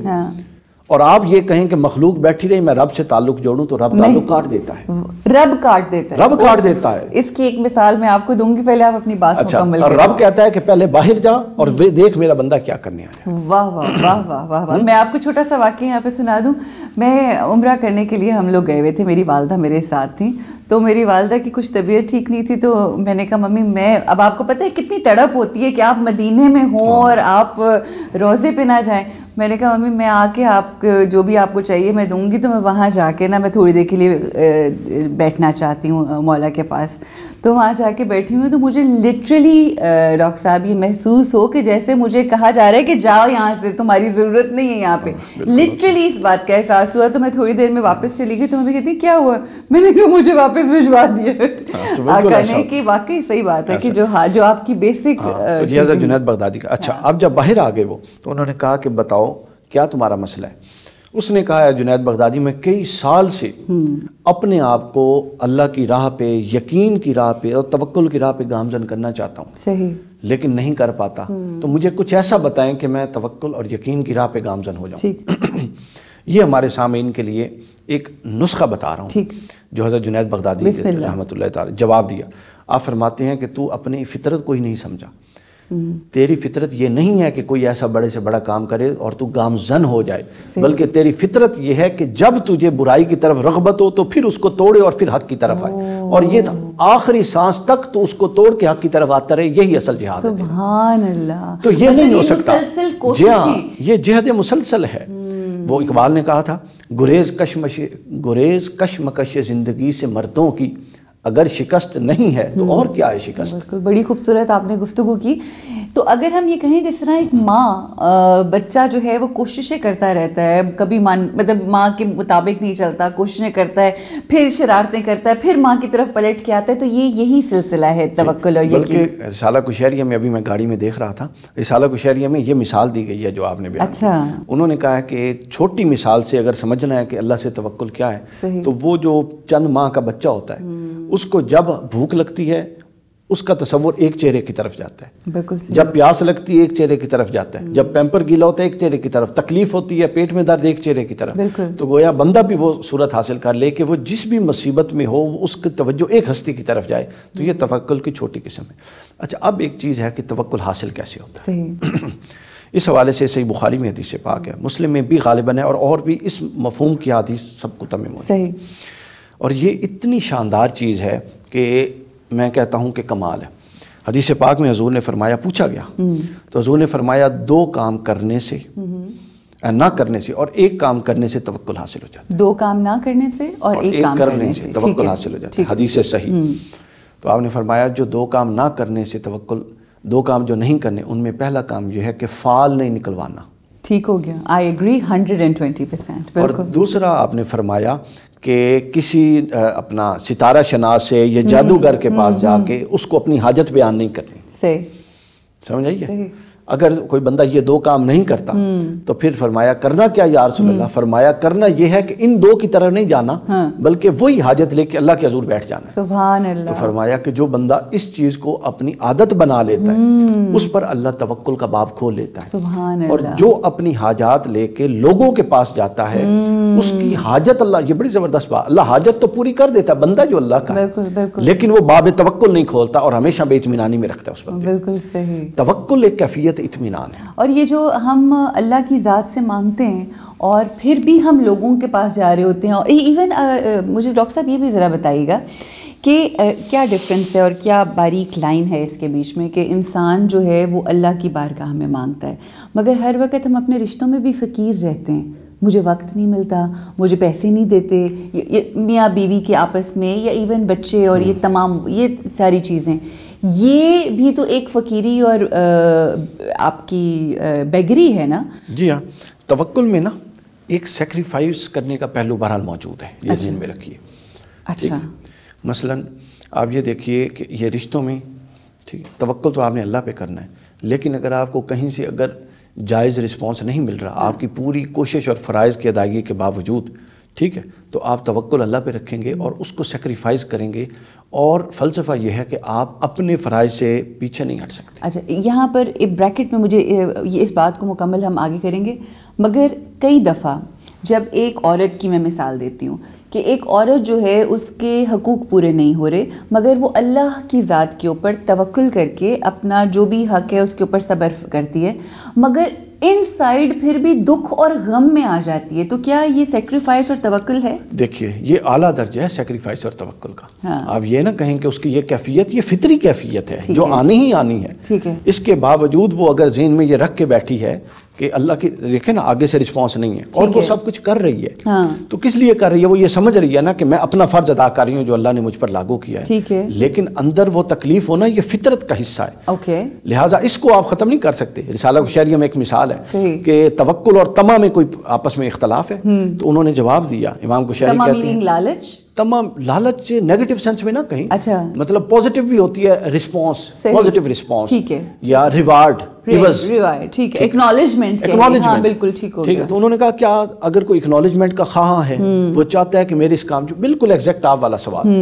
S6: اور آپ یہ کہیں کہ مخلوق بیٹھی رہی میں رب سے تعلق جوڑوں, تو رب تعلق کاٹ دیتا ہے.
S2: رب کاٹ دیتا ہے. اس کی ایک مثال میں آپ کو دوں گی, پہلے آپ اپنی بات مکمل کریں.
S6: اور رب کہتا ہے کہ پہلے باہر جا اور دیکھ میرا بندہ کیا کرنے آیا.
S2: واہ واہ واہ واہ واہ واہ. میں آپ کو چھوٹا سا واقعہ یہاں پہ سنا دوں. میں عمرہ کرنے کے لیے ہم لوگ گئے ہوئے تھے, میری والدہ میرے ساتھ تھیں. تو میری والدہ کی کچھ طبیعت ٹھیک نہیں تھی, تو میں نے کہا ممی اب آپ کو پتہ ہے کتنی تڑپ ہوتی ہے کہ آپ مدینے میں ہوں اور آپ روزے پہ نہ جائیں. میں نے کہا ممی میں آ کے آپ جو بھی آپ کو چاہیے میں دوں گی, تو میں وہاں جا کے نا میں تھوڑی دیر کے لیے بیٹھنا چاہتی ہوں مولا کے پاس. تو وہاں جا کے بیٹھی ہوں تو مجھے لٹرلی ڈاکٹر صاحب یہ محسوس ہو کہ جیسے مجھے کہا جا رہا ہے کہ جاؤ یہاں سے, تمہاری ضرورت نہیں ہے یہاں پہ. لٹرلی اس بات کا احساس ہوا. تو میں تھوڑی دیر میں واپس چلی گئی. تو میں کہتی کیا ہوا؟ میں نے کہا مجھے واپس بھجوا دیا. آقا نے کہ واقعی صحیح بات ہے کہ جو آپ کی بیسک.
S6: یہ حضرت جنید بغدادی کا. اچھا اب جب باہر آ گئے وہ تو انہوں نے کہا کہ بتاؤ کیا تمہارا مسئلہ ہے. اس نے کہا جنید بغدادی میں کئی سال سے اپنے آپ کو اللہ کی راہ پہ, یقین کی راہ پہ اور توکل کی راہ پہ گامزن کرنا چاہتا ہوں,
S2: صحیح,
S6: لیکن نہیں کر پاتا. تو مجھے کچھ ایسا بتائیں کہ میں توکل اور یقین کی راہ پہ گامزن ہو جاؤں. یہ ہمارے سامعین کے لیے ایک نسخہ بتا رہا ہوں جو حضرت جنید بغدادی رحمۃ اللہ تعالی جواب دیا. آپ فرماتے ہیں کہ تو اپنی فطرت کو ہی نہیں سمجھا. تیری فطرت یہ نہیں ہے کہ کوئی ایسا بڑے سے بڑا کام کرے اور تو گامزن ہو جائے, بلکہ تیری فطرت یہ ہے کہ جب تجھے برائی کی طرف رغبت ہو تو پھر اس کو توڑے اور پھر حق کی طرف آئے, اور یہ آخری سانس تک تو اس کو توڑ کے حق کی طرف آتا رہے. یہی اصل جہاد ہے.
S2: سبحان اللہ.
S6: تو یہ نہیں ہو سکتا. جی ہاں, یہ جہاد مسلسل ہے. وہ اقبال نے کہا تھا گریز کشمکش زندگی سے مردوں کی اگر شکست نہیں ہے تو اور کیا ہے شکست.
S2: بالکل, بڑی خوبصورت آپ نے گفتگو کی. تو اگر ہم یہ کہیں جس طرح ایک ماں بچہ جو ہے وہ کوششیں کرتا رہتا ہے, کبھی مطلب ماں کے مطابق نہیں چلتا, کوششیں کرتا ہے, پھر شرارتیں کرتا ہے, پھر ماں کی طرف پلٹ کے آتا ہے, تو یہی سلسلہ ہے توکل اور یقین.
S6: بلکہ رسالہ کشیریہ میں ابھی میں گاڑی میں دیکھ رہا تھا, رسالہ کشیریہ میں یہ مثال دی گئی ہے جو آپ نے بیان کی. انہوں نے کہا ہے کہ چھوٹی مثال سے اگر سمجھنا ہے کہ اللہ سے توکل کیا ہے, تو وہ جو چند ماہ کا بچہ ہوتا ہے اس کو جب بھوک لگتی ہے اس کا تصور ایک چہرے کی طرف جاتا ہے,
S2: بالکل,
S6: جب پیاس لگتی ہے ایک چہرے کی طرف جاتا ہے, جب پیمپر گیلا ہوتا ہے ایک چہرے کی طرف, تکلیف ہوتی ہے, پیٹ میں درد ایک چہرے کی طرف. تو گویا بندہ بھی وہ صورت حاصل کر لے کہ وہ جس بھی مصیبت میں ہو اس کی توجہ ایک ہستی کی طرف جائے. تو یہ توکل کی چھوٹی قسم ہے. اچھا اب ایک چیز ہے کہ توکل حاصل کیسے ہوتا ہے. اس حوالے سے صحیح بخاری میں حدیث پاک ہے, مسلم میں بھی غالباً ہے, اور بھی اس مفہوم کی حدیث سب کو تمام ہے. اور یہ اتنی شاندار چیز ہے کہ میں کہتا ہوں کہ کمال ہے. حدیث پاک میں حضور نے فرمایا, پوچھا گیا تو حضور نے فرمایا 2 کام کرنے سے نہ کرنے سے اور 1 کام کرنے سے توکل حاصل ہو جاتا ہے.
S2: 2 کام نہ کرنے سے اور 1 کام کرنے سے
S6: توکل حاصل ہو جاتا ہے. حدیث صحیح. تو آپ نے فرمایا جو 2 کام نہ کرنے سے توکل, 2 کام جو نہیں کرنے ان میں پہلا کام یہ ہے کہ فال نہیں نکلوانا.
S2: ٹھیک ہو گیا, آئی ایگری 120%.
S6: اور دوسرا آپ نے فرمایا کہ کسی اپنا ستارہ شناس سے یا جادوگر کے پاس جا کے اس کو اپنی حاجت بیان نہیں کرنی.
S2: صحیح,
S6: سمجھ آئیے. اگر کوئی بندہ یہ 2 کام نہیں کرتا تو پھر فرمایا کرنا کیا یا رسول اللہ. فرمایا کرنا یہ ہے کہ ان 2 کی طرف نہیں جانا بلکہ وہی حاجت لے کے اللہ کے حضور بیٹھ جانا.
S2: سبحان اللہ.
S6: تو فرمایا کہ جو بندہ اس چیز کو اپنی عادت بنا لیتا ہے اس پر اللہ توکل کا باب کھول لیتا ہے.
S2: سبحان
S6: اور
S2: اللہ.
S6: جو اپنی حاجات لے کے لوگوں کے پاس جاتا ہے اس کی حاجت اللہ, یہ بڑی زبردست بات, اللہ حاجت تو پوری کر دیتا ہے, بندہ جو اللہ کا ہے لیکن وہ باب توکل نہیں کھولتا اور ہمیشہ بے اطمینانی میں رکھتا ہے اس بندے.
S2: بالکل صحیح.
S6: توکل ایک کیفیت اطمینان ہے.
S2: اور یہ جو ہم اللہ کی ذات سے مانگتے ہیں اور پھر بھی ہم لوگوں کے پاس جا رہے ہوتے ہیں, اور ایون مجھے ڈاکٹر صاحب یہ بھی ذرا بتائیے گا کہ کیا ڈفرینس ہے اور کیا باریک لائن ہے اس کے بیچ میں کہ انسان جو ہے وہ اللہ کی بارگاہ میں مانگتا ہے مگر ہر وقت ہم اپنے رشتوں میں بھی فقیر رہتے ہیں, مجھے وقت نہیں ملتا, مجھے پیسے نہیں دیتے, میاں بیوی کے آپس میں یا ایون بچے اور یہ تمام یہ ساری چیزیں, یہ بھی تو ایک فقیری اور آپ کی بیگری ہے نا.
S6: جی ہاں, توکل میں نا ایک سیکریفائس کرنے کا پہلو بہرحال موجود ہے, یہ ذہن میں رکھیے.
S2: اچھا,
S6: مثلا آپ یہ دیکھیے کہ یہ رشتوں میں ٹھیک توکل تو آپ نے اللہ پہ کرنا ہے, لیکن اگر آپ کو کہیں سے اگر جائز رسپانس نہیں مل رہا آپ کی پوری کوشش اور فرائض کی ادائیگی کے باوجود, ٹھیک ہے, تو آپ توکل اللہ پہ رکھیں گے اور اس کو سیکریفائز کریں گے. اور فلسفہ یہ ہے کہ آپ اپنے فرائض سے پیچھے نہیں ہٹ سکتے.
S2: اچھا, یہاں پر ایک بریکٹ میں مجھے اس بات کو مکمل ہم آگے کریں گے, مگر کئی دفعہ جب ایک عورت کی میں مثال دیتی ہوں کہ ایک عورت جو ہے اس کے حقوق پورے نہیں ہو رہے مگر وہ اللہ کی ذات کے اوپر توکل کر کے اپنا جو بھی حق ہے اس کے اوپر صبر کرتی ہے مگر ان سائیڈ پھر بھی دکھ اور غم میں آ جاتی ہے, تو کیا یہ سیکریفائس اور توکل ہے؟
S6: دیکھیے یہ اعلیٰ درجہ ہے سیکریفائس اور توکل کا. آپ یہ نہ کہیں کہ اس کی یہ کیفیت, یہ فطری کیفیت ہے جو آنی ہی آنی ہے.
S2: ٹھیک ہے,
S6: اس کے باوجود وہ اگر ذہن میں یہ رکھ کے بیٹھی ہے کہ اللہ کی دیکھیں نا آگے سے رسپانس نہیں ہے اور وہ سب کچھ کر رہی ہے
S2: ہاں.
S6: تو کس لیے کر رہی ہے؟ وہ یہ سمجھ رہی ہے نا کہ میں اپنا فرض ادا کر رہی ہوں جو اللہ نے مجھ پر لاگو کیا ہے.
S2: ٹھیک ہے.
S6: لیکن اندر وہ تکلیف ہونا یہ فطرت کا حصہ ہے.
S2: اوکے.
S6: لہٰذا اس کو آپ ختم نہیں کر سکتے. رسالہ قشیریہ میں ایک مثال ہے
S2: صحیح.
S6: کہ توکل اور طمع میں کوئی آپس میں اختلاف ہے تو انہوں نے جواب دیا. امام قشیری کہتے ہیں
S2: لالچ،
S6: تمام لالچ نیگیٹو سینس میں نہ کہیں،
S2: اچھا
S6: مطلب پازیٹیو بھی ہوتی ہے رسپانس، پازیٹیو رسپانس،
S2: ٹھیک ہے،
S6: یا ریوارڈ، عوض،
S2: ٹھیک ہے، ایکنالجمنٹ، ہاں بالکل ٹھیک ہو گیا.
S6: تو انہوں نے کہا کیا اگر کوئی اکنالجمنٹ کا خواہاں ہے، وہ چاہتا ہے کہ میرے اس کام جو بالکل ایگزیکٹ آپ والا سوال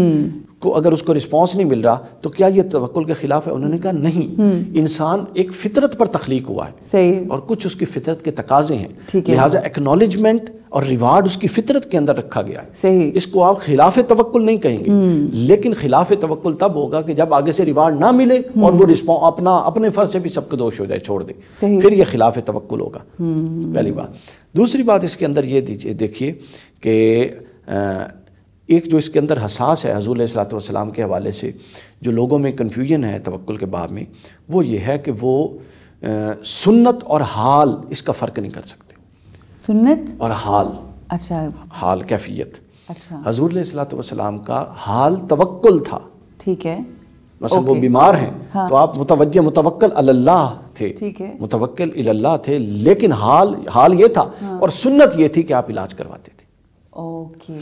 S6: کو اگر اس کو رسپانس نہیں مل رہا تو کیا یہ توکل کے خلاف ہے؟ انہوں نے کہا نہیں، انسان ایک فطرت پر تخلیق ہوا ہے
S2: صحیح،
S6: اور کچھ اس کی فطرت کے تقاضے ہیں،
S2: ٹھیک ہے،
S6: لہٰذا ایکنالجمنٹ اور ریوارڈ اس کی فطرت کے اندر رکھا گیا ہے.
S2: صحیح.
S6: اس کو آپ خلاف توکل نہیں کہیں گے، لیکن خلاف توکل تب ہوگا کہ جب آگے سے ریوارڈ نہ ملے اور وہ اپنے فرض سے بھی سب کو دوش ہو جائے، چھوڑ دے، پھر یہ خلاف توکل ہوگا. پہلی بات. دوسری بات اس کے اندر یہ دیکھیے کہ ایک جو اس کے اندر حساس ہے حضور علیہ الصلوۃ والسلام کے حوالے سے جو لوگوں میں کنفیوژن ہے توکل کے باب میں، وہ یہ ہے کہ وہ سنت اور حال اس کا فرق نہیں کر سکتے. سنت اور حال،
S2: اچھا،
S6: حال کیفیت.
S2: اچھا،
S6: حضور علیہ الصلوۃ والسلام کا حال توکل تھا.
S2: ٹھیک ہے.
S6: مثلا وہ بیمار ہیں تو آپ متوکل علی اللہ تھے، متوکل علی اللہ تھے، لیکن حال یہ تھا اور سنت یہ تھی کہ آپ علاج کرواتے تھے.
S2: اوکے.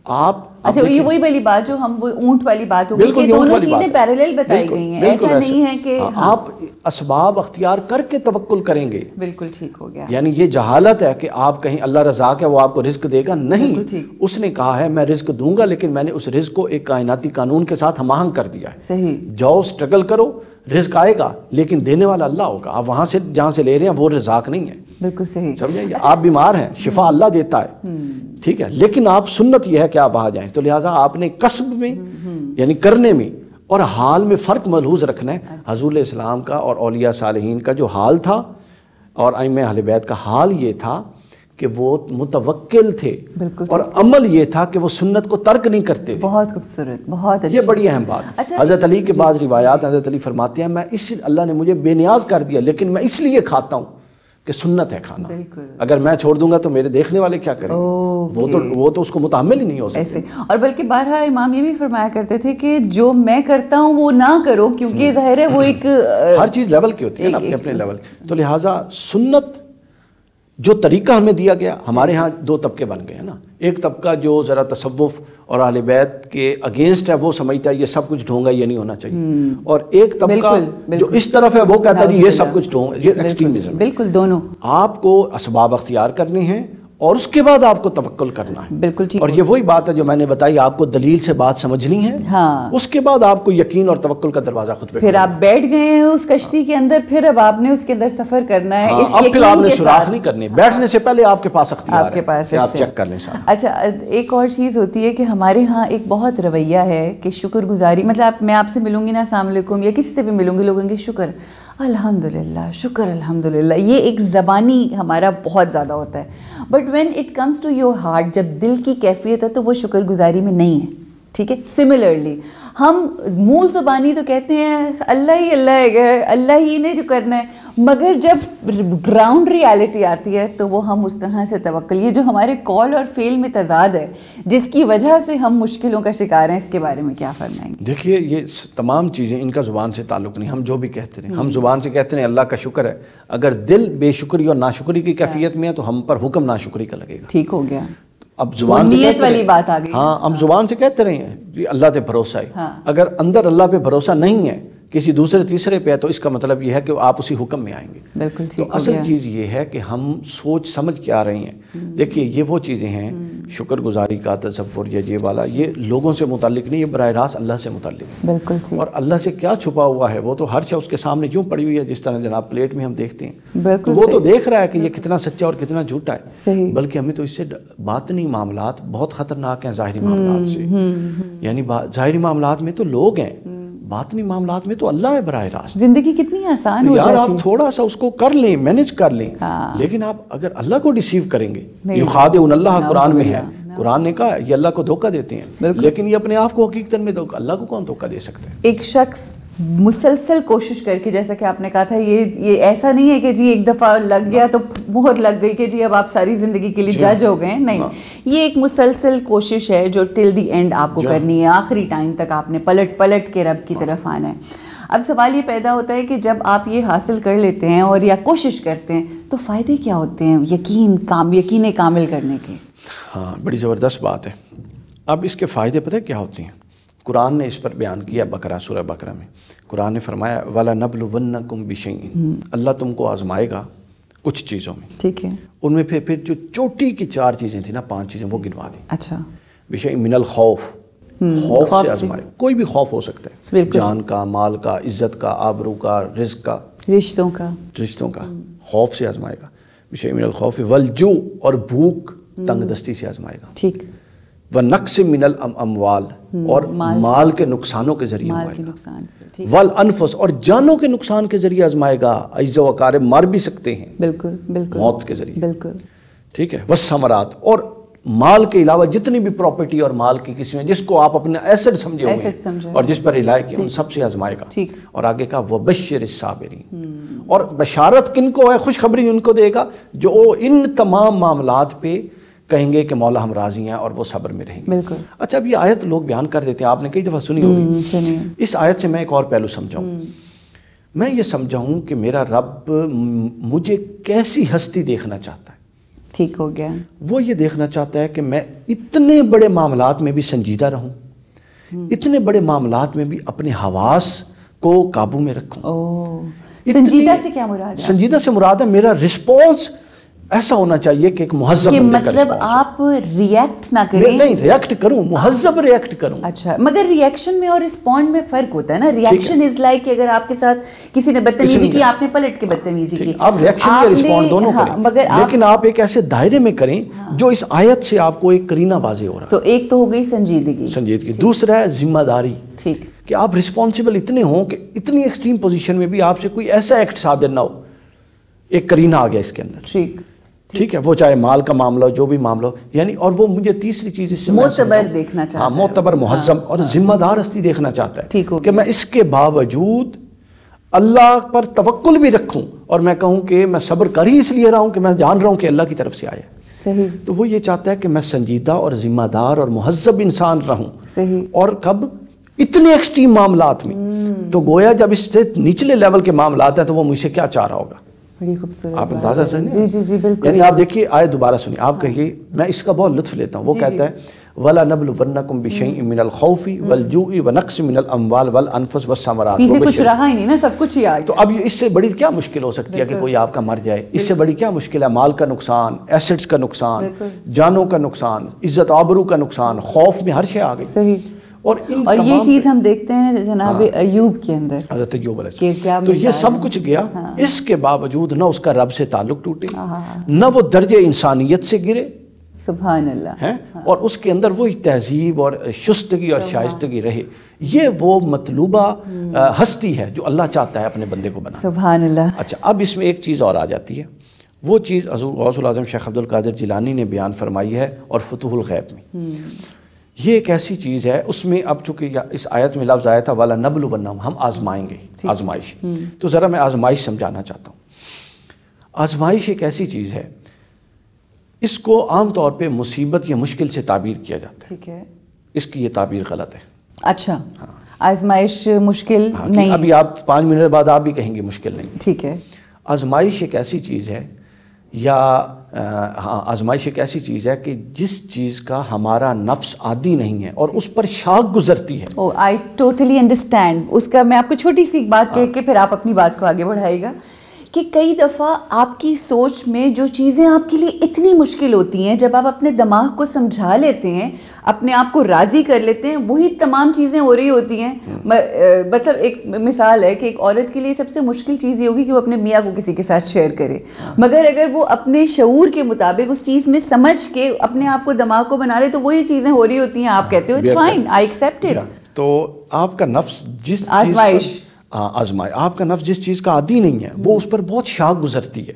S6: آپ
S2: اچھا، یہ وہی والی بات جو ہم وہ اونٹ والی بات ہو گئی کہ دونوں چیزیں پیریلل بتائی گئی ہیں. ایسا نہیں ہے کہ
S6: آپ اسباب اختیار کر کے توکل کریں گے.
S2: بالکل ٹھیک ہو گیا.
S6: یعنی یہ جہالت ہے کہ آپ کہیں اللہ رزاق ہے وہ آپ کو رزق دے گا، نہیں. اس نے کہا ہے میں رزق دوں گا، لیکن میں نے اس رزق کو ایک کائناتی قانون کے ساتھ ہم آہنگ کر دیا ہے.
S2: صحیح.
S6: جاؤ اسٹرگل کرو، رزق آئے گا، لیکن دینے والا اللہ ہوگا. آپ وہاں سے جہاں سے لے رہے ہیں وہ رزاق نہیں ہے.
S2: بالکل صحیح.
S6: سمجھے؟ آپ بیمار ہیں، شفا اللہ دیتا ہے، ٹھیک ہے، لیکن آپ سنت یہ ہے کہ آپ وہاں جائیں. تو لہٰذا آپ نے کسب میں یعنی کرنے میں اور حال میں فرق ملحوظ رکھنا ہے. حضور علیہ السلام کا اور اولیاء صالحین کا جو حال تھا اور ائمہ اہل بیت کا حال یہ تھا کہ وہ متوکل تھے، اور عمل یہ تھا کہ وہ سنت کو ترک نہیں کرتے.
S2: بہت خوبصورت، بہت اچھا.
S6: یہ بڑی اہم بات. حضرت علی کے بعض روایات، حضرت علی فرماتے ہیں میں اللہ نے مجھے بے نیاز کر دیا، لیکن میں اس لیے کھاتا ہوں کہ سنت ہے کھانا. اگر میں چھوڑ دوں گا تو میرے دیکھنے والے کیا کریں گے؟ وہ تو اس کو متحمل ہی نہیں ہو سکتے.
S2: اور بلکہ بارہا امام یہ بھی فرمایا کرتے تھے کہ جو میں کرتا ہوں وہ نہ کرو، کیونکہ ظاہر ہے وہ ایک
S6: ہر چیز لیول کی ہوتی ہے نا، اپنے اپنے لیول. تو لہٰذا سنت جو طریقہ ہمیں دیا گیا، ہمارے ہاں دو طبقے بن گئے ہیں نا. ایک طبقہ جو ذرا تصوف اور اہل بیت کے اگینسٹ ہے، وہ سمجھتا ہے یہ سب کچھ ڈھونگا، یہ نہیں ہونا چاہیے. اور ایک طبقہ جو اس طرف ہے وہ کہتا ہے یہ سب کچھ ڈھونگا، یہ ایکسٹریمزم. بالکل
S2: دونوں.
S6: آپ کو اسباب اختیار کرنے ہیں اور اس کے بعد آپ کو توکل کرنا ہے.
S2: بالکل ٹھیک.
S6: اور یہ وہی بات ہے جو میں نے بتائی، آپ کو دلیل سے بات سمجھنی ہے، اس کے بعد آپ کو یقین اور توکل کا دروازہ خود پہ.
S2: پھر آپ بیٹھ گئے ہیں اس کشتی کے اندر، پھر اب آپ نے اس کے اندر سفر کرنا ہے. اس
S6: یقین آپ نے سوراخ نہیں کرنے، بیٹھنے سے پہلے آپ کے پاس اختیار ہے، آپ چیک کر لیں.
S2: اچھا، ایک اور چیز ہوتی ہے کہ ہمارے ہاں ایک بہت رویہ ہے کہ شکر گزاری، مطلب میں آپ سے ملوں گی نا السلام علیکم یا کسی سے بھی ملوں گی، لوگوں کے شکر الحمدللہ، شکر الحمدللہ، یہ ایک زبانی ہمارا بہت زیادہ ہوتا ہے. But when it comes to your heart, جب دل کی کیفیت ہے تو وہ شکر گزاری میں نہیں ہے. ٹھیک ہے. سملرلی ہم منہ زبانی تو کہتے ہیں اللہ ہے، اللہ ہی نے جو کرنا ہے، مگر جب گراؤنڈ ریالٹی آتی ہے تو وہ ہم اس طرح سے توکل، یہ جو ہمارے قول اور فعل میں تضاد ہے جس کی وجہ سے ہم مشکلوں کا شکار ہیں، اس کے بارے میں کیا فرمائیں گے؟
S6: دیکھیے یہ تمام چیزیں ان کا زبان سے تعلق نہیں. ہم جو بھی کہتے ہیں، ہم زبان سے کہتے ہیں اللہ کا شکر ہے، اگر دل بے شکری اور ناشکری کی کیفیت میں ہے تو ہم پر حکم ناشکری کا لگے گا.
S2: ٹھیک ہو گیا.
S6: اب زبان
S2: نیت والی بات آ گئی.
S6: ہاں، ہم زبان سے کہتے رہے ہیں جی اللہ پہ بھروسہ ہے، اگر اندر اللہ پہ بھروسہ نہیں ہے، کسی دوسرے تیسرے پہ ہے، تو اس کا مطلب یہ ہے کہ آپ اسی حکم میں آئیں گے.
S2: بالکل ٹھیک.
S6: تو اصل چیز یہ ہے کہ ہم سوچ سمجھ کے آ رہے ہیں. دیکھیے یہ وہ چیزیں ہیں، شکر گزاری کا تصور یا یہ والا، یہ لوگوں سے متعلق نہیں، یہ براہ راست اللہ سے متعلق ہے.
S2: بالکل ٹھیک.
S6: اور اللہ سے کیا چھپا ہوا ہے وہ تو ہر شخص کے سامنے یوں پڑی ہوئی ہے، جس طرح جناب پلیٹ میں ہم دیکھتے ہیں.
S2: بالکل.
S6: وہ تو دیکھ رہا ہے کہ یہ کتنا سچا اور کتنا جھوٹا ہے.
S2: صحیح.
S6: بلکہ ہمیں تو اس سے باطنی معاملات بہت خطرناک ہیں ظاہری معاملات سے. یعنی ظاہری معاملات میں تو لوگ ہیں، باطنی معاملات میں تو اللہ ہے براہ راست.
S2: زندگی کتنی آسان ہو جاتی ہے.
S6: یار آپ تھوڑا سا اس کو کر لیں، مینج کر لیں، لیکن آپ اگر اللہ کو ڈیسیو کریں گے، یخادعون اللہ قرآن میں ہے، قرآن نے کہا یہ اللہ کو دھوکہ دیتے ہیں، لیکن یہ اپنے آپ کو حقیقت میں اللہ کو کون دھوکہ دے سکتا ہے؟
S2: ایک شخص مسلسل کوشش کر کے، جیسا کہ آپ نے کہا تھا، یہ ایسا نہیں ہے کہ جی ایک دفعہ لگ گیا تو مہر لگ گئی کہ جی اب آپ ساری زندگی کے لیے جج ہو گئے، نہیں، یہ ایک مسلسل کوشش ہے جو ٹل دی اینڈ آپ کو کرنی ہے، آخری ٹائم تک آپ نے پلٹ پلٹ کے رب کی طرف آنا ہے۔ اب سوال یہ پیدا ہوتا ہے کہ جب آپ یہ حاصل کر لیتے ہیں اور یا کوشش کرتے ہیں تو فائدے کیا ہوتے ہیں یقین کامل کرنے کے؟
S6: ہاں، بڑی زبردست بات ہے۔ اب اس کے فائدے پتہ کیا ہوتے ہیں؟ قرآن نے اس پر بیان کیا بقرہ، سورہ بقرہ میں قرآن نے فرمایا وَلَنَبْلُوَنَّكُمْ بِشَيْءٍ، اللہ تم کو آزمائے گا کچھ چیزوں میں،
S2: ٹھیک ہے،
S6: ان میں پھر جو چوٹی کی 4 چیزیں تھیں نا، 5 چیزیں وہ گنوا دیں۔
S2: اچھا،
S6: بِشَيْءٍ مِّنَ الْخَوْفِ، خوف سے آزمائے، کوئی بھی خوف ہو سکتا ہے، جان کا، مال کا، عزت کا، آبرو کا، رزق کا، رشتوں کا خوف سے آزمائے گا۔ بِشَيْءٍ مِّنَ الْخَوْفِ وَالْجُوعِ، اور بھوک تنگ دستی سے آزمائے گا، ٹھیک، وَنَقْصٍ مِّنَ الْأَمْوَالِ، اور مال کے نقصانوں کے ذریعے آزمائے گا، وَالْأَنفُسِ، اور جانوں کے نقصان کے ذریعے آزمائے گا، عجز و اقارب مر بھی سکتے ہیں، بالکل موت کے ذریعے، بالکل ٹھیک ہے، وَالثَّمَرَاتِ، اور مال کے علاوہ جتنی بھی پراپرٹی اور مال کی قسمیں جس کو آپ اپنا ایسٹ سمجھے ہوئے ہیں اور جس پر رلائے کیا، ان سب سے آزمائے گا۔ اور آگے کہا وَبَشِّرِ الصَّابِرِينَ، اور بشارت کن کو ہے، خوشخبری ان کو دے گا جو ان تمام معاملات پہ کہیں گے کہ مولا ہم راضی ہیں اور وہ صبر میں رہیں گے۔ بالکل۔ اچھا، اب یہ آیت لوگ بیان کر دیتے ہیں، آپ نے کئی دفعہ سنی ہوگی، اس آیت سے میں ایک اور پہلو سمجھاؤں، میں یہ سمجھاؤں کہ میرا رب مجھے کیسی ہستی دیکھنا چاہتا ہے۔ ٹھیک ہو گیا، وہ یہ دیکھنا چاہتا ہے کہ میں اتنے بڑے معاملات میں بھی سنجیدہ رہوں، اتنے بڑے معاملات میں بھی اپنے حواس کو قابو میں رکھوں۔
S2: سنجیدہ سے کیا مراد ہے؟
S6: سنجیدہ سے مراد ہے میرا رسپانس ایسا ہونا چاہیے کہ ایک مہذب بندے کا
S2: مطلب آپ ریئیکٹ نہ کریں،
S6: نہیں ریئیکٹ کروں، مہذب ریئیکٹ کروں۔
S2: اچھا، مگر ریئیکشن میں اور رسپونڈ میں فرق ہوتا ہے نا۔ ریئیکشن از لائک کہ اگر آپ کے ساتھ کسی نے بدتمیزی کی، آپ نے پلٹ کے بدتمیزی کی،
S6: آپ ریئیکشن یا رسپونڈ دونوں کریں، لیکن آپ ایک ایسے دائرے میں کریں جو اس آیت سے آپ کو ایک قرینہ واضح ہو رہا ہے۔
S2: تو ایک تو ہو گئی سنجیدگی،
S6: دوسرا ہے ذمہ داری،
S2: ٹھیک،
S6: کہ آپ رسپانسبل اتنے ہوں کہ اتنی ایکسٹریم پوزیشن میں بھی آپ سے کوئی ایسا ایکٹ صادر نہ ہو، ایک قرینہ آ گیا اس کے اندر، ٹھیک ہے، وہ چاہے مال کا معاملہ ہو، جو بھی معاملہ ہو، یعنی اور وہ مجھے تیسری چیز اس سے
S2: معتبر دیکھنا چاہتا ہے،
S6: ہاں، معتبر، مہذب اور ذمہ دار ہستی دیکھنا چاہتا ہے، کہ میں اس کے باوجود اللہ پر توکل بھی رکھوں اور میں کہوں کہ میں صبر کر ہی اس لیے رہا ہوں کہ میں جان رہا ہوں کہ اللہ کی طرف سے آیا ہے۔
S2: صحیح، تو
S6: وہ یہ چاہتا ہے کہ میں سنجیدہ اور ذمہ دار اور مہذب انسان رہوں۔
S2: صحیح،
S6: اور کب؟ اتنے ایکسٹریم معاملات میں، تو گویا جب اس سے نچلے لیول کے معاملات ہیں تو وہ مجھ سے کیا چاہ رہا ہوگا؟
S2: بڑی خوبصورت،
S6: آپ اندازہ سنیں،
S2: جی بالکل،
S6: یعنی آپ دیکھیے آیت دوبارہ سنیے، آپ کہیے، میں اس کا بہت لطف لیتا ہوں، وہ کہتا ہے وَلَنَبْلُوَنَّكُمْ بِشَيْءٍ مِّنَ الْخَوْفِ وَالْجُوعِ وَنَقْصٍ مِّنَ الْأَمْوَالِ وَالْأَنفُسِ وَالثَّمَرَاتِ۔
S2: پیچھے کچھ رہا ہی نہیں نا، سب کچھ ہی آ گیا۔
S6: تو اب اس سے بڑی کیا مشکل ہو سکتی ہے کہ کوئی آپ کا مر جائے؟ اس سے بڑی کیا مشکل ہے؟ مال کا نقصان، ایسٹس کا نقصان، جانوں کا نقصان، عزت آبرو کا نقصان، خوف میں ہر شے آ گئی۔
S2: صحیح، اور یہ چیز ہم دیکھتے ہیں جناب ایوب کے اندر،
S6: حضرت ایوب علیہ السلام، تو یہ سب کچھ گیا، اس کے باوجود نہ اس کا رب سے تعلق ٹوٹے، نہ وہ درجے انسانیت سے گرے،
S2: سبحان اللہ،
S6: اور اس کے اندر وہی تہذیب اور شستگی اور شائستگی رہے۔ یہ وہ مطلوبہ ہستی ہے جو اللہ چاہتا ہے اپنے بندے کو بنا۔
S2: سبحان اللہ۔
S6: اچھا، اب اس میں ایک چیز اور آ جاتی ہے، وہ چیز حضور غوث الاعظم شیخ عبد القادر جیلانی نے بیان فرمائی ہے اور فتوح الغیب میں۔ یہ ایک ایسی چیز ہے، اس میں اب چونکہ اس آیت میں لفظ آیا تھا وَلَنَبْلُوَنَّكُمْ، ہم آزمائیں گے، آزمائش، تو ذرا میں آزمائش سمجھانا چاہتا ہوں۔ آزمائش ایک ایسی چیز ہے، اس کو عام طور پہ مصیبت یا مشکل سے تعبیر کیا جاتا ہے،
S2: ٹھیک ہے،
S6: اس کی یہ تعبیر غلط ہے۔
S2: اچھا، آزمائش مشکل نہیں،
S6: ابھی آپ 5 منٹ بعد آپ بھی کہیں گے مشکل نہیں،
S2: ٹھیک ہے۔
S6: آزمائش ایک ایسی چیز ہے، یا ہاں، آزمائش ایک ایسی چیز ہے کہ جس چیز کا ہمارا نفس عادی نہیں ہے اور اس پر شاخ گزرتی ہے۔
S2: I totally understand. اس کا میں آپ کو چھوٹی سی بات کہہ کے پھر آپ اپنی بات کو آگے بڑھائیے گا کہ کئی دفعہ آپ کی سوچ میں جو چیزیں آپ کے لیے اتنی مشکل ہوتی ہیں، جب آپ اپنے دماغ کو سمجھا لیتے ہیں، اپنے آپ کو راضی کر لیتے ہیں، وہی تمام چیزیں ہو رہی ہوتی ہیں۔ مطلب ایک مثال ہے کہ ایک عورت کے لیے سب سے مشکل چیز یہ ہوگی کہ وہ اپنے میاں کو کسی کے ساتھ شیئر کرے، مگر اگر وہ اپنے شعور کے مطابق اس چیز میں سمجھ کے اپنے آپ کو دماغ کو بنا لے تو وہی چیزیں ہو رہی ہوتی ہیں، آپ کہتے ہو it's fine, I accept it.
S6: تو آپ کا نفس جس
S2: آزمائش،
S6: آپ کا نفس جس چیز کا عادی نہیں ہے وہ اس پر بہت شاخ گزرتی ہے۔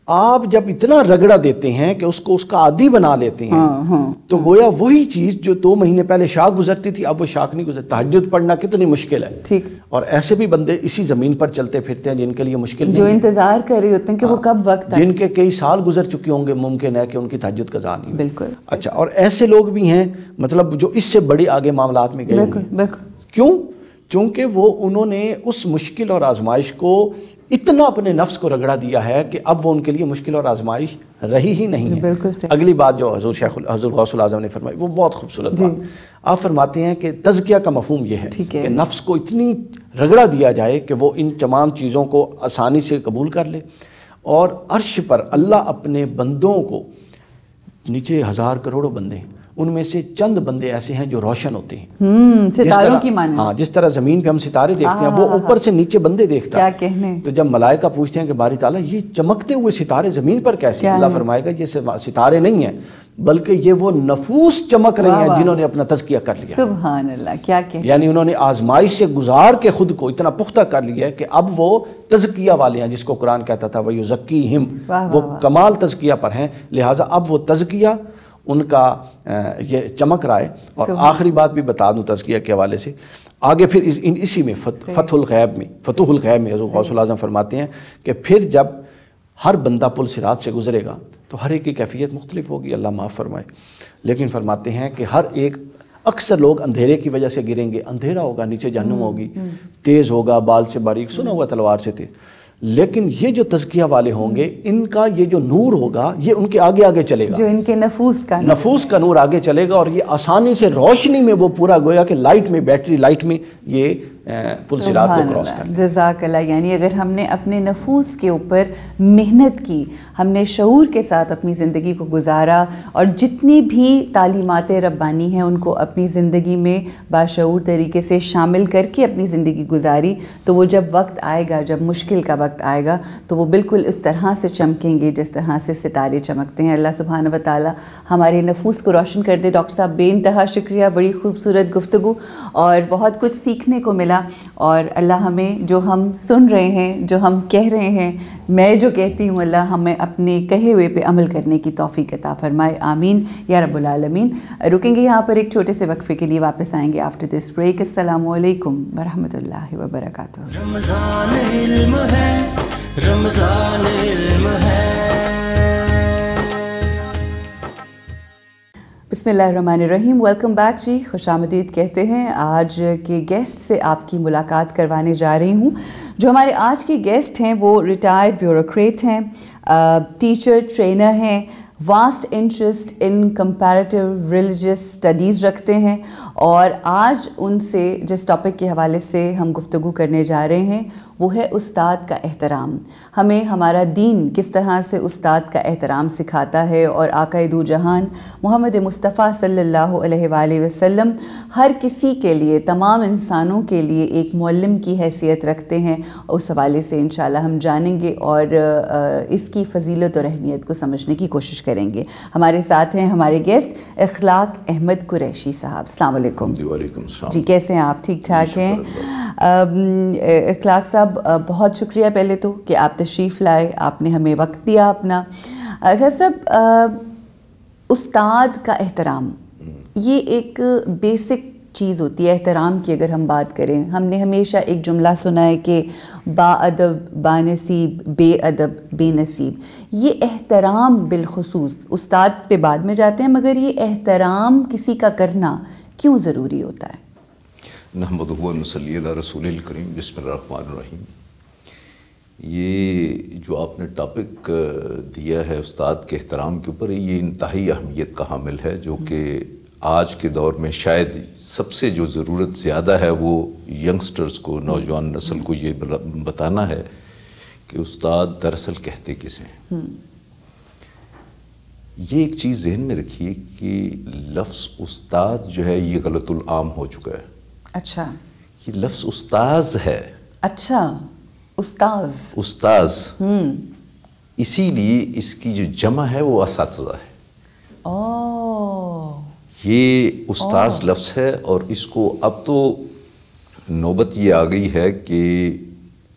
S6: آپ جب اتنا رگڑا دیتے ہیں کہ اس کو اس کا عادی بنا لیتے ہیں تو گویا وہی چیز جو 2 مہینے پہلے شاک گزرتی تھی اب وہ شاک نہیں گزرتی. تہجد پڑھنا کتنی مشکل ہے,
S2: ٹھیک,
S6: اور ایسے بھی بندے اسی زمین پر چلتے پھرتے ہیں جن کے لیے مشکل نہیں,
S2: جو انتظار کر رہے ہوتے ہیں کہ وہ کب وقت آئے,
S6: جن کے کئی سال گزر چکے ہوں گے, ممکن ہے کہ ان کی تہجد قضا نہیں.
S2: بالکل.
S6: اچھا, اور ایسے لوگ بھی ہیں مطلب جو اس سے بڑی آگے معاملات میں گئے ہوئے ہیں.
S2: بالکل.
S6: کیوں؟ چونکہ انہوں نے اس مشکل اور آزمائش کو اتنا اپنے نفس کو رگڑا دیا ہے کہ اب وہ ان کے لیے مشکل اور آزمائش رہی ہی نہیں ہے.
S2: بالکل صحیح.
S6: اگلی بات جو حضور غوث الاعظم نے فرمائی وہ بہت خوبصورت بات. آپ فرماتے ہیں کہ تزکیہ کا مفہوم یہ ہے کہ نفس کو اتنی رگڑا دیا جائے کہ وہ ان تمام چیزوں کو آسانی سے قبول کر لے, اور عرش پر اللہ اپنے بندوں کو, نیچے 1000 کروڑوں بندے ہیں, ان میں سے چند بندے ایسے ہیں جو روشن ہوتے ہیں,
S2: ستاروں کی مانند.
S6: ہاں, جس طرح زمین پہ ہم ستارے دیکھتے ہیں وہ اوپر سے نیچے بندے دیکھتا ہے.
S2: کیا کہنے.
S6: تو جب ملائکہ پوچھتے ہیں کہ باری تعالیٰ یہ چمکتے ہوئے ستارے زمین پر کیسے, اللہ فرمائے گا یہ ستارے نہیں ہیں بلکہ یہ وہ نفوس چمک رہی ہیں جنہوں نے اپنا تزکیہ کر لیا.
S2: سبحان اللہ, کیا کہنے.
S6: یعنی انہوں نے آزمائش سے گزار کے خود کو اتنا پختہ کر لیا ہے کہ اب وہ تزکیہ والے ہیں, جس کو قرآن کہتا تھا وَيُزَكِّيهِمْ, وہ کمال تزکیہ پر ہیں, لہٰذا اب وہ تزکیہ ان کا یہ چمک رہا ہے. اور آخری بات بھی بتا دوں تزکیہ کے حوالے سے, آگے پھر اسی میں فتح الغیب میں حضور غوث الاعظم فرماتے ہیں کہ پھر جب ہر بندہ پل صراط سے گزرے گا تو ہر ایک کی کیفیت مختلف ہوگی, اللہ معاف فرمائے, لیکن فرماتے ہیں کہ ہر ایک, اکثر لوگ اندھیرے کی وجہ سے گریں گے, اندھیرا ہوگا, نیچے جہنم ہوگی, تیز ہوگا, بال سے باریک, سنا ہوا تلوار سے تیز, لیکن یہ جو تزکیہ والے ہوں گے ان کا یہ جو نور ہوگا یہ ان کے آگے آگے چلے گا,
S2: جو ان کے نفوس
S6: کا نور آگے چلے گا, اور یہ آسانی سے روشنی میں وہ پورا گویا کہ لائٹ میں, بیٹری لائٹ میں یہ پل صراط کو کراس کر لیں.
S2: جزاک اللہ. یعنی اگر ہم نے اپنے نفوس کے اوپر محنت کی, ہم نے شعور کے ساتھ اپنی زندگی کو گزارا, اور جتنی بھی تعلیمات ربانی ہیں ان کو اپنی زندگی میں باشعور طریقے سے شامل کر کے اپنی زندگی گزاری, تو وہ جب وقت آئے گا, جب مشکل کا وقت آئے گا, تو وہ بالکل اس طرح سے چمکیں گے جس طرح سے ستارے چمکتے ہیں. اللہ سبحانہ و تعالیٰ ہمارے نفوس کو روشن کر دے. ڈاکٹر صاحب بے انتہا شکریہ, بڑی خوبصورت گفتگو اور بہت کچھ سیکھنے کو ملا, اور اللہ ہمیں جو ہم سن رہے ہیں, جو ہم کہہ رہے ہیں, میں جو کہتی ہوں, اللہ ہمیں اپنے کہے ہوئے پہ عمل کرنے کی توفیق عطا فرمائے, آمین یا رب العالمین. رکیں گے یہاں پر ایک چھوٹے سے وقفے کے لیے, واپس آئیں گے آفٹر دس بریک. السلام علیکم ورحمۃ اللہ وبرکاتہ.
S1: رمضان علم ہے, رمضان علم ہے.
S2: بسم اللہ الرحمن الرحیم. ویلکم بیک جی, خوش آمدید کہتے ہیں. آج کے گیسٹ سے آپ کی ملاقات کروانے جا رہی ہوں. جو ہمارے آج کے گیسٹ ہیں وہ ریٹائرڈ بیوروکریٹ ہیں, ٹیچر, ٹرینر ہیں, vast interest in comparative religious studies رکھتے ہیں, اور آج ان سے جس ٹاپک کے حوالے سے ہم گفتگو کرنے جا رہے ہیں وہ ہے استاد کا احترام. ہمیں ہمارا دین کس طرح سے استاد کا احترام سکھاتا ہے, اور آقا دو جہان محمد مصطفیٰ صلی اللہ علیہ وآلہ وسلم ہر کسی کے لیے, تمام انسانوں کے لیے ایک معلم کی حیثیت رکھتے ہیں. اس حوالے سے انشاءاللہ ہم جانیں گے اور اس کی فضیلت اور اہمیت کو سمجھنے کی کوشش کریں گے. ہمارے ساتھ ہیں ہمارے گیسٹ اخلاق احمد قریشی صاحب. السلام علیکم.
S6: وعلیکم السلام.
S2: جی, کیسے ہیں آپ؟ ٹھیک ٹھاک ہیں؟ اخلاق صاحب بہت شکریہ پہلے تو کہ آپ تشریف لائے, آپ نے ہمیں وقت دیا اپنا. اخلاق صاحب, استاد کا احترام یہ ایک بیسک چیز ہوتی ہے احترام کی. اگر ہم بات کریں, ہم نے ہمیشہ ایک جملہ سنا ہے کہ با ادب با نصیب, بے ادب بے نصیب. یہ احترام بالخصوص, استاد پہ بعد میں جاتے ہیں, مگر یہ احترام کسی کا کرنا کیوں ضروری ہوتا ہے؟
S7: نحمدہ و نصلی علی رسول الکریم. بسم اللہ الرحمن الرحیم. یہ جو آپ نے ٹاپک دیا ہے استاد کے احترام کے اوپر, یہ انتہائی اہمیت کا حامل ہے, جو کہ آج کے دور میں شاید سب سے جو ضرورت زیادہ ہے وہ ینگسٹرز کو, نوجوان نسل کو یہ بتانا ہے کہ استاد دراصل کہتے کسے ہیں. یہ ایک چیز ذہن میں رکھیے کہ لفظ استاد جو ہے یہ غلط العام ہو چکا ہے.
S2: اچھا,
S7: یہ لفظ استاذ ہے.
S2: اچھا, استاذ.
S7: اسی لیے اس کی جو جمع ہے وہ اساتذہ ہے. یہ استاذ لفظ ہے, اور اس کو اب تو نوبت یہ آ گئی ہے کہ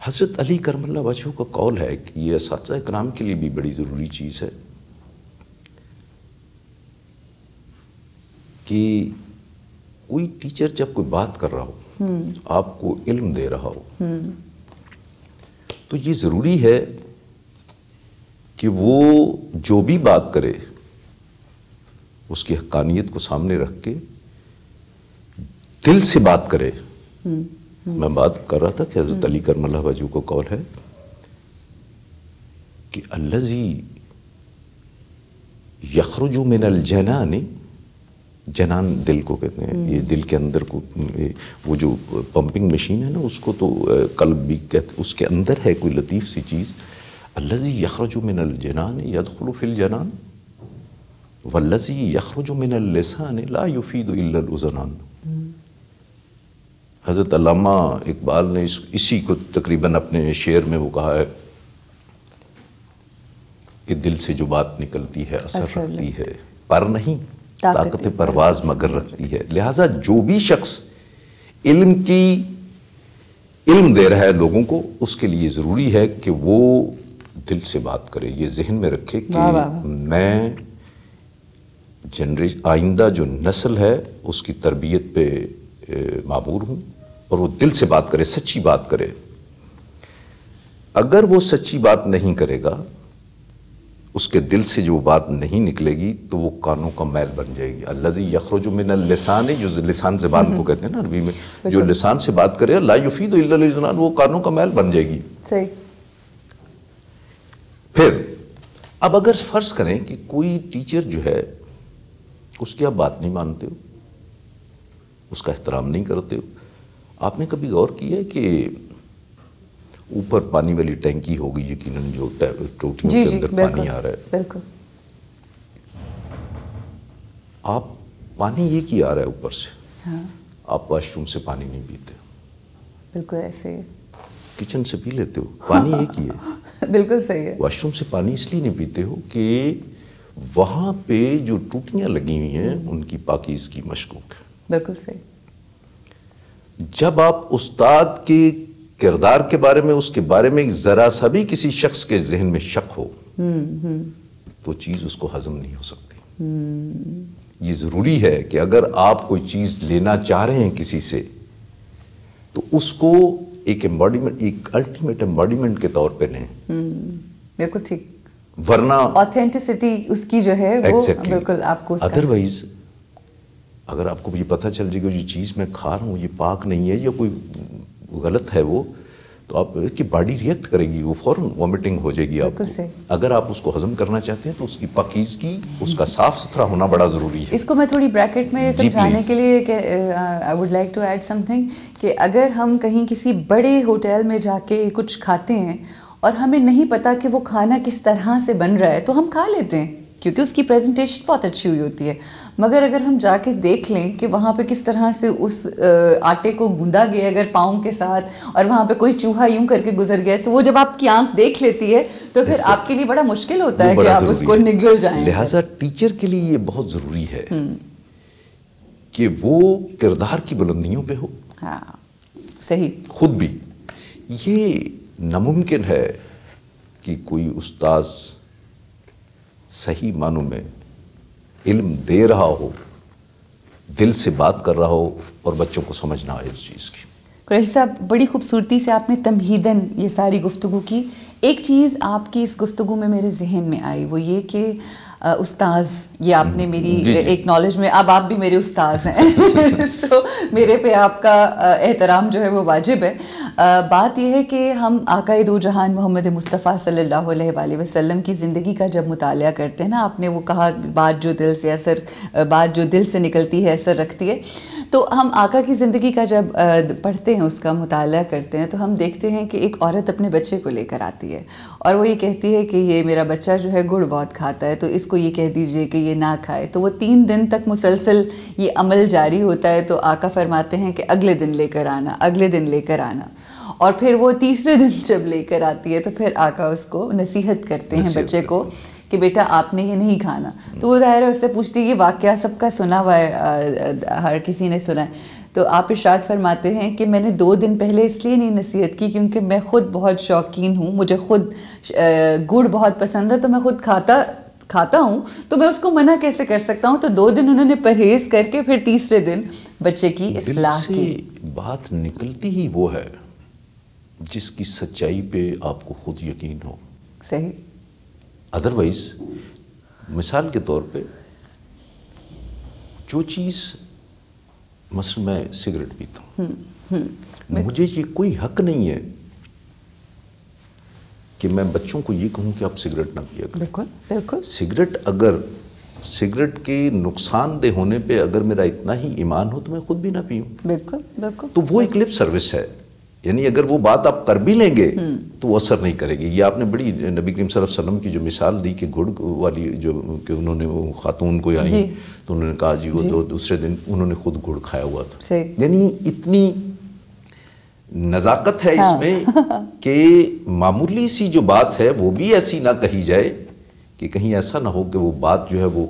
S7: حضرت علی کرم اللہ وجہہ کا قول ہے کہ یہ اساتذہ کرام کے لیے بھی بڑی ضروری چیز ہے کہ کوئی ٹیچر جب کوئی بات کر رہا ہو، آپ کو علم دے رہا ہو، تو یہ ضروری ہے کہ وہ جو بھی بات کرے اس کی حقانیت کو سامنے رکھ کے دل سے بات کرے. میں بات کر رہا تھا کہ حضرت علی کرم اللہ وجہہ کو قول ہے کہ الذی یخرج من الجنان، جنان دل کو کہتے ہیں، یہ دل کے اندر کو، وہ جو پمپنگ مشین ہے نا اس کو تو قلب بھی کہتے، اس کے اندر ہے کوئی لطیف سی چیز. الذی یخرج من الجنان یدخل فی الجنان والذی یخرج من اللسان لا یفید الا الاذنان. حضرت علامہ اقبال نے اسی کو تقریباً اپنے شعر میں وہ کہا ہے کہ دل سے جو بات نکلتی ہے اثر رکھتی ہے، پر نہیں طاقت پرواز مگر رکھتی ہے. لہٰذا جو بھی شخص علم دے رہا ہے لوگوں کو، اس کے لیے ضروری ہے کہ وہ دل سے بات کرے. یہ ذہن میں رکھے کہ میں آئندہ جو نسل ہے اس کی تربیت پہ معمور ہوں، اور وہ دل سے بات کرے، سچی بات کرے. اگر وہ سچی بات نہیں کرے گا، اس کے دل سے جو بات نہیں نکلے گی تو وہ کانوں کا میل بن جائے گی. الذی یخرج من اللسان، جو لسان زبان کو کہتے ہیں نا عربی میں، جو لسان سے بات کرے لا یفید الا الاذنان، وہ کانوں کا میل بن جائے گی.
S2: صحیح.
S7: پھر اب اگر فرض کریں کہ کوئی ٹیچر جو ہے اس کی آپ بات نہیں مانتے ہو، اس کا احترام نہیں کرتے ہو، آپ نے کبھی غور کیا ہے کہ اوپر پانی والی ٹینکی ہوگی یقیناً جو ٹوٹیوں کے اندر پانی آ رہا ہے،
S2: بالکل
S7: آپ پانی یہ کی آ رہا ہے اوپر سے، آپ واش روم سے پانی نہیں پیتے،
S2: بالکل ایسے
S7: کچن سے پی لیتے ہو، پانی ایک ہی ہے.
S2: بالکل صحیح ہے.
S7: واش روم سے پانی اس لیے نہیں پیتے ہو کہ وہاں پہ جو ٹوٹیاں لگی ہوئی ہیں ان کی پاکیزگی مشکوک ہے.
S2: بالکل صحیح.
S7: جب آپ استاد کے کردار کے بارے میں، اس کے بارے میں ذرا سا بھی کسی شخص کے ذہن میں شک ہو تو چیز اس کو ہضم نہیں ہو سکتی. یہ ضروری ہے کہ اگر آپ کوئی چیز لینا چاہ رہے ہیں کسی سے تو اس کو ایک ایمباڈیمنٹ، ایک الٹیمیٹ ایمباڈیمنٹ کے طور پہ لیں.
S2: بالکل ٹھیک.
S7: ورنہ
S2: آتھینٹسٹی اس کی جو ہے وہ بالکل آپ کو،
S7: ادروائز اگر آپ کو یہ پتہ چل جائے گا یہ چیز میں کھا رہا ہوں یہ پاک نہیں ہے یا کوئی غلط ہے وہ، تو آپ کی باڈی ریئیکٹ کرے گی، وہ فوراً وامٹنگ ہو جائے گی آپ کو. اگر آپ اس کو ہضم کرنا چاہتے ہیں تو اس کی پاکیزگی، اس کا صاف ستھرا ہونا بڑا ضروری ہے.
S2: اس کو میں تھوڑی بریکٹ میں سمجھانے کے لیے کہ I would like to add something کہ اگر ہم کہیں کسی بڑے ہوٹل میں جا کے کچھ کھاتے ہیں اور ہمیں نہیں پتا کہ وہ کھانا کس طرح سے بن رہا ہے تو ہم کھا لیتے ہیں کیونکہ اس کی پریزنٹیشن بہت اچھی ہوئی ہوتی ہے. مگر اگر ہم جا کے دیکھ لیں کہ وہاں پہ کس طرح سے اس آٹے کو گوندا گیا اگر پاؤں کے ساتھ، اور وہاں پہ کوئی چوہا یوں کر کے گزر گیا، تو وہ جب آپ کی آنکھ دیکھ لیتی ہے تو پھر آپ کے لیے بڑا مشکل ہوتا ہے کہ آپ اس کو نگل جائیں.
S7: لہٰذا ٹیچر کے لیے یہ بہت ضروری ہے کہ وہ کردار کی بلندیوں پہ ہو.
S2: ہاں صحیح.
S7: خود بھی یہ ناممکن ہے کہ کوئی استاذ صحیح معنوں میں علم دے رہا ہو، دل سے بات کر رہا ہو اور بچوں کو سمجھ نہ آئے اس چیز کی.
S2: قریشی صاحب بڑی خوبصورتی سے آپ نے تمہیداً یہ ساری گفتگو کی. ایک چیز آپ کی اس گفتگو میں میرے ذہن میں آئی، وہ یہ کہ استاذ، یہ آپ نے میری ایک نالج میں، اب آپ بھی میرے استاذ ہیں سو میرے پہ آپ کا احترام جو ہے وہ واجب ہے. بات یہ ہے کہ ہم آقائے دو جہان محمد مصطفیٰ صلی اللہ علیہ وآلہ وسلم کی زندگی کا جب مطالعہ کرتے ہیں نا، آپ نے وہ کہا بات جو دل سے نکلتی ہے اثر رکھتی ہے، تو ہم آقا کی زندگی کا جب پڑھتے ہیں، اس کا مطالعہ کرتے ہیں، تو ہم دیکھتے ہیں کہ ایک عورت اپنے بچے کو لے کر آتی ہے اور وہ یہ کہتی ہے کہ یہ میرا بچہ جو ہے گڑ بہت کھاتا ہے، تو اس کو یہ کہہ دیجئے کہ یہ نہ کھائے. تو وہ 3 دن تک مسلسل یہ عمل جاری ہوتا ہے. تو آقا فرماتے ہیں کہ اگلے دن لے کر آنا، اگلے دن لے کر آنا. اور پھر وہ تیسرے دن جب لے کر آتی ہے تو پھر آقا اس کو نصیحت کرتے ہیں بچے کو کہ بیٹا آپ نے یہ نہیں کھانا. تو وہ ظاہر ہے اس سے پوچھتی ہے، یہ واقعہ سب کا سنا ہوا ہے، ہر کسی نے سنا ہے، تو آپ ارشاد فرماتے ہیں کہ میں نے 2 دن پہلے اس لیے نہیں نصیحت کی کیونکہ میں خود بہت شوقین ہوں, مجھے خود گڑ بہت پسند ہے, تو میں خود کھاتا ہوں, تو میں اس کو منع کیسے کر سکتا ہوں. تو 2 دن انہوں نے پرہیز کر کے پھر تیسرے دن بچے کی اصلاح کی.
S7: دل سے بات نکلتی ہی وہ ہے جس کی سچائی پہ آپ کو خود یقین ہو.
S2: صحیح.
S7: ادروائز مثال کے طور پہ جو چیز مثلا میں سگریٹ پیتا ہوں, مجھے یہ کوئی حق نہیں ہے کہ میں بچوں کو یہ کہوں کہ آپ سگریٹ نہ پیا کریں.
S2: بالکل بالکل.
S7: سگریٹ کے نقصان دہ ہونے پہ اگر میرا اتنا ہی ایمان ہو تو میں خود بھی نہ پیوں.
S2: بالکل بالکل.
S7: تو وہ ایک لپ سروس ہے, یعنی اگر وہ بات آپ کر بھی لیں گے تو وہ اثر نہیں کرے گی. یہ آپ نے بڑی نبی کریم صلی اللہ علیہ وسلم کی جو مثال دی کہ گڑ والی, جو کہ انہوں نے وہ خاتون کو آئیں تو انہوں نے کہا جی وہ دوسرے دن انہوں نے خود گڑ کھایا ہوا تھا. یعنی اتنی نزاکت ہے اس میں کہ معمولی سی جو بات ہے وہ بھی ایسی نہ کہی جائے کہ کہیں ایسا نہ ہو کہ وہ بات جو ہے وہ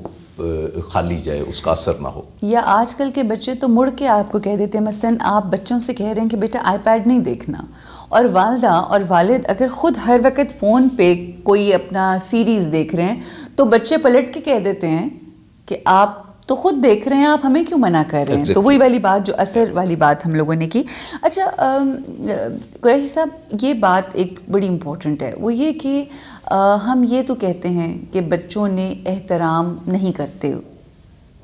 S7: خالی جائے, اس کا اثر نہ ہو. یا
S2: آج کل کے بچے تو مڑ کے آپ کو کہہ دیتے ہیں, مثلا آپ بچوں سے کہہ رہے ہیں کہ بیٹا آئی پیڈ نہیں دیکھنا, اور والدہ اور والد اگر خود ہر وقت فون پہ کوئی اپنا سیریز دیکھ رہے ہیں تو بچے پلٹ کے کہہ دیتے ہیں کہ آپ تو خود دیکھ رہے ہیں, آپ ہمیں کیوں منع کر رہے ہیں. تو وہی والی بات, جو اثر والی بات ہم لوگوں نے کی. اچھا قریشی صاحب, یہ بات ایک بڑی امپورٹنٹ ہے, وہ یہ کہ ہم یہ تو کہتے ہیں کہ بچوں نے احترام نہیں کرتے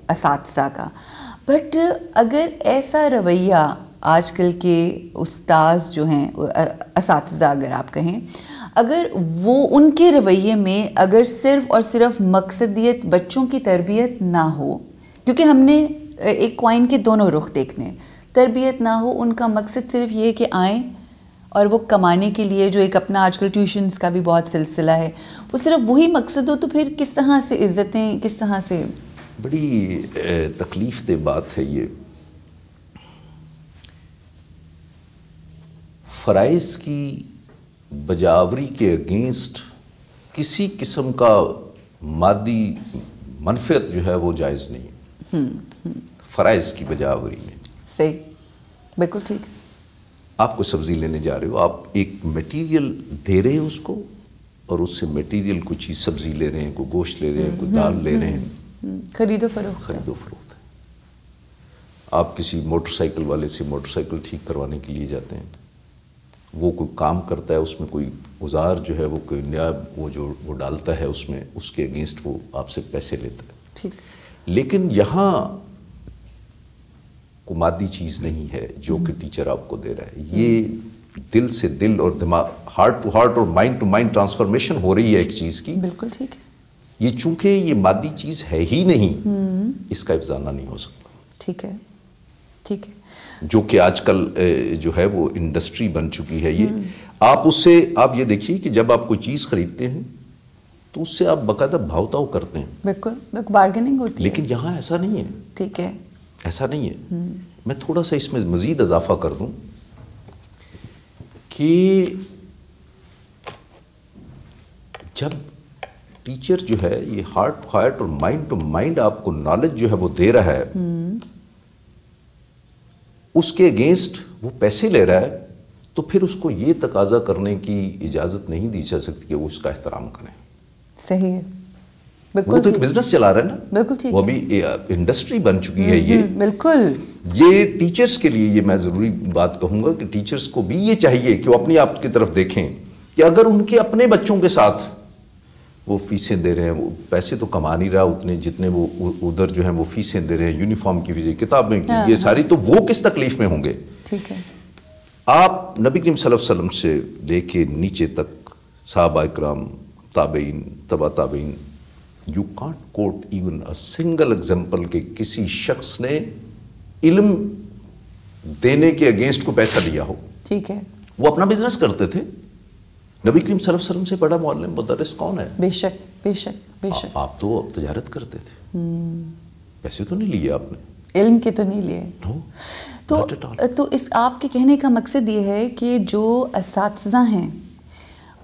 S2: اساتذہ کا, بٹ اگر ایسا رویہ آج کل کے استاذ جو ہیں, اساتذہ اگر آپ کہیں, اگر وہ ان کے رویے میں اگر صرف اور صرف مقصدیت بچوں کی تربیت نہ ہو, کیونکہ ہم نے ایک کوائن کے دونوں رخ دیکھنے, تربیت نہ ہو, ان کا مقصد صرف یہ کہ آئیں اور وہ کمانے کے لیے, جو ایک اپنا آج کل ٹیوشنز کا بھی بہت سلسلہ ہے, وہ صرف وہی مقصد ہو, تو پھر کس طرح سے عزتیں, کس طرح سے.
S7: بڑی تکلیف دہ بات ہے یہ. فرائض کی بجاوری کے اگینسٹ کسی قسم کا مادی منفعت جو ہے وہ جائز نہیں ہے. فرائض کی بجاوری میں.
S2: صحیح, بالکل ٹھیک.
S7: آپ کو سبزی لینے جا رہے ہو, آپ ایک میٹیریل دے رہے ہیں اس کو, اور اس سے میٹیریل کوئی چیز سبزی لے رہے ہیں, کوئی گوشت لے رہے ہیں, کوئی دال لے رہے ہیں,
S2: خرید و فروخت
S7: ہے. آپ کسی موٹر سائیکل والے سے موٹر سائیکل ٹھیک کروانے کے لیے جاتے ہیں, وہ کوئی کام کرتا ہے, اس میں کوئی اوزار جو ہے وہ کوئی نیا وہ جو وہ ڈالتا ہے اس میں, اس کے اگینسٹ وہ آپ سے پیسے لیتا ہے.
S2: ٹھیک.
S7: لیکن یہاں کو مادی چیز نہیں ہے جو کہ ٹیچر آپ کو دے رہا ہے. یہ دل سے دل اور دماغ, ہارٹ ٹو ہارٹ اور مائنڈ ٹو مائنڈ ٹرانسفارمیشن ہو رہی ہے ایک چیز کی.
S2: بالکل ٹھیک ہے.
S7: یہ چونکہ یہ مادی چیز ہے ہی نہیں, اس کا افزانہ نہیں ہو سکتا.
S2: ٹھیک ہے, ٹھیک ہے.
S7: جو کہ آج کل جو ہے وہ انڈسٹری بن چکی ہے. یہ آپ اس سے آپ یہ دیکھیے کہ جب آپ کوئی چیز خریدتے ہیں تو اس سے آپ باقاعدہ بھاؤ تاؤ کرتے ہیں.
S2: بالکل, بارگیننگ ہوتی ہے.
S7: لیکن یہاں ایسا نہیں ہے.
S2: ٹھیک ہے,
S7: ایسا نہیں ہے. میں تھوڑا سا اس میں مزید اضافہ کر دوں کہ جب ٹیچر جو ہے یہ ہارٹ ٹو ہارٹ اور مائنڈ ٹو مائنڈ آپ کو نالج جو ہے وہ دے رہا ہے, اس کے اگینسٹ وہ پیسے لے رہا ہے, تو پھر اس کو یہ تقاضا کرنے کی اجازت نہیں دی جا سکتی کہ وہ اس کا احترام کریں.
S2: صحیح ہے.
S7: وہ تو ایک بزنس چلا رہا ہے نا.
S2: بالکل ٹھیک.
S7: وہ بھی انڈسٹری بن چکی ہے یہ.
S2: بالکل.
S7: یہ ٹیچرز کے لیے یہ میں ضروری بات کہوں گا کہ ٹیچرز کو بھی یہ چاہیے کہ وہ اپنی آپ کی طرف دیکھیں کہ اگر ان کے اپنے بچوں کے ساتھ وہ فیسیں دے رہے ہیں, وہ پیسے تو کما نہیں رہا اتنے جتنے وہ ادھر جو ہیں وہ فیسیں دے رہے ہیں, یونیفارم کی فیسیں, کتابیں کی, یہ ساری, تو وہ کس تکلیف میں ہوں گے.
S2: ٹھیک ہے.
S7: آپ نبی کریم صلی اللہ علیہ وسلم سے لے کے نیچے تک صحابہ اکرام, تابعین, تبع تابعین, you can't quote even a single example کہ کسی شخص نے علم دینے کے اگینسٹ کو پیسہ دیا ہو.
S2: ٹھیک ہے.
S7: وہ اپنا بزنس کرتے تھے. نبی کریم صلی اللہ علیہ وسلم سے بڑا معلم مدرس کون ہے؟
S2: بے شک, بے شک, بے شک.
S7: آپ تو تجارت کرتے تھے, پیسے تو نہیں لیے آپ نے,
S2: علم کے تو نہیں لیے. تو اس آپ کے کہنے کا مقصد یہ ہے کہ جو اساتذہ ہیں,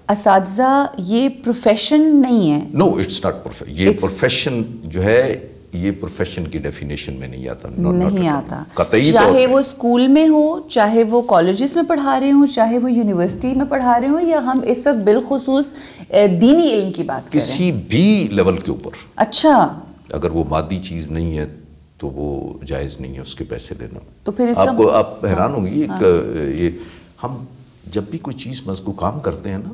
S2: اساتذہ یہ پروفیشن نہیں ہے.
S7: نو, اٹس ناٹ پروفیشن. یہ پروفیشن جو ہے یہ پروفیشن کی ڈیفینیشن میں نہیں آتا.
S2: نہیں آتا.
S7: قطعی
S2: چاہے وہ اسکول میں ہو, چاہے وہ کالجز میں پڑھا رہے ہوں, چاہے وہ یونیورسٹی میں پڑھا رہے ہوں, یا ہم اس وقت بالخصوص دینی علم کی بات کریں,
S7: کسی بھی لیول کے اوپر.
S2: اچھا,
S7: اگر وہ مادی چیز نہیں ہے تو وہ جائز نہیں ہے اس کے پیسے لینا.
S2: تو پھر اس
S7: آپ کو آپ حیران ہوں گی, یہ ہم جب بھی کوئی چیز مزکو کام کرتے ہیں نا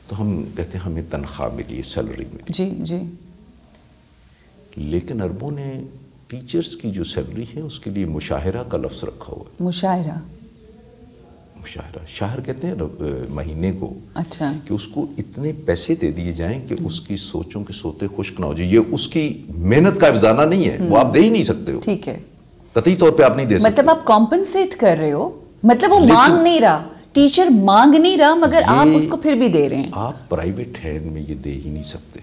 S7: تو ہم کہتے ہیں ہمیں تنخواہ ملی, سیلری ملی.
S2: جی جی.
S7: لیکن عربوں نے ٹیچرز کی جو سیلری ہے اس کے لیے مشاہرہ کا لفظ رکھا ہوا ہے.
S2: مشاہرہ,
S7: مشاہرہ, شہر کہتے ہیں مہینے کو.
S2: اچھا,
S7: کہ اس کو اتنے پیسے دے دیے جائیں کہ اس کی سوچوں کے سوتے خشک نہ ہو جائے. یہ اس کی محنت کا افزانہ نہیں ہے, وہ آپ دے ہی نہیں سکتے ہو.
S2: ٹھیک ہے,
S7: قطعی طور پہ آپ نہیں دے سکتے.
S2: مطلب آپ کمپنسیٹ کر رہے ہو, مطلب وہ مانگ نہیں رہا, ٹیچر مانگ نہیں رہا, مگر آپ اس کو پھر بھی دے رہے ہیں.
S7: آپ پرائیویٹ ہینڈ میں یہ دے ہی نہیں سکتے,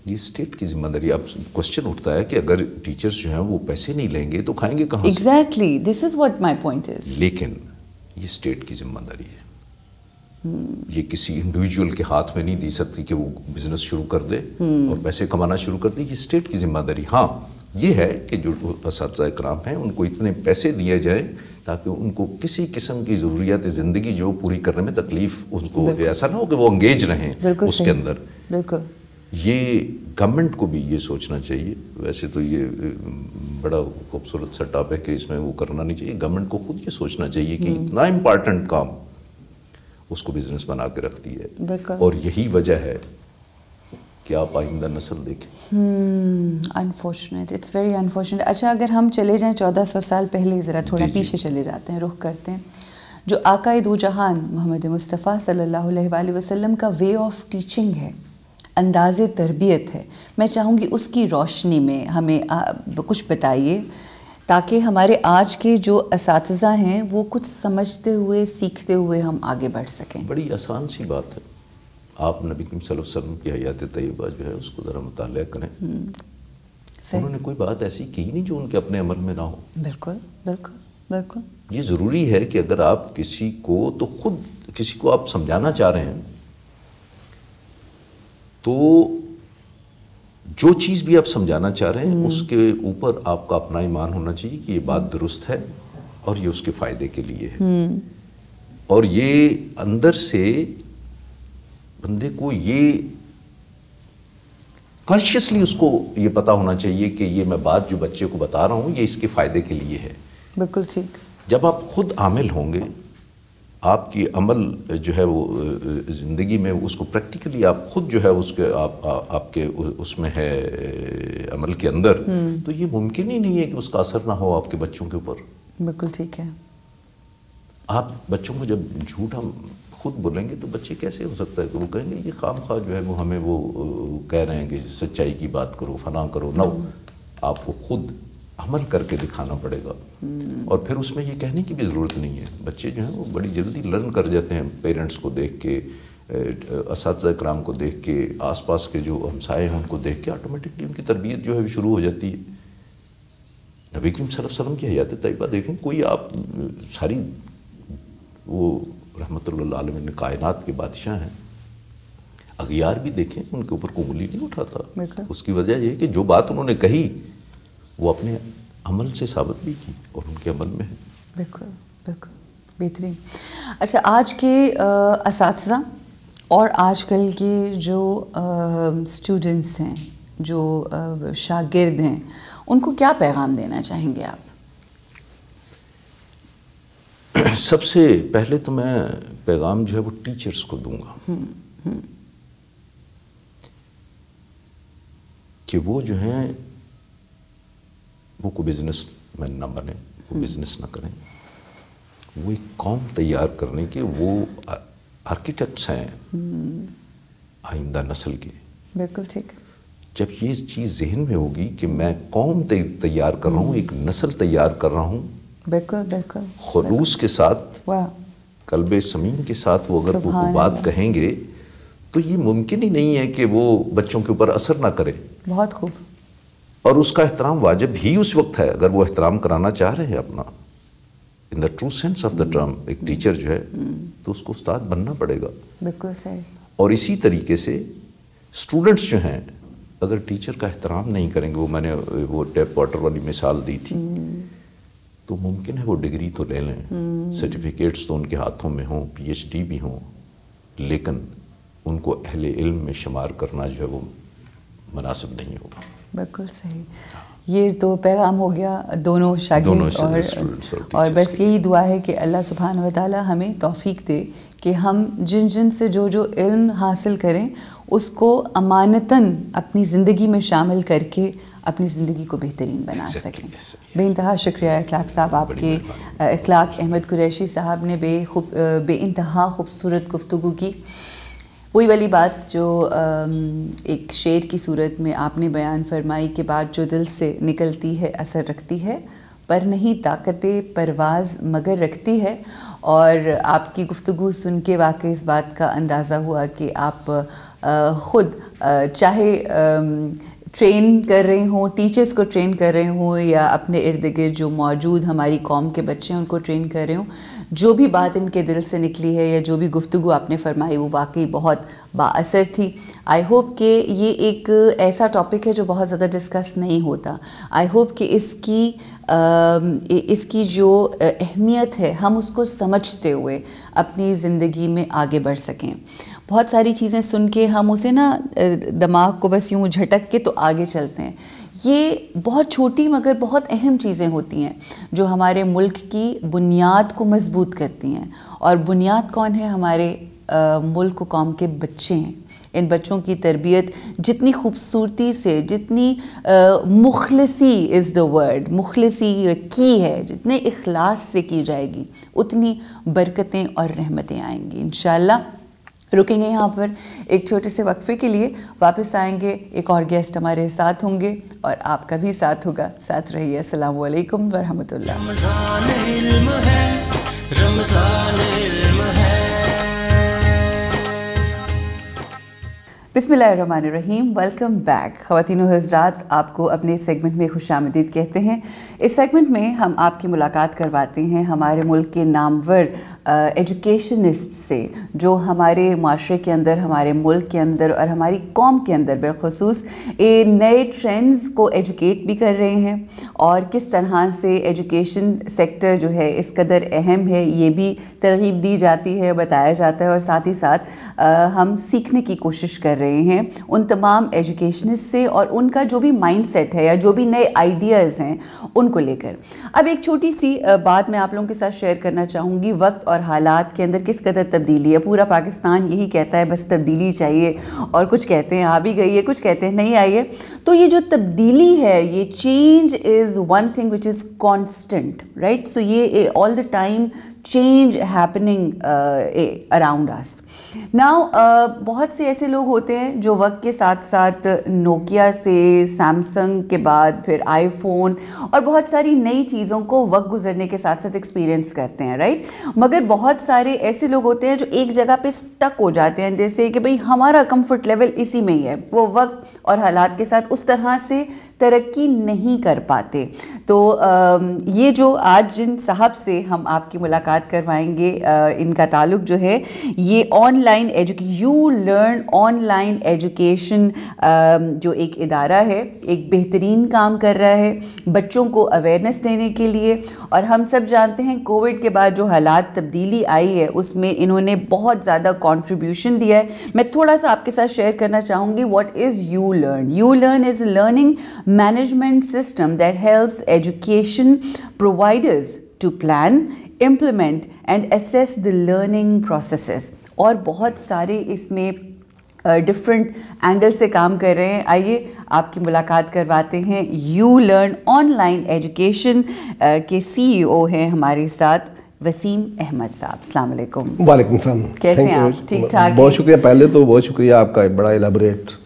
S7: یہ اسٹیٹ کی ذمہ داری. اب کوشچن اٹھتا ہے کہ اگر ٹیچرز جو ہیں وہ پیسے نہیں لیں گے تو کھائیں گے کہاں سے؟
S2: Exactly, this is what my point is.
S7: لیکن یہ اسٹیٹ کی ذمہ داری ہے. یہ کسی انڈیویجول کے ہاتھ میں نہیں دی سکتی کہ وہ بزنس شروع کر دے اور پیسے کمانا شروع کر دے. یہ اسٹیٹ کی ذمہ داری. ہاں یہ ہے کہ جو اساتذہ کرام ہیں ان کو اتنے پیسے دیے جائیں تاکہ ان کو کسی قسم کی ضروریات زندگی جو پوری کرنے میں تکلیف ان کو ایسا نہ ہو کہ وہ انگیج رہیں اس کے اندر.
S2: بالکل.
S7: یہ گورنمنٹ کو بھی یہ سوچنا چاہیے. ویسے تو یہ بڑا خوبصورت سا ٹاپ ہے کہ اس میں وہ کرنا نہیں چاہیے. گورنمنٹ کو خود یہ سوچنا چاہیے کہ اتنا امپارٹنٹ کام اس کو بزنس بنا کے رکھتی ہے. اور یہی وجہ ہے کہ آپ آئندہ نسل دیکھیں.
S2: Unfortunate, it's very unfortunate. اچھا, اگر ہم چلے جائیں 1400 سال پہلے, ذرا تھوڑا پیچھے چلے جاتے ہیں, رخ کرتے ہیں, جو آقائے دو جہان محمد مصطفیٰ صلی اللہ علیہ وآلہ وسلم کا وے آف ٹیچنگ ہے, انداز تربیت ہے, میں چاہوں گی اس کی روشنی میں ہمیں کچھ بتائیے تاکہ ہمارے آج کے جو اساتذہ ہیں وہ کچھ سمجھتے ہوئے, سیکھتے ہوئے ہم آگے بڑھ سکیں.
S7: بڑی آسان سی بات ہے. آپ نبی کریم صلی اللہ علیہ وسلم کی حیات طیبہ جو ہے اس کو ذرا مطالعہ کریں. انہوں نے کوئی بات ایسی کی نہیں جو ان کے اپنے عمل میں نہ ہو.
S2: بالکل بالکل بالکل.
S7: یہ ضروری ہے کہ اگر آپ کسی کو تو خود کسی کو آپ سمجھانا چاہ رہے ہیں تو جو چیز بھی آپ سمجھانا چاہ رہے ہیں اس کے اوپر آپ کا اپنا ایمان ہونا چاہیے کہ یہ بات درست ہے اور یہ اس کے فائدے کے لیے ہے. اور یہ اندر سے بندے کو یہ کانشیسلی اس کو یہ پتا ہونا چاہیے کہ یہ میں بات جو بچے کو بتا رہا ہوں یہ اس کے فائدے کے لیے ہے.
S2: بالکل ٹھیک.
S7: جب آپ خود عامل ہوں گے, آپ کی عمل جو ہے وہ زندگی میں اس کو پریکٹیکلی آپ خود جو ہے اس کے آپ کے اس میں ہے عمل کے اندر, تو یہ ممکن ہی نہیں ہے کہ اس کا اثر نہ ہو آپ کے بچوں کے اوپر.
S2: بالکل ٹھیک ہے.
S7: آپ بچوں کو جب جھوٹ ہم خود بولیں گے تو بچے کیسے ہو سکتا ہے کہ وہ کہیں گے یہ خام خواہ جو ہے وہ ہمیں وہ کہہ رہے ہیں کہ سچائی کی بات کرو, فلاں کرو. نہ, آپ کو خود عمل کر کے دکھانا پڑے گا. اور پھر اس میں یہ کہنے کی بھی ضرورت نہیں ہے. بچے جو ہیں وہ بڑی جلدی لرن کر جاتے ہیں پیرنٹس کو دیکھ کے, اساتذہ کرام کو دیکھ کے, آس پاس کے جو ہمسائے ہیں ان کو دیکھ کے آٹومیٹکلی ان کی تربیت جو ہے شروع ہو جاتی ہے. نبی کریم صلی اللہ علیہ وسلم کی حیات طیبہ دیکھیں, کوئی آپ ساری وہ رحمت اللہ علیہ کائنات کے بادشاہ ہیں, اغیار بھی دیکھیں ان کے اوپر کوئی انگلی نہیں اٹھاتا. اس کی وجہ یہ ہے کہ جو بات انہوں نے کہی وہ اپنے عمل سے ثابت بھی کی اور ان کے عمل میں ہے.
S2: بالکل بالکل بہترین. اچھا, آج کے اساتذہ اور آج کل کے جو اسٹوڈنٹس ہیں, جو شاگرد ہیں, ان کو کیا پیغام دینا چاہیں گے آپ؟
S7: سب سے پہلے تو میں پیغام جو ہے وہ ٹیچرز کو دوں گا کہ وہ جو ہیں وہ کوئی بزنس مین نہ بنے, وہ بزنس نہ کریں. وہ ایک قوم تیار کرنے کے وہ آرکیٹیکٹس ہیں آئندہ نسل کے.
S2: بالکل ٹھیک.
S7: جب یہ چیز ذہن میں ہوگی کہ میں قوم تیار کر رہا ہوں, ایک نسل تیار کر رہا ہوں,
S2: بالکل بالکل
S7: خلوص کے ساتھ, قلب سمیم کے ساتھ وہ اگر وہ بات کہیں گے تو یہ ممکن ہی نہیں ہے کہ وہ بچوں کے اوپر اثر نہ کرے.
S2: بہت خوب.
S7: اور اس کا احترام واجب ہی اس وقت ہے اگر وہ احترام کرانا چاہ رہے ہیں اپنا in the true sense of the term. ایک ٹیچر جو ہے تو اس کو استاد بننا پڑے گا.
S2: بالکل صحیح.
S7: اور اسی طریقے سے اسٹوڈنٹس جو ہیں اگر ٹیچر کا احترام نہیں کریں گے، میں نے وہ ٹیپ واٹر والی مثال دی تھی، تو ممکن ہے وہ ڈگری تو لے لیں، سرٹیفکیٹس تو ان کے ہاتھوں میں ہوں، پی ایچ ڈی بھی ہوں، لیکن ان کو اہل علم میں شمار کرنا جو ہے وہ مناسب نہیں ہوگا.
S2: بالکل صحیح. یہ تو پیغام ہو گیا دونوں شاگرد اور بس یہی دعا ہے کہ اللہ سبحانہ و تعالی ہمیں توفیق دے کہ ہم جن سے جو علم حاصل کریں اس کو امانتاً اپنی زندگی میں شامل کر کے اپنی زندگی کو بہترین بنا سکیں. بے انتہا شکریہ اخلاق صاحب آپ کے. اخلاق احمد قریشی صاحب نے بے انتہا خوبصورت گفتگو کی. وہی والی بات جو ایک شعر کی صورت میں آپ نے بیان فرمائی کہ بات جو دل سے نکلتی ہے اثر رکھتی ہے، پر نہیں طاقت پرواز مگر رکھتی ہے. اور آپ کی گفتگو سن کے واقعی اس بات کا اندازہ ہوا کہ آپ خود چاہے ٹرین کر رہے ہوں، ٹیچرز کو ٹرین کر رہے ہوں، یا اپنے ارد گرد جو موجود ہماری قوم کے بچے ہیں ان کو ٹرین کر رہے ہوں، جو بھی بات ان کے دل سے نکلی ہے یا جو بھی گفتگو آپ نے فرمائی وہ واقعی بہت با اثر تھی. آئی ہوپ کہ یہ ایک ایسا ٹاپک ہے جو بہت زیادہ ڈسکس نہیں ہوتا. آئی ہوپ کہ اس کی جو اہمیت ہے ہم اس کو سمجھتے ہوئے اپنی زندگی میں آگے بڑھ سکیں. بہت ساری چیزیں سن کے ہم اسے دماغ کو بس یوں جھٹک کے تو آگے چلتے ہیں. یہ بہت چھوٹی مگر بہت اہم چیزیں ہوتی ہیں جو ہمارے ملک کی بنیاد کو مضبوط کرتی ہیں. اور بنیاد کون ہے؟ ہمارے ملک و قوم کے بچے ہیں. ان بچوں کی تربیت جتنی خوبصورتی سے، جتنی مخلصی از دا ورڈ، مخلصی کی ہے، جتنے اخلاص سے کی جائے گی اتنی برکتیں اور رحمتیں آئیں گی انشاءاللہ. رکیں گے یہاں پر ایک چھوٹے سے وقفے کے لیے، واپس آئیں گے، ایک اور گیسٹ ہمارے ساتھ ہوں گے اور آپ کا بھی ساتھ ہوگا. ساتھ رہیے. السلام علیکم ورحمۃ اللہ.
S1: رمضان علم ہے، رمضان علم ہے.
S2: بسم اللہ الرحمن الرحیم. Welcome back. خواتین و حضرات، آپ کو اپنے سیگمنٹ میں خوش آمدید کہتے ہیں. اس سیگمنٹ میں ہم آپ کی ملاقات کرواتے ہیں ہمارے ملک کے نامور ایجوکیشنسٹ سے، جو ہمارے معاشرے کے اندر، ہمارے ملک کے اندر اور ہماری قوم کے اندر بالخصوص نئے ٹرینڈز کو ایجوکیٹ بھی کر رہے ہیں، اور کس طرح سے ایجوکیشن سیکٹر جو ہے اس قدر اہم ہے یہ بھی ترغیب دی جاتی ہے، بتایا جاتا ہے. اور ساتھ ہی ساتھ ہم سیکھنے کی کوشش کر رہے ہیں ان تمام ایجوکیشنسٹ سے اور ان کا جو بھی مائنڈ سیٹ ہے یا جو بھی نئے آئیڈیاز ہیں ان کو لے کر. اب ایک چھوٹی سی بات میں آپ لوگوں کے ساتھ شیئر کرنا چاہوں گی. وقت اور حالات کے اندر کس قدر تبدیلی ہے. پورا پاکستان یہی کہتا ہے بس تبدیلی چاہیے، اور کچھ کہتے ہیں آ بھی گئی ہے، کچھ کہتے ہیں نہیں آئی ہے. تو یہ جو تبدیلی ہے، یہ change is one thing which is constant, right. So یہ all the time change happening around us. Now بہت سے ایسے لوگ ہوتے ہیں جو وقت کے ساتھ ساتھ نوکیا سے، سیمسنگ کے بعد پھر آئی فون اور بہت ساری نئی چیزوں کو وقت گزرنے کے ساتھ ساتھ ایکسپیرینس کرتے ہیں، رائٹ. مگر بہت سارے ایسے لوگ ہوتے ہیں جو ایک جگہ پہ سٹک ہو جاتے ہیں، جیسے کہ بھئی ہمارا کمفرٹ لیول اسی میں ہی ہے. وہ وقت اور حالات کے ساتھ اس طرح سے ترقی نہیں کر پاتے. تو یہ جو آج جن صاحب سے ہم آپ کی ملاقات کروائیں گے، ان کا تعلق جو ہے یہ on line you learn online education جو ایک ادارہ ہے، ایک بہترین کام کر رہا ہے بچوں کو اویئرنیس دینے کے لیے. اور ہم سب جانتے ہیں کووڈ کے بعد جو حالات تبدیلی آئی ہے اس میں انہوں نے بہت زیادہ کنٹریبیوشن دیا ہے. میں تھوڑا سا آپ کے ساتھ شیئر کرنا چاہوں گی what is you learn. You learn is a learning management system that helps education providers to plan, implement and assess the learning processes. اور بہت سارے اس میں ڈفرینٹ اینگل سے کام کر رہے ہیں. آئیے آپ کی ملاقات کرواتے ہیں. You learn online education کے CEO ہیں ہمارے ساتھ وسیم احمد صاحب. السلام علیکم.
S3: وعلیکم السلام.
S2: کیسے ہیں آپ؟ ٹھیک ٹھاک.
S3: بہت شکریہ. پہلے تو بہت شکریہ آپ کا بڑا ایلیبریٹ.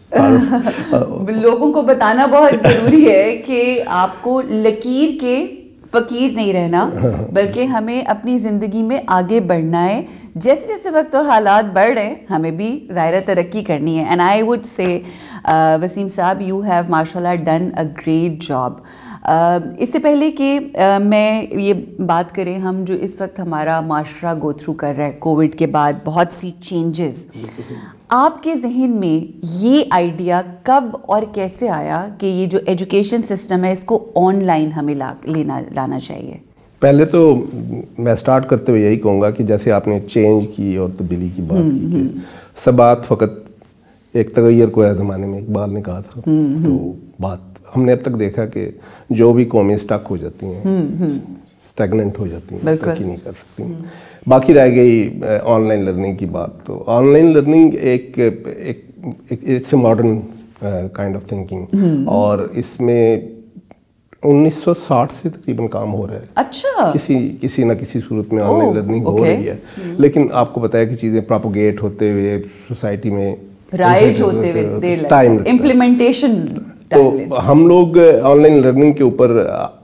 S2: لوگوں کو بتانا بہت ضروری ہے کہ آپ کو لکیر کے فقیر نہیں رہنا، بلکہ ہمیں اپنی زندگی میں آگے بڑھنا ہے. جیسے جیسے وقت اور حالات بڑھ رہے ہیں ہمیں بھی ظاہر ترقی کرنی ہے. And I would say Wasim صاحب یو ہیو ماشاء اللہ ڈن اے گریٹ جاب. اس سے پہلے کہ میں یہ بات کریں، ہم جو اس وقت ہمارا معاشرہ گو تھرو کر رہا ہے کووڈ کے بعد بہت سی چینجز، آپ کے ذہن میں یہ آئیڈیا کب اور کیسے آیا کہ یہ جو ایجوکیشن سسٹم ہے اس کو آن لائن ہمیں لانا چاہیے؟
S3: پہلے تو میں سٹارٹ کرتے ہوئے یہی کہوں گا کہ جیسے آپ نے چینج کی اور تبدیلی کی بات کی کہ سبات فقط ایک تغیر کو ہے زمانے میں اقبال نے کہا تھا. تو بات ہم نے اب تک دیکھا کہ جو بھی قومیں اسٹک ہو جاتی ہیں, اسٹیگننٹ ہو جاتی ہیں, ترقی نہیں کر سکتی. باقی رہ گئی آن لائن لرننگ کی بات. تو آن لائن لرننگ ایک it's a modern kind of thinking, اور اس میں 1960 سے تقریباً کام ہو رہا ہے.
S2: اچھا,
S3: کسی نہ کسی صورت میں آن لائن لرننگ ہو رہی ہے. لیکن آپ کو پتہ ہے کہ چیزیں پراپوگیٹ ہوتے ہوئے سوسائٹی میں
S2: رائج ہوتے ہوئے
S3: ٹائم
S2: امپلیمنٹیشن.
S3: تو ہم لوگ آن لائن لرننگ کے اوپر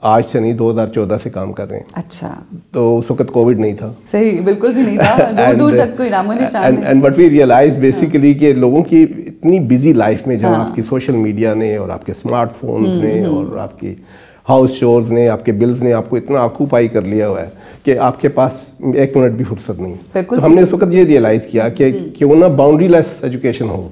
S3: آج سے نہیں 2014 سے کام کر رہے ہیں.
S2: اچھا,
S3: تو اس وقت کووڈ نہیں تھا.
S2: صحیح, بالکل بھی نہیں تھا, دور تک کوئی نام و نشان نہیں.
S3: And what we realize basically کہ لوگوں کی اتنی بزی لائف میں جہاں آپ کی سوشل میڈیا نے اور آپ کے اسمارٹ فونز نے اور آپ کی ہاؤس شورز نے, آپ کے بلز نے آپ کو اتنا آکوپائی کر لیا ہوا ہے کہ آپ کے پاس ایک منٹ بھی فرصت نہیں. تو ہم نے اس وقت یہ ریئلائز کیا کہ کیوں نہ باؤنڈری لیس ایجوکیشن ہو,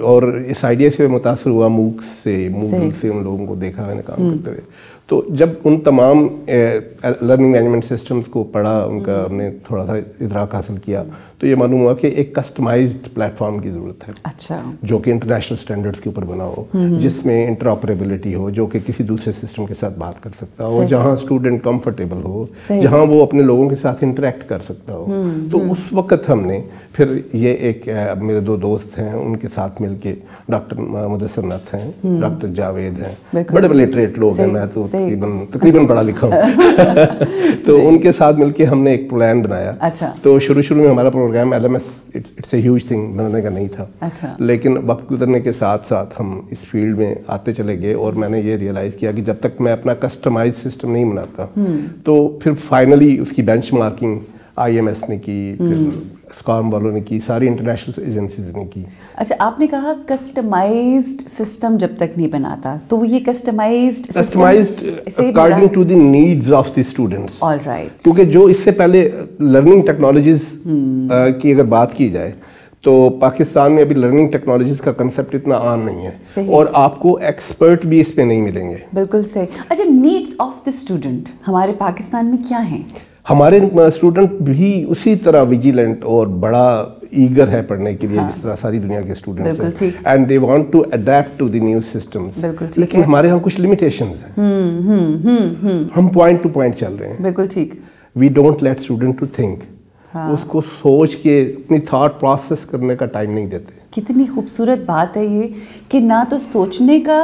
S3: اور اس آئیڈیا سے متاثر ہوا موکس سے, موڈل سے ان لوگوں کو دیکھا میں نے کام کرتے ہوئے. تو جب ان تمام لرننگ مینجمنٹ سسٹمز کو پڑھا, ان کا ہم نے تھوڑا سا ادراک حاصل کیا, تو یہ معلوم ہوا کہ ایک کسٹمائزڈ پلیٹ فارم کی ضرورت ہے.
S2: اچھا,
S3: جو کہ انٹرنیشنل سٹینڈرڈز کے اوپر بنا ہو, جس میں انٹرآپریبلٹی ہو, جو کہ کسی دوسرے سسٹم کے ساتھ بات کر سکتا ہو, جہاں اسٹوڈنٹ کمفرٹیبل ہو, جہاں وہ اپنے لوگوں کے ساتھ انٹریکٹ کر سکتا ہو. تو اس وقت ہم نے پھر یہ ایک میرے 2 دوست ہیں, ان کے ساتھ مل کے ڈاکٹر مدثر نتھ ہیں, ڈاکٹر جاوید ہیں, بڑے لٹریٹ لوگ ہیں, میں تو تقریباً پڑھا لکھا ہوں. تو ان کے ساتھ مل کے ہم نے ایک پلان بنایا. تو شروع میں ہمارا program LMS it's a huge thing بنانے کا نہیں تھا, لیکن وقت گزرنے کے ساتھ ساتھ ہم اس فیلڈ میں آتے چلے گئے, اور میں نے یہ ریئلائز کیا کہ جب تک میں اپنا کسٹمائز سسٹم نہیں بناتا تو پھر فائنلی اس کی بینچ مارکنگ IMS نے کی, پھر اسکام والوں نے کی, ساری انٹرنیشنل ایجنسیز نے کی.
S2: اچھا, آپ نے کہا کسٹمائزڈ سسٹم جب تک نہیں بناتا, تو یہ customized
S3: according to the needs of the students.
S2: All right,
S3: کیونکہ جو اس سے پہلے لرننگ ٹیکنالوجیز کی اگر بات کی جائے تو پاکستان میں ابھی لرننگ ٹیکنالوجیز کا کنسیپٹ اتنا عام نہیں ہے, اور آپ کو ایکسپرٹ بھی اس پہ نہیں ملیں گے.
S2: بالکل صحیح. اچھا, نیڈس آف دی اسٹوڈنٹ ہمارے پاکستان میں کیا ہیں؟
S3: ہمارے اسٹوڈنٹ بھی اسی طرح ویجیلنٹ اور بڑا ایگر ہے پڑھنے کے لیے جس طرح ساری دنیا کے اسٹوڈنٹس ہیں, and they want to adapt to the new systems. لیکن ہمارے ہاں کچھ لمیٹیشنز ہیں, ہم پوائنٹ ٹو پوائنٹ چل رہے ہیں.
S2: بالکل ٹھیک.
S3: We don't let student to think, اس کو سوچ کے اپنی تھاٹ پروسیس کرنے کا ٹائم نہیں دیتے.
S2: کتنی خوبصورت بات ہے یہ کہ نہ تو سوچنے کا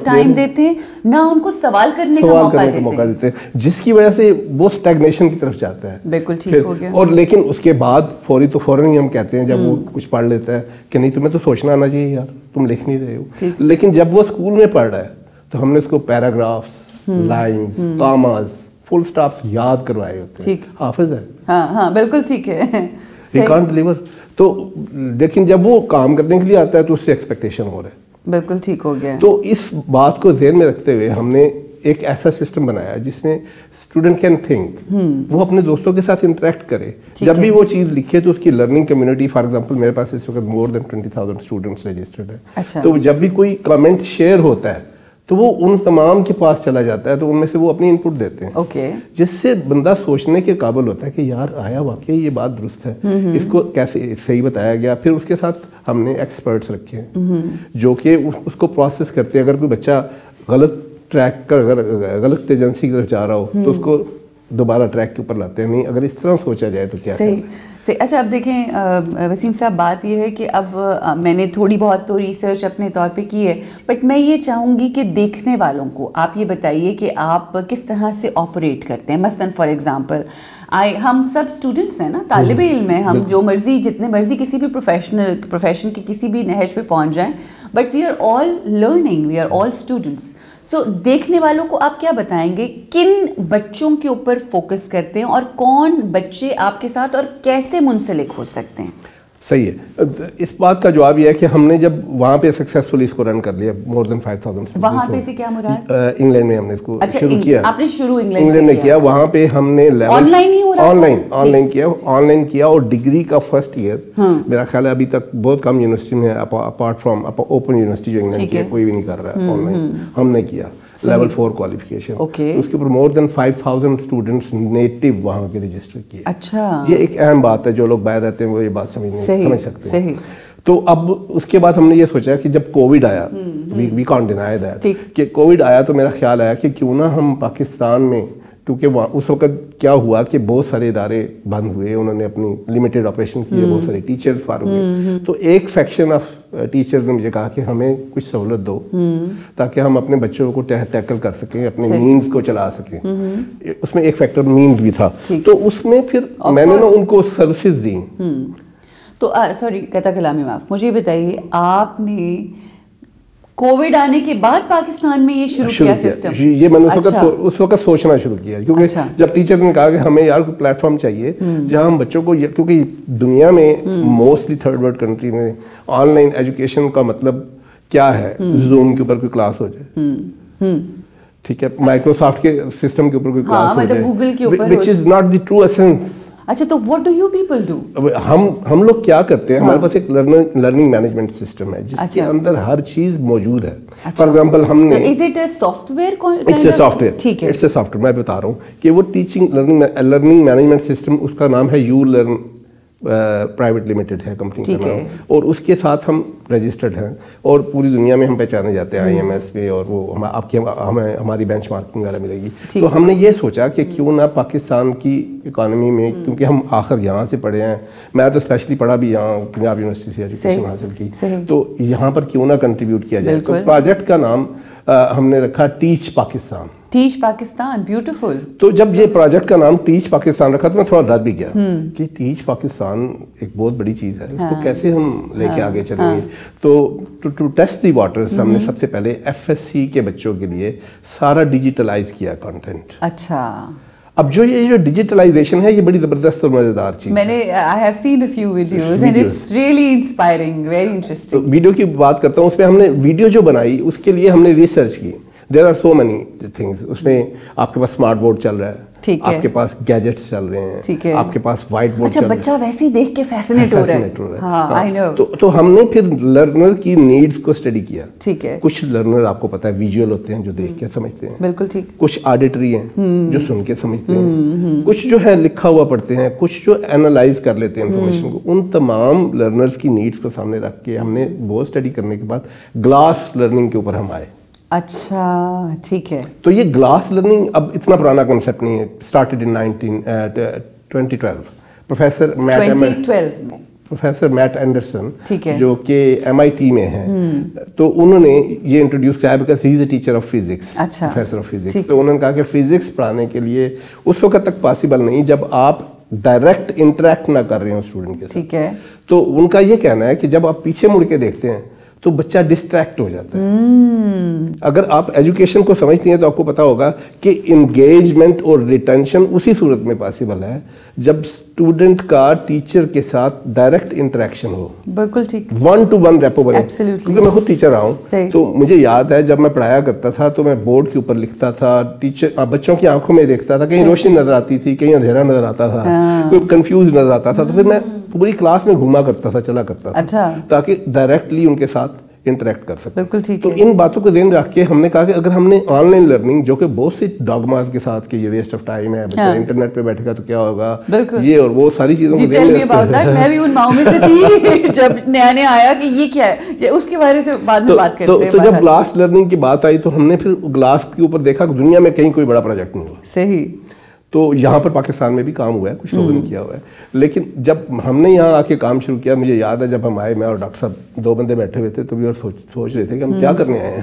S2: ٹائم دیتے ہیں, نہ ان کو سوال کرنے کا موقع دیتے ہیں,
S3: جس کی وجہ سے وہ اسٹیگنیشن کی طرف جاتا ہے.
S2: بالکل ٹھیک ہو گیا.
S3: اور لیکن اس کے بعد فوراً ہی ہم کہتے ہیں جب وہ کچھ پڑھ لیتا ہے کہ نہیں تمہیں تو سوچنا آنا چاہیے یار, تم لکھ نہیں رہے ہو. لیکن جب وہ اسکول میں پڑھ رہا ہے تو ہم نے اس کو پیراگرافس, لائنز, کاماز, فل اسٹاپس یاد کروائے ہوتے ہیں. حافظ ہے.
S2: ہاں بالکل ٹھیک ہے.
S3: He can't deliver. تو لیکن جب وہ کام کرنے کے لیے آتا ہے تو اس سے ایکسپیکٹیشن ہو رہا ہے.
S2: بالکل ٹھیک ہو گیا.
S3: تو اس بات کو ذہن میں رکھتے ہوئے ہم نے ایک ایسا سسٹم بنایا جس میں اسٹوڈنٹ کین تھنک, وہ اپنے دوستوں کے ساتھ انٹریکٹ کرے, جب بھی وہ چیز لکھے تو اس کی لرننگ کمیونٹی, فار ایگزامپل میرے پاس اس وقت مور دین 20,000 اسٹوڈنٹس رجسٹرڈ ہیں. تو جب بھی کوئی کامنٹ شیئر ہوتا ہے تو وہ ان تمام کے پاس چلا جاتا ہے, تو ان میں سے وہ اپنی انپٹ دیتے ہیں, جس سے بندہ سوچنے کے قابل ہوتا ہے کہ یار آیا واقعی یہ بات درست ہے, اس کو کیسے صحیح بتایا گیا. پھر اس کے ساتھ ہم نے ایکسپرٹس رکھے ہیں جو کہ اس کو پروسیس کرتے ہیں. اگر کوئی بچہ غلط ٹریک کا, غلط ایجنسی کی طرف جا رہا ہو تو اس کو دوبارہ ٹریک کے اوپر لاتے ہیں. نہیں, اگر اس طرح سوچا جائے تو کیا
S2: صحیح. اچھا, اب دیکھیں وسیم صاحب, بات یہ ہے کہ اب میں نے تھوڑی بہت تو ریسرچ اپنے طور پہ کی ہے, بٹ میں یہ چاہوں گی کہ دیکھنے والوں کو آپ یہ بتائیے کہ آپ کس طرح سے آپریٹ کرتے ہیں. مثلاً فار ایگزامپل ہم سب اسٹوڈنٹس ہیں نا, طالب علم ہیں ہم, جو مرضی جتنے مرضی کسی بھی پروفیشن کی کسی بھی نہج پہ پہنچ جائیں, but we are all learning, we are all students. So دیکھنے والوں کو آپ کیا بتائیں گے, کن بچوں کے اوپر فوکس کرتے ہیں اور کون بچے آپ کے ساتھ اور کیسے منسلک ہو سکتے ہیں؟
S3: صحیح ہے. اس بات کا جواب یہ ہے کہ ہم نے جب وہاں پہ سکسیسفلی اس کو رن کر لیا, مور دین 5000.
S2: وہاں پہ سے کیا مراد؟
S3: انگلینڈ میں ہم نے اس کو شروع کیا.
S2: آپ نے شروع
S3: انگلینڈ میں کیا. وہاں پہ ہم نے
S2: آن لائن ہی ہو رہا
S3: آن لائن کیا. اور ڈگری کا فرسٹ ایئر میرا خیال ہے ابھی تک بہت کم یونیورسٹی میں اپارٹ فرام اوپن یونیورسٹی جو انگلینڈ کی کوئی بھی نہیں کر رہا ہے آن لائن. ہم نے کیا لیول 4 کوالیفیکیشن. اس کے اوپر مور دین 5000 اسٹوڈنٹس نیٹو وہاں کے رجسٹر کیے.
S2: اچھا,
S3: یہ ایک اہم بات ہے. جو لوگ باہر رہتے ہیں وہ یہ بات سمجھ سکتے ہیں.
S2: صحیح.
S3: تو اب اس کے بعد ہم نے یہ سوچا کہ جب کووڈ آیا, وی کانٹ ڈینائی دیٹ کہ کووڈ آیا, تو میرا خیال آیا کہ کیوں نہ ہم پاکستان میں, کیونکہ اس وقت کیا ہوا کہ بہت سارے ادارے بند ہوئے, انہوں نے اپنی لمیٹڈ آپریشن کیے, بہت سارے ٹیچرز فارغ ہوئے. تو ایک فیکشن آف ٹیچرز نے مجھے کہا کہ ہمیں کچھ سہولت دو تاکہ ہم اپنے بچوں کو ٹیکل کر سکیں, اپنے مینز کو چلا سکیں. اس میں ایک فیکٹر مینز بھی تھا. تو اس میں پھر میں نے نا ان کو سروسز دیں.
S2: تو سوری قطع کلامی معاف, مجھے بتائیے آپ نے کووڈ آنے کے بعد پاکستان میں یہ شروع کیا سسٹم؟
S3: یہ میں نے اس وقت سوچنا شروع کیا, کیونکہ جب ٹیچر نے کہا کہ ہمیں یار کوئی پلیٹ فارم چاہیے جہاں ہم بچوں کو, کیونکہ دنیا میں موسٹلی تھرڈ ورلڈ کنٹری میں آن لائن ایجوکیشن کا مطلب کیا ہے, زوم کے اوپر کوئی کلاس ہو جائے, ٹھیک ہے, مائکروسافٹ کے سسٹم کے اوپر کوئی کلاس ہو جائے,
S2: گوگل کے اوپر,
S3: which is not the true essence.
S2: اچھا, تو what do you people do?
S3: ہم لوگ کیا کرتے ہیں, ہمارے پاس ایک لرننگ مینجمنٹ سسٹم ہے جس کے اندر ہر چیز موجود ہے. فار ایگزامپل ہم نے
S2: is it a software?
S3: It's a software.
S2: ٹھیک ہے,
S3: It's a software. میں بتا رہا ہوں کہ وہ ٹیچنگ لرننگ مینجمنٹ سسٹم, اس کا نام ہے یو لرن پرائیویٹ لمیٹڈ ہے کمپنی کا نام, اور اس کے ساتھ ہم رجسٹرڈ ہیں اور پوری دنیا میں ہم پہچانے جاتے ہیں IMS پہ, اور وہ آپ کی ہمیں ہماری بینچ مارکنگ وغیرہ ملے گی. تو ہم نے یہ سوچا کہ کیوں نہ پاکستان کی اکانومی میں, کیونکہ ہم آخر یہاں سے پڑھے ہیں, میں تو اسپیشلی پڑھا بھی یہاں پنجاب یونیورسٹی سے ایجوکیشن حاصل کی, تو یہاں پر کیوں نہ کنٹریبیوٹ کیا جائے. تو پروجیکٹ کا نام ہم نے رکھا teach Pakistan.
S2: Teach Pakistan, beautiful.
S3: تو جب یہ پروجیکٹ کا نام ٹیچ پاکستان رکھا تو میں تھوڑا ڈر بھی گیا کہ ٹیچ پاکستان ایک بہت بڑی چیز ہے, اس کو کیسے ہم لے کے آگے چلیں گے. تو ٹو ٹیسٹ دی واٹرز ہم نے سب سے پہلے FSC کے بچوں کے لیے سارا ڈیجیٹلائز کیا کنٹینٹ.
S2: اچھا,
S3: اب جو یہ جو ڈیجیٹلائزیشن ہے یہ بڑی زبردست اور مزیدار چیز ہے.
S2: میں نے I have seen a few videos and it's really inspiring, very interesting.
S3: Video کی بات کرتا ہوں, اس میں ہم نے ویڈیو جو بنائی اس کے لیے ہم نے ریسرچ کی. There are so many things. اس میں آپ کے پاس اسمارٹ بورڈ چل رہا ہے, آپ کے پاس گیجٹس چل رہے ہیں, آپ کے پاس وائٹ بورڈ چل رہا ہے.
S2: بچہ ویسے ہی دیکھ کے فیسنیٹ ہو رہا ہے.
S3: تو ہم نے پھر لرنر کی نیڈس کو اسٹڈی کیا.
S2: ٹھیک ہے,
S3: کچھ لرنر آپ کو پتا ہے ویژول ہوتے ہیں جو دیکھ کے سمجھتے ہیں,
S2: بالکل ٹھیک.
S3: کچھ آڈیٹری ہیں جو سن کے سمجھتے ہیں, کچھ جو ہے لکھا ہوا پڑھتے ہیں, کچھ جو اینالائز کر لیتے ہیں انفارمیشن کو. ان تمام لرنرز کی نیڈس کو سامنے رکھ کے ہم نے بہت اسٹڈی کرنے کے بعد گلاس لرننگ کے اوپر ہم آئے.
S2: اچھا, ٹھیک ہے.
S3: تو یہ گلاس لرننگ اب اتنا پرانا کنسیپٹ نہیں ہے, started in 2012. Professor Matt Anderson جو کہ MIT میں ہیں, تو انہوں نے یہ انٹروڈیوس کیا because he is a teacher of physics, professor of physics. تو انہوں نے کہا کہ فزکس پڑھانے کے لیے اس وقت تک پاسبل نہیں جب آپ ڈائریکٹ انٹریکٹ نہ کر رہے ہوں اسٹوڈنٹ کے ساتھ.
S2: ٹھیک ہے.
S3: تو ان کا یہ کہنا ہے کہ جب آپ پیچھے مڑ کے دیکھتے ہیں تو بچہ ڈسٹریکٹ ہو جاتا ہے. اگر آپ ایجوکیشن کو سمجھتی ہیں تو آپ کو پتا ہوگا کہ انگیجمنٹ اور ریٹینشن اسی صورت میں پاسبل ہے جب اسٹوڈنٹ کا ٹیچر کے ساتھ ڈائریکٹ انٹریکشن ہو.
S2: بالکل ٹھیک.
S3: 1-to-1 ریپو بنے. کیونکہ میں خود ٹیچر رہا ہوں تو مجھے یاد ہے جب میں پڑھایا کرتا تھا تو میں بورڈ کے اوپر لکھتا تھا, ٹیچر بچوں کی آنکھوں میں دیکھتا تھا, کہیں روشنی نظر آتی تھی, کہیں اندھیرا نظر آتا تھا, کوئی کنفیوز نظر آتا تھا, تو پھر میں پوری کلاس میں گھوما کرتا تھا, چلا کرتا تھا تاکہ ڈائریکٹلی ان کے ساتھ انٹریکٹ کر سکتے.
S2: بالکل ٹھیک.
S3: تو ان باتوں کو ذہن رکھ کے ہم نے کہا کہ اگر ہم نے آن لائن لرننگ جو کہ بہت سی ڈاگماز کے ساتھ کہ یہ ویسٹ آف ٹائم ہے, بچہ انٹرنیٹ پہ بیٹھے گا تو کیا ہوگا, یہ اور وہ ساری چیزوں کو
S2: میں بھی ان ماؤں میں سے تھی جب نیا نیا آیا کہ یہ کیا ہے, اس کے بارے سے بعد میں بات کرتے ہیں.
S3: تو جب گلاس لرننگ کی بات آئی تو ہم نے پھر گلاس کے اوپر دیکھا کہ دنیا میں کہیں کوئی بڑا پروجیکٹ نہیں ہوا.
S2: صحیح.
S3: تو یہاں پر پاکستان میں بھی کام ہوا ہے, کچھ لوگوں نے کیا ہوا ہے, لیکن جب ہم نے یہاں آ کے کام شروع کیا, مجھے یاد ہے جب ہم آئے, میں اور ڈاکٹر صاحب 2 بندے بیٹھے ہوئے تھے, تو بھی اور سوچ رہے تھے کہ ہم کیا کرنے آئے ہیں,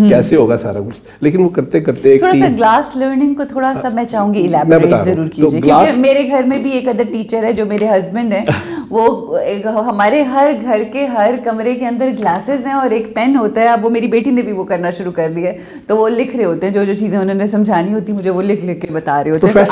S3: کیسے ہوگا سارا کچھ. لیکن وہ کرتے کرتے ایک
S2: تھوڑا سا گلاس لرننگ کو تھوڑا سا میں چاہوں گی الیبوریٹ ضرور کیجیے, کیونکہ میرے گھر میں بھی ایک ادر ٹیچر ہے جو میرے ہسبینڈ ہیں, وہ ہمارے ہر گھر کے ہر کمرے کے اندر گلاسز ہیں اور ایک پین ہوتا ہے. اب وہ میری بیٹی نے بھی وہ کرنا شروع کر دیا ہے, تو وہ لکھ رہے ہوتے ہیں جو چیزیں انہوں نے سمجھانی ہوتی, مجھے وہ لکھ کے بتا رہے ہوتے ہیں.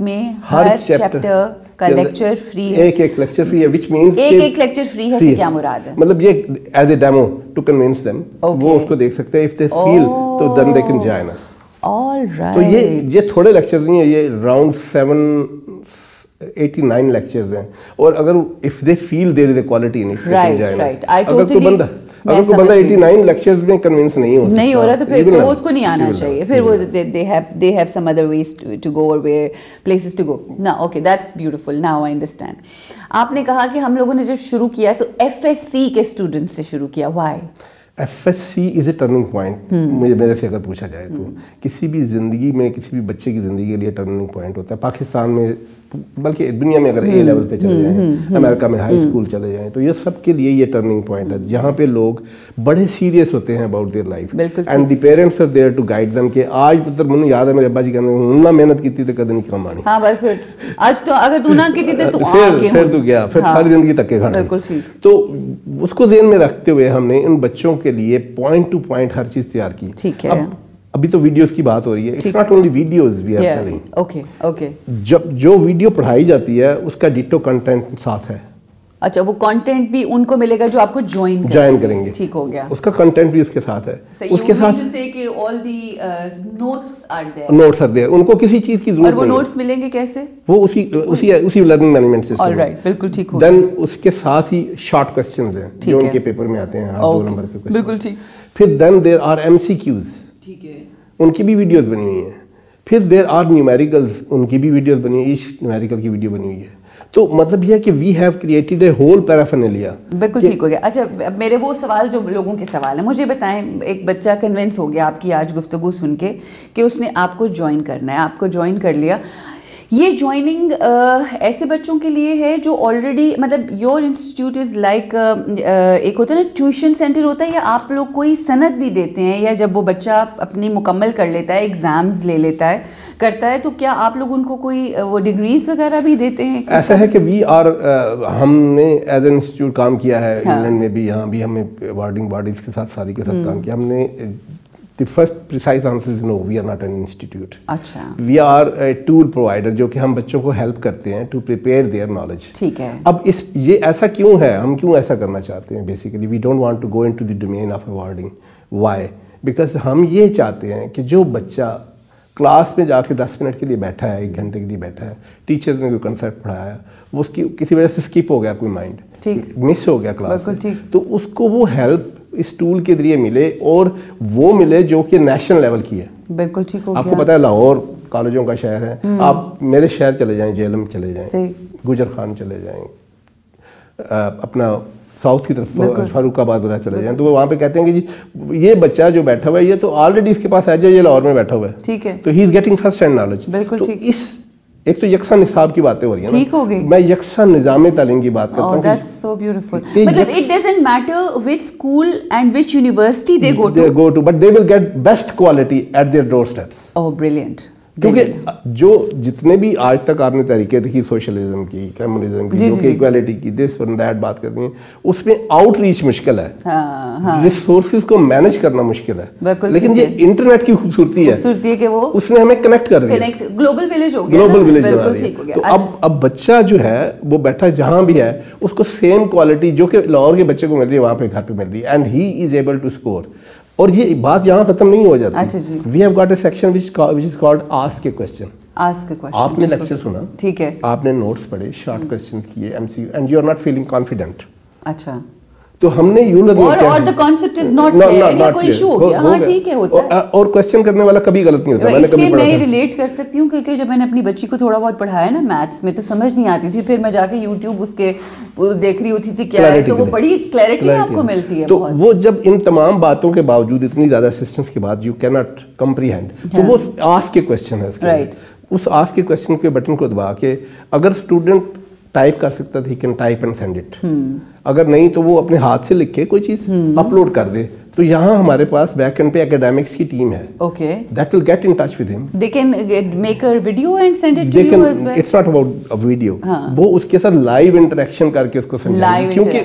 S2: میں ہر چیپٹر کا لیکچر فری ہے,
S3: ایک لیکچر فری ہے, which means
S2: ایک لیکچر فری ہے سے کیا مراد ہے؟
S3: مطلب یہ as a demo to convince them, وہ اس کو دیکھ سکتے ہیں, if they feel تو then they can join us.
S2: All right.
S3: تو یہ تھوڑے لیکچرز نہیں ہیں, یہ راؤنڈ 789 لیکچرز ہیں, اور اگر if they feel there is a quality in it they can join us. اگر کوئی بندہ 89 لیکچرز میں کنونس نہیں ہو
S2: رہا تو پھر تو اس کو نہیں آنا چاہیے, پھر وہ they have some other ways to go or where places to go. No, okay, that's beautiful. Now I understand. آپ نے کہا کہ ہم لوگوں نے جب شروع کیا تو FSC کے اسٹوڈنٹ سے شروع کیا. Why?
S3: FSC is a turning point. میرے سے اگر پوچھا جائے تو کسی بھی زندگی میں, کسی بھی بچے کی زندگی کے لیے ٹرننگ پوائنٹ ہوتا ہے. پاکستان میں بلکہ دنیا میں اگر اے لیول پہ چلے جائیں, امریکہ میں ہائی اسکول چلے جائیں, تو یہ سب کے لیے یہ ٹرننگ پوائنٹ ہے جہاں پہ لوگ بڑے سیریس ہوتے ہیں about their life, and the parents are there to guide them کہ آج پتر مجھے یاد ہے میرے ابا جی کہتے ہیں نہ محنت کی تھی تو کدی نہیں کام آنی.
S2: ہاں بس آج تو اگر تو نہ کی تھی تو
S3: پھر تو گیا, پھر ساری زندگی تک کے کھانا. تو اس کو ذہن میں رکھتے ہوئے ہم نے ان بچوں کے لیے پوائنٹ ٹو پوائنٹ ہر چیز تیار کی.
S2: ٹھیک ہے.
S3: ابھی تو ویڈیوز کی بات ہو رہی ہے. It's not only videos we are selling.
S2: Okay okay.
S3: جب جو ویڈیو پڑھائی جاتی ہے اس کا ڈیٹو کنٹینٹ ساتھ ہے.
S2: اچھا, وہ کنٹینٹ بھی ان کو ملے گا جو آپ کو جوائن
S3: کریں گے.
S2: ٹھیک ہو گیا.
S3: اس کا کنٹینٹ بھی اس کے ساتھ ہے. اس کے ساتھ نوٹس آر دیئر. ان کو کسی چیز کی ضرورت نہیں.
S2: اور وہ نوٹس ملیں گے کیسے؟
S3: وہ اسی لرننگ مینجمنٹ سسٹم.
S2: آلرائٹ, بالکل ٹھیک ہو گیا.
S3: دین اس کے ساتھ ہی شارٹ کوسچنز ہیں جو ان کے پیپر میں آتے ہیں, 2 نمبر کے کوسچن.
S2: بالکل ٹھیک.
S3: پھر دین دیر آر MCQs.
S2: ٹھیک ہے.
S3: ان کی بھی ویڈیوز بنی ہوئی ہیں. پھر دیر آر نیومیریکلز, ان کی بھی ویڈیوز بنی ہوئی, ایچ نیومیریکل کی ویڈیو بنی ہوئی ہے. تو مطلب یہ ہے کہ we have created a whole paraphernalia.
S2: بالکل ٹھیک ہو گیا. اچھا, میرے وہ سوال جو لوگوں کے سوال ہیں, مجھے بتائیں, ایک بچہ کنونس ہو گیا آپ کی آج گفتگو سن کے کہ اس نے آپ کو جوائن کرنا ہے, آپ کو جوائن کر لیا. یہ جوائننگ ایسے بچوں کے لیے ہے جو آلریڈی, مطلب یور انسٹیٹیوٹ از لائک ایک ہوتا ہے نا ٹیوشن سینٹر ہوتا ہے, یا آپ لوگ کوئی سند بھی دیتے ہیں, یا جب وہ بچہ اپنی مکمل کر لیتا ہے, ایگزامز لے لیتا ہے, کرتا ہے, تو کیا آپ لوگ ان کو کوئی وہ ڈگریز وغیرہ بھی دیتے ہیں؟
S3: ایسا ہے کہ وی آر, ہم نے ایز این انسٹیٹیوٹ کام کیا ہے انگلینڈ میں بھی, یہاں بھی ہمیں وارڈنگ باڈیز کے ساتھ ساری کے ساتھ کام کیا. ہم نے the first precise answer is no, we are not an institute.
S2: اچھا.
S3: We are a tool provider جو کہ ہم بچوں کو ہیلپ کرتے ہیں to prepare their knowledge.
S2: ٹھیک ہے.
S3: اب یہ ایسا کیوں ہے, ہم کیوں ایسا کرنا چاہتے ہیں؟ Basically we don't want to go into the domain of awarding. Why? Because ہم یہ چاہتے ہیں کہ جو بچہ کلاس میں جا کے 10 منٹ کے لیے بیٹھا ہے, 1 گھنٹے کے لیے بیٹھا ہے, ٹیچر نے کوئی کنسیپٹ پڑھایا, وہ اس کی کسی وجہ سے اسکپ ہو گیا, کوئی مائنڈ مس ہو گیا کلاس سے, تو اس کو وہ ہیلپ اس ٹول کے ذریعے ملے, اور وہ ملے جو کہ نیشنل لیول کی ہے.
S2: بالکل ٹھیک ہو گیا.
S3: آپ کو پتہ ہے لاہور کالجوں کا شہر ہے, آپ میرے شہر چلے جائیں, جہلم چلے جائیں, گجر خان چلے جائیں, اپنا ساؤتھ کی طرف فاروق آباد وغیرہ چلے جائیں, تو وہ وہاں پہ کہتے ہیں کہ جی یہ بچہ جو بیٹھا ہوا ہے یہ تو آلریڈی اس کے پاس ایج ہے, یہ لاہور میں بیٹھا ہوا ہے.
S2: ٹھیک ہے.
S3: تو he is getting first hand knowledge.
S2: بالکل ٹھیک.
S3: اس ایک تو یکساں نصاب کی باتیں ہو رہی ہیں,
S2: ٹھیک ہو گئی.
S3: میں یکساں نظام تعلیم کی بات کرتا ہوں.
S2: That's so beautiful. مطلب it doesn't matter which school and which university they go to,
S3: but they will get best quality at their doorsteps.
S2: Oh, brilliant.
S3: کیونکہ جو جتنے بھی آج تک آپ نے تحریکیں دیکھی, سوشلزم کی, کمیونزم کی, جو کہ ایکویلٹی کی, دس ون دیٹ بات کرنی ہے, اس میں آؤٹ ریچ مشکل ہے, ریسورسز کو مینج کرنا مشکل ہے. لیکن یہ انٹرنیٹ کی خوبصورتی ہے کہ وہ اس نے ہمیں کنیکٹ کر دیا,
S2: گلوبل ولیج ہو گیا.
S3: گلوبل ولیج بنا دیا. تو اب بچہ جو ہے وہ بیٹھا جہاں بھی ہے, اس کو سیم کوالٹی جو کہ لاہور کے بچے کو مل رہی ہے وہاں پہ گھر پہ مل رہی ہے, and he is able to score. اور یہ بات یہاں ختم نہیں ہو جاتی. We have got a section which is called ask a question. آپ نے لیکچر سنا,
S2: ٹھیک ہے,
S3: آپ نے نوٹس پڑھے, شارٹ کوسچن کیے, MCQ, and you are not feeling confident.
S2: اچھا.
S3: تو ہم نے یوں لرن کیا,
S2: اور the concept is not clear, یا کوئی ایشو ہو گیا, ہاں ٹھیک ہے, ہوتا ہے.
S3: اور کوسچن کرنے والا کبھی غلط نہیں ہوتا.
S2: اس لیے میں ریلیٹ کر سکتی ہوں, کیونکہ جب میں نے اپنی بچی کو تھوڑا بہت پڑھایا نا میتھس میں, تو سمجھ نہیں آتی تھی, پھر میں جا کے یوٹیوب اس کے دیکھ رہی ہوتی تھی کیا ہے, تو وہ بڑی کلیئرٹی آپ کو ملتی ہے.
S3: تو وہ جب ان تمام باتوں کے باوجود, اتنی زیادہ اسسٹنس کے بعد, یو کی ناٹ کمپریہینڈ, تو وہ آسک کے کوسچن ہے. اس آسک کے کوسچن کے بٹن کو دبا کے اگر اسٹوڈنٹ ٹائپ کر سکتا تھا, he can type and send it. اگر نہیں تو وہ اپنے ہاتھ سے لکھ کے کوئی چیز اپلوڈ کر دے, تو یہاں ہمارے پاس بیک اینڈ پہ اکیڈیمکس کی ٹیم ہے.
S2: Okay.
S3: That will get in touch with him.
S2: They can make a video and send it to
S3: They
S2: you
S3: can,
S2: as well.
S3: it's not about a video. وہ اس کے ساتھ live interaction کر کے اس کو سمجھائیں گے, کیونکہ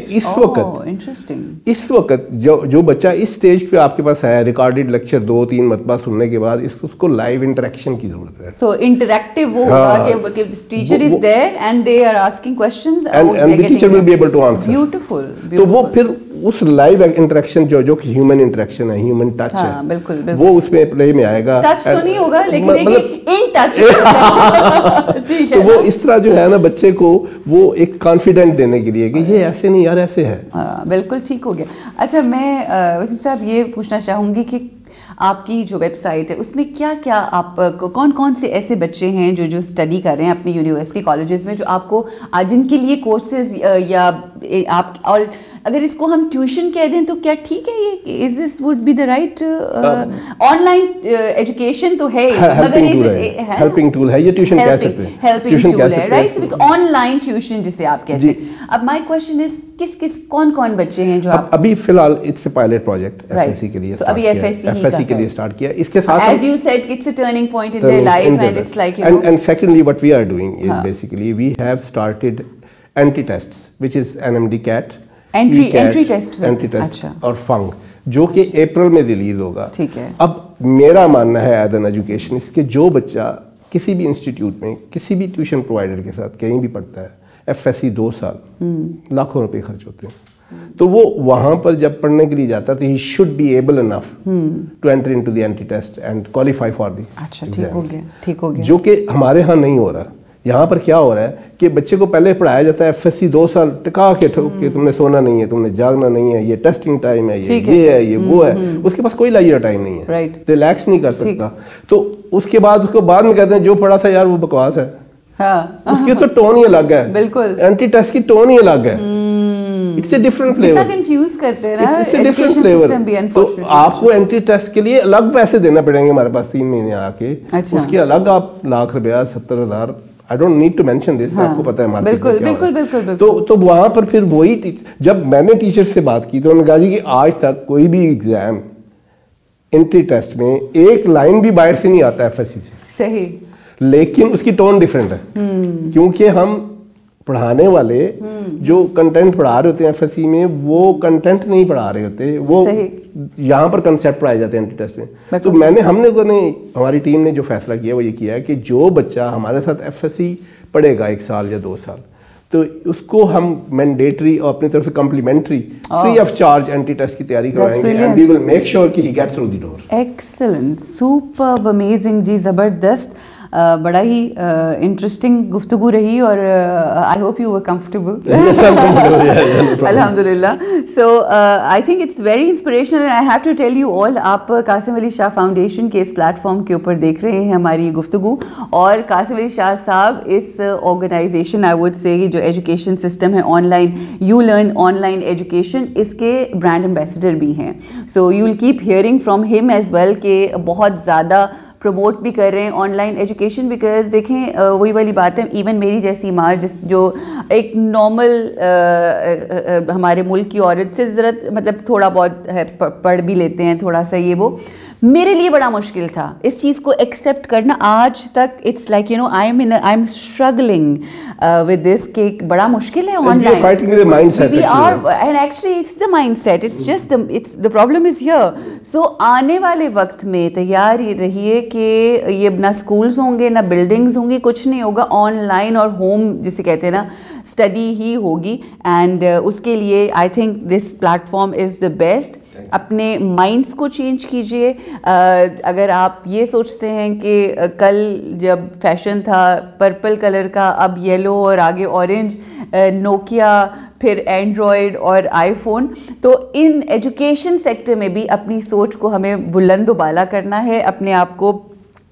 S3: اس وقت جو بچہ اس اسٹیج پہ آپ کے پاس ہے, ریکارڈیڈ لیکچر 2-3 مرتبہ سننے کے بعد اس کو لائیو انٹریکشن کی ضرورت ہے.
S2: So interactive وہ ہوگا کہ teacher is there and they are asking questions
S3: and the teacher will be able to answer.
S2: Beautiful.
S3: تو وہ پھر اس لائیو انٹریکشن جو کہ ہیومن انٹریکشن ہے, ہیومن ٹچ ہے, وہ اس میں پلے میں آئے گا.
S2: ٹچ تو نہیں ہوگا لیکن ان ٹچ.
S3: تو وہ اس طرح جو ہے نا بچے کو وہ ایک کانفیڈنٹ دینے کے لیے کہ یہ ایسے نہیں یار ایسے ہے.
S2: بالکل ٹھیک ہو گیا. اچھا میں وسیم صاحب یہ پوچھنا چاہوں گی کہ آپ کی جو ویب سائٹ ہے اس میں کیا کیا آپ کون سے ایسے بچے ہیں جو اسٹڈی کر رہے ہیں اپنی یونیورسٹی کالجز میں, جو آپ کو جن کے لیے کورسز یا آپ, اور اگر اس کو ہم ٹیوشن کہہ دیں تو کیا ٹھیک ہے یہ, is this would be the right, online education تو ہے مگر
S3: ہیلپنگ ٹول ہے, یہ ٹیوشن کہہ سکتے ہیں,
S2: ہیلپنگ ٹول ہے رائٹ, آن لائن ٹیوشن جسے آپ کہتے ہیں. اب مائی کوشچن از کون بچے ہیں جو آپ
S3: ابھی فی الحال it's a pilot project F S C کے لیے,
S2: ابھی ایف ایس سی
S3: کے لیے اسٹارٹ کیا. اس کے ساتھ
S2: as you said it's a turning point in their life and it's like you know,
S3: and secondly what we are doing is basically we have started anti tests which is NMD CAT,
S2: entry test
S3: اور فنگ, جو کہ April میں release ہوگا.
S2: ٹھیک ہے.
S3: اب میرا ماننا ہے ایز این ایجوکیشن اس کے جو بچہ کسی بھی انسٹیٹیوٹ میں کسی بھی ٹیوشن پرووائڈر کے ساتھ کہیں بھی پڑھتا ہے, ایف ایس سی 2 سال لاکھوں روپے خرچ ہوتے ہیں, تو وہ وہاں پر جب پڑھنے کے لیے جاتا ہے تو he should be able enough to enter into the entry test and qualify for the exam, جو کہ ہمارے ہاں نہیں ہو رہا. یہاں پر کیا ہو رہا ہے کہ بچے کو پہلے پڑھایا جاتا ہے ایف ایس سی 2 سال ٹکا کے ٹھوک کے, تم نے سونا نہیں ہے, تم نے جاگنا نہیں ہے, یہ ٹیسٹنگ ٹائم ہے, یہ ہے, یہ وہ ہے, اس کے پاس کوئی لائیو ٹائم نہیں ہے, ریلیکس نہیں کر سکتا. تو اس کے بعد اس کو بعد میں کہتے ہیں جو پڑھا تھا یار وہ بکواس ہے, اس کی تو ٹون ہی الگ ہے, بالکل اینٹی ٹیسٹ کی ٹون ہی الگ ہے, it's a different flavour,
S2: confuse کرتے ہیں نا,
S3: اٹس اے ڈفرنٹ فلیور. تو آپ کو اینٹی ٹیسٹ کے لیے الگ پیسے دینا پڑیں گے ہمارے پاس 3 مہینے آ کے, اس کے الگ آپ لاکھ روپیہ 70,000, I don't need to mention this, آپ کو پتہ ہے مارکیٹ میں کیا ہے. تو وہاں پر پھر وہی جب میں نے ٹیچر سے بات کی تو انہوں نے کہا جی کہ آج تک کوئی بھی ایگزام انٹری ٹیسٹ میں ایک لائن بھی باہر سے نہیں آتا ایف ایس سی سے, صحیح, لیکن اس کی ٹون ڈفرینٹ ہے, کیونکہ ہم پڑھانے والے جو کنٹینٹ پڑھا رہے ہوتے ہیں ایف ایس سی میں وہ کنٹینٹ نہیں پڑھا رہے ہوتے, وہ یہاں پر کنسیپٹ پڑھائے جاتے ہیں اینٹی ٹیسٹ میں. تو ہماری ٹیم نے جو فیصلہ کیا وہ یہ کیا ہے کہ جو بچہ ہمارے ساتھ ایف ایس سی پڑھے گا 1 سال یا 2 سال, تو اس کو ہم مینڈیٹری اور اپنی طرف سے complimentary free of charge entry test کی تیاری کروائیں گے, and we will make sure کہ he get through the door.
S2: Excellent, superb, amazing جی, زبردست, بڑا ہی انٹرسٹنگ گفتگو رہی, اور I hope you were comfortable. الحمد للہ. So I think it's very inspirational and I have to tell you all, آپ قاسم علی شاہ فاؤنڈیشن کے اس پلیٹ فارم کے اوپر دیکھ رہے ہیں ہماری گفتگو, اور قاسم علی شاہ صاحب اس آرگنائزیشن آئی وڈ سے جو ایجوکیشن سسٹم ہے online, you learn online education, اس کے برانڈ ایمبیسڈر بھی ہیں. So you will keep hearing from him as well کہ بہت زیادہ پروموٹ بھی کر رہے ہیں آن لائن ایجوکیشن, بیکاز دیکھیں وہی والی بات ہے, ایون میری جیسی ماں جو ایک نارمل ہمارے ملک کی عورت سے ضرورت مطلب تھوڑا بہت پڑھ بھی لیتے ہیں تھوڑا سا, یہ وہ میرے لیے بڑا مشکل تھا اس چیز کو ایکسیپٹ کرنا آج تک. It's like you know I am struggling with this, کہ بڑا مشکل ہے online. We are, and actually it's the mindset, it's just the problem is here. So آنے والے وقت میں تیار رہیے کہ یہ نہ اسکولس ہوں گے نہ بلڈنگز ہوں گی, کچھ نہیں ہوگا, آن لائن اور ہوم جسے کہتے ہیں نا اسٹڈی ہی ہوگی. اینڈ اس کے لیے I think this plate form is the best. اپنے مائنڈس کو چینج کیجئے. اگر آپ یہ سوچتے ہیں کہ کل جب فیشن تھا پرپل کلر کا, اب یلو اور آگے اورنج, نوکیا, پھر اینڈرائڈ اور آئی فون, تو ان ایجوکیشن سیکٹر میں بھی اپنی سوچ کو ہمیں بلند و بالا کرنا ہے, اپنے آپ کو